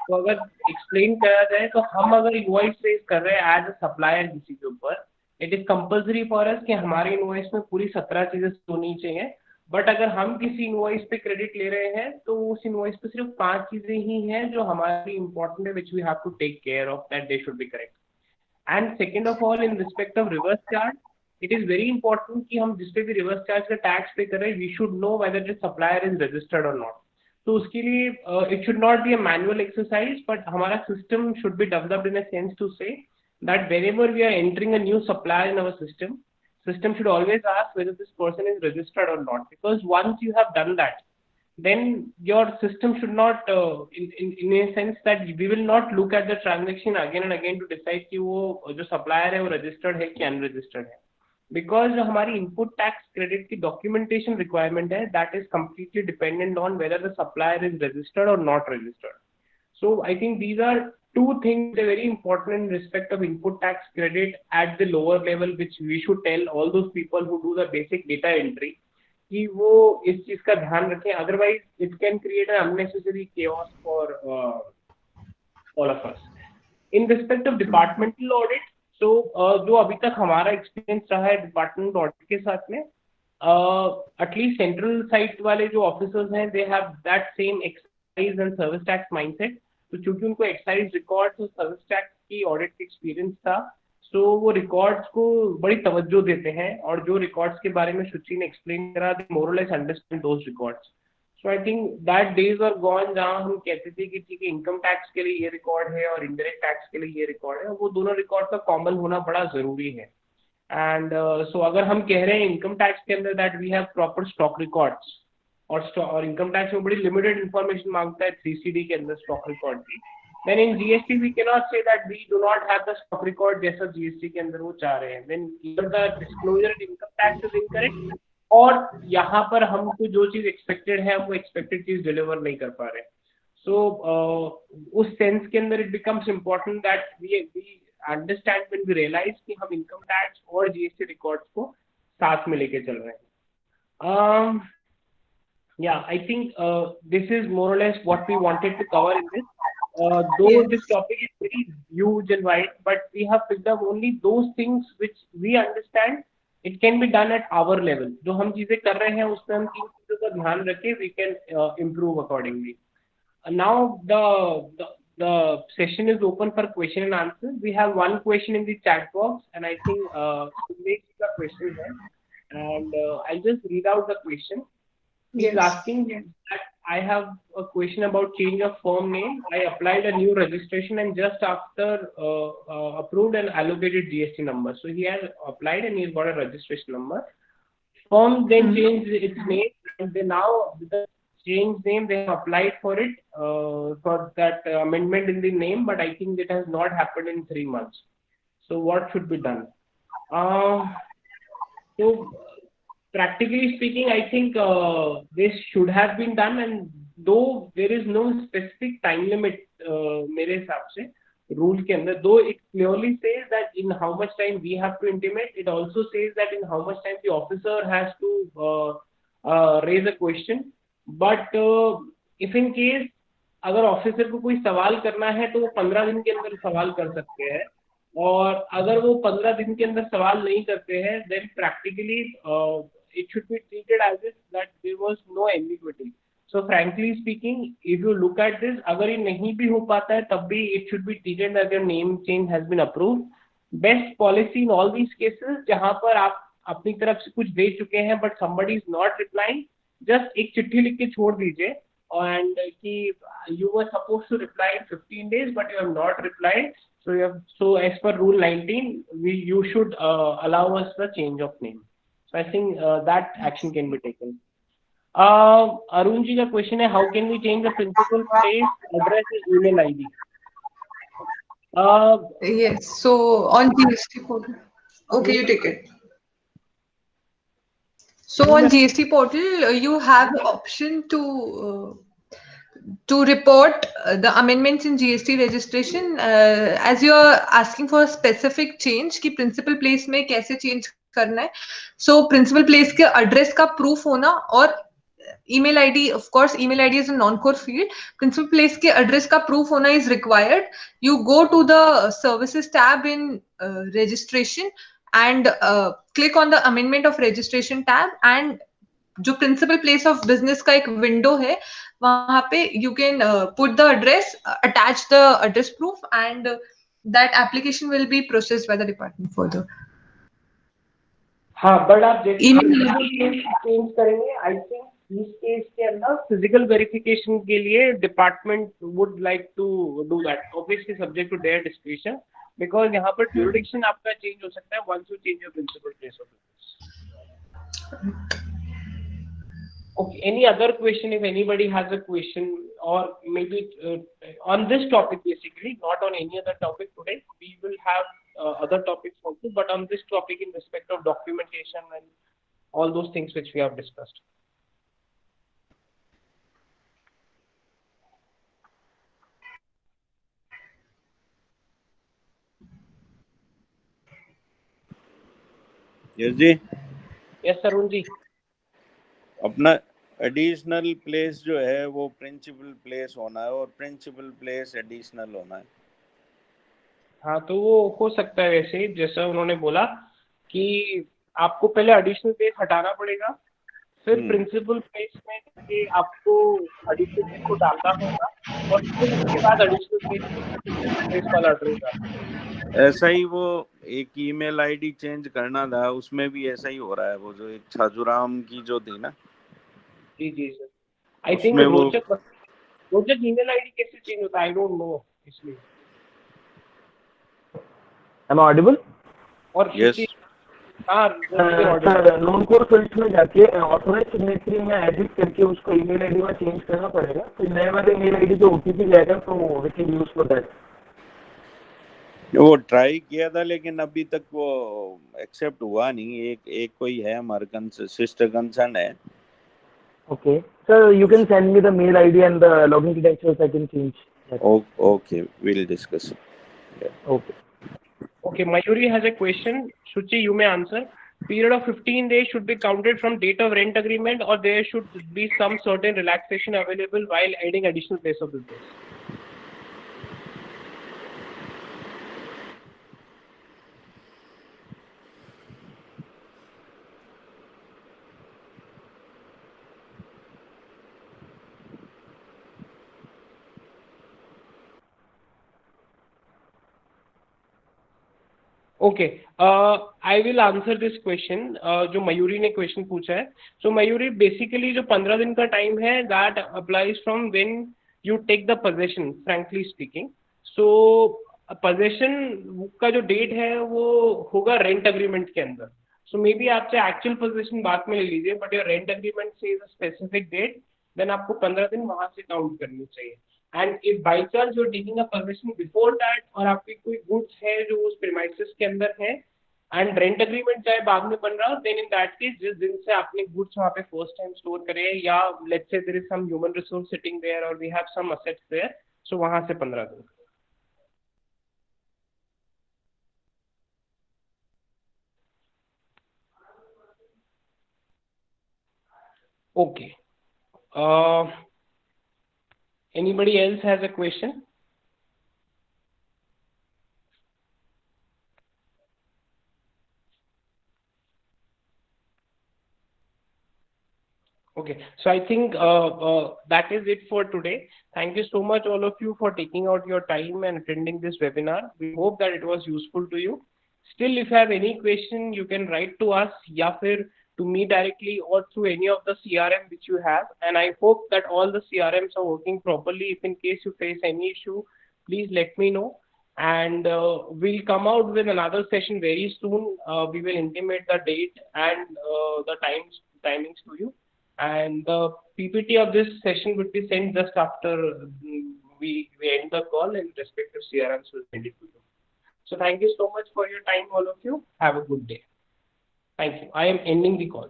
तो अगर explain करा जाए तो हम अगर invoice raise कर रहे हैं एज अ सप्लायर किसी के ऊपर, it is compulsory for us कि हमारे इनवॉइस में पूरी 17 चीजें होनी चाहिए. बट अगर हम किसी इनवॉइस पे क्रेडिट ले रहे हैं तो उस इनवॉइस पे सिर्फ 5 चीजें ही हैं जो हमारी इंपॉर्टेंट है, which we have to take care of, that they should be correct. And second of all, in respect of reverse charge, it is very important कि हम जिस पे भी रिवर्स चार्ज का टैक्स पे कर रहे हैं, we should know whether the supplier is registered और नॉट. तो उसके लिए it should not be a manual exercise, but हमारा system should be developed in a sense to say that whenever we are entering a new supplier in our system should always ask whether this person is registered or not, because once you have done that, then your system should not in a sense that we will not look at the transaction again and again to decide कि वो जो supplier है वो registered है कि unregistered है. Because जो हमारी इनपुट टैक्स क्रेडिट की डॉक्यूमेंटेशन रिक्वायरमेंट है, that is completely dependent on whether the supplier is registered और not registered. So I think these are two things very important in respect of input tax credit at the lower level, which we should tell all those people who do the basic data entry कि वो इस चीज का ध्यान रखें, otherwise it can create an unnecessary chaos for all of us. In respect of departmental audit, तो जो अभी तक हमारा एक्सपीरियंस रहा है डिपार्टमेंट ऑडिट के साथ में, एटलीस्ट सेंट्रल साइट वाले जो ऑफिसर्स हैं, they have that same excise and service tax mindset. तो चूंकि उनको एक्साइज रिकॉर्ड्स और सर्विस टैक्स की ऑडिट का एक्सपीरियंस था, सो वो रिकॉर्ड्स को बड़ी तवज्जो देते हैं, और जो रिकॉर्ड्स के बारे में शुचि ने एक्सप्लेन करा, दे मोर और less understand those records. So I think that days are gone जहाँ हम कहते थे कि ठीक है इनकम टैक्स के लिए ये रिकॉर्ड है और इनडायरेक्ट टैक्स के लिए ये रिकॉर्ड है, वो दोनों रिकॉर्ड का कॉमन होना बड़ा जरूरी है. एंड सो अगर हम कह रहे हैं इनकम टैक्स के अंदर that we have proper stock records, और इनकम टैक्स में बड़ी लिमिटेड इन्फॉर्मेशन मांगता है 3CD के अंदर स्टॉक रिकॉर्ड की, then in GST we cannot say that we do not have the stock record जैसा GST के अंदर वो चाह रहे हैं. Then either the disclosure in income tax is incorrect, और यहाँ पर हमको जो चीज एक्सपेक्टेड है वो एक्सपेक्टेड चीज डिलीवर नहीं कर पा रहे. सो उस सेंस के अंदर it becomes important that we understand when we realise कि हम इनकम टैक्स और GST रिकॉर्ड्स को साथ में लेके चल रहे हैं. Yeah, I think this is more or less what we wanted to cover in this. Though Yes. this topic is very huge and wide, but we have picked up only those things which we understand it can be done at our level. जो हम चीजें कर रहे हैं उसमें हम किन चीजों का ध्यान रखें, we can improve accordingly. Now the session is open for question and answer. We have one question in the chat box, and I think Sumesh ka question hai, and I'll just read out the question. He is asking that I have a question about change of firm name. I applied a new registration and just after approved and allocated GST number. So he has applied and he's got a registration number. Firm then changed its name, and they now the change name they have applied for it for that amendment in the name, but I think it has not happened in 3 months. So what should be done? So practically speaking, I think this should have been done, and though there is no specific time limit मेरे हिसाब से rule के अंदर, though it clearly says that in how much time we have to intimate, it also says that in how much time the officer has to raise a question. But if in case अगर officer को कोई सवाल करना है तो वो 15 दिन के अंदर सवाल कर सकते हैं, और अगर वो 15 दिन के अंदर सवाल नहीं करते हैं, then practically it should be treated as if that there was no ambiguity. So frankly speaking, if you look at this, अगर ये नहीं भी हो पाता है तब भी it should be treated as your name change has been approved. Best policy in all these cases जहाँ पर आप अपनी तरफ से कुछ दे चुके हैं but somebody is not replying, just एक चिट्ठी लिख के छोड़ दीजिए and कि you were supposed to reply in 15 days but you have not replied. So as per rule 19, you should allow us the change of name. So I think that action can be taken. Arun ji, the question is how can we change the principal place, address, and email ID? Yes. So on GST portal. Okay, you take it. So on GST portal, you have the option to report the amendments in GST registration as you are asking for a specific change कि principal place में कैसे change करना है. So principal place के address का proof होना और email ID, of course, email ID is a non-core field. Principal place के address का proof होना is required. You go to the services tab in registration and click on the amendment of registration tab and जो principal place of business का एक window है वहां पे you can put the address attach the address proof and that application will be processed by the department further. हाँ but आप change करेंगे I think इस केस के अंदर फिजिकल वेरिफिकेशन के लिए department would like to do that obviously subject to their description because यहाँ पर ज्यूरिडिक्शन आपका चेंज हो सकता है once you change your principal place of business. Okay, any other question if anybody has a question or maybe on this topic basically, not on any other topic today. We will have other topics also, but on this topic in respect of documentation and all those things which we have discussed. Yes जी. Yes, Arun ji. अपना additional place जो है वो principal place होना है और principal place additional होना है. हाँ तो वो हो सकता है वैसे जैसा उन्होंने बोला कि आपको पहले एडिशनल प्लेस हटाना पड़ेगा फिर प्रिंसिपल प्लेस में जाके आपको एडिशनल प्लेस को डालना होगा और फिर उसके बाद एडिशनल प्लेस में प्रिंसिपल प्लेस वाला एड्रेस डालना. ऐसा ही वो एक ईमेल आईडी चेंज करना था उसमें भी ऐसा ही हो रहा है. वो जो एक छाजूराम की जो थी ना. जी जी सर. आई थिंक रोचक ईमेल आईडी कैसे चेंज होता है आई डोंट नो इसलिए. Am I audible? और यस. हाँ सर नॉन कोर फील्ड में जाके ऑथोराइज सिग्नेचरी में एडिट करके उसको ईमेल आईडी में चेंज करना पड़ेगा. फिर नए वाले ईमेल आईडी जो ओटीपी जाएगा तो we can use for that. वो ट्राई किया था लेकिन अभी तक वो एक्सेप्ट हुआ नहीं. एक कोई है हमारे सिस्टर कंसर्न है. Okay. Sir, you can send me the mail ID and the login credentials. I can change. Okay, we'll discuss. Yeah. Okay. Okay, Mayuri has a question. Shuchi, you may answer. Period of 15 days should be counted from date of rent agreement or there should be some certain relaxation available while adding additional place of business? Okay I will answer this question. जो मयूरी ने question पूछा है सो Mayuri basically जो 15 दिन का time है that applies from when you take the possession frankly speaking. So possession का जो डेट है वो होगा रेंट अग्रीमेंट के अंदर. सो मे बी आप चाहे एक्चुअल पोजेशन बाद में ले लीजिए बट योर रेंट अग्रीमेंट से is a specific date then आपको 15 दिन वहां से काउंट करनी चाहिए. And if by chance you are taking a permission before that और आपकी कोई गुड्स है जो उस प्रीमाइसेस के अंदर है एंड रेंट अग्रीमेंट चाहे बाद में बन रहा हो देन इन दैट केस जिस दिन से आपने गुड्स वहाँ पे फर्स्ट टाइम स्टोर करे या let's say there is some human resource sitting there और we have some assets there so वहाँ से 15 दिन. Okay. Anybody else has a question? Okay, so I think that is it for today. Thank you so much, all of you, for taking out your time and attending this webinar. We hope that it was useful to you. Still, if you have any question, you can write to us, ya fir to me directly, or through any of the CRM which you have. And I hope that all the CRMs are working properly. If in case you face any issue, please let me know. And we'll come out with another session very soon. We will intimate the date and the timings to you. And the PPT of this session would be sent just after we end the call, and respective CRMs will send it to you. So thank you so much for your time, all of you. Have a good day. Thank you. I am ending the call.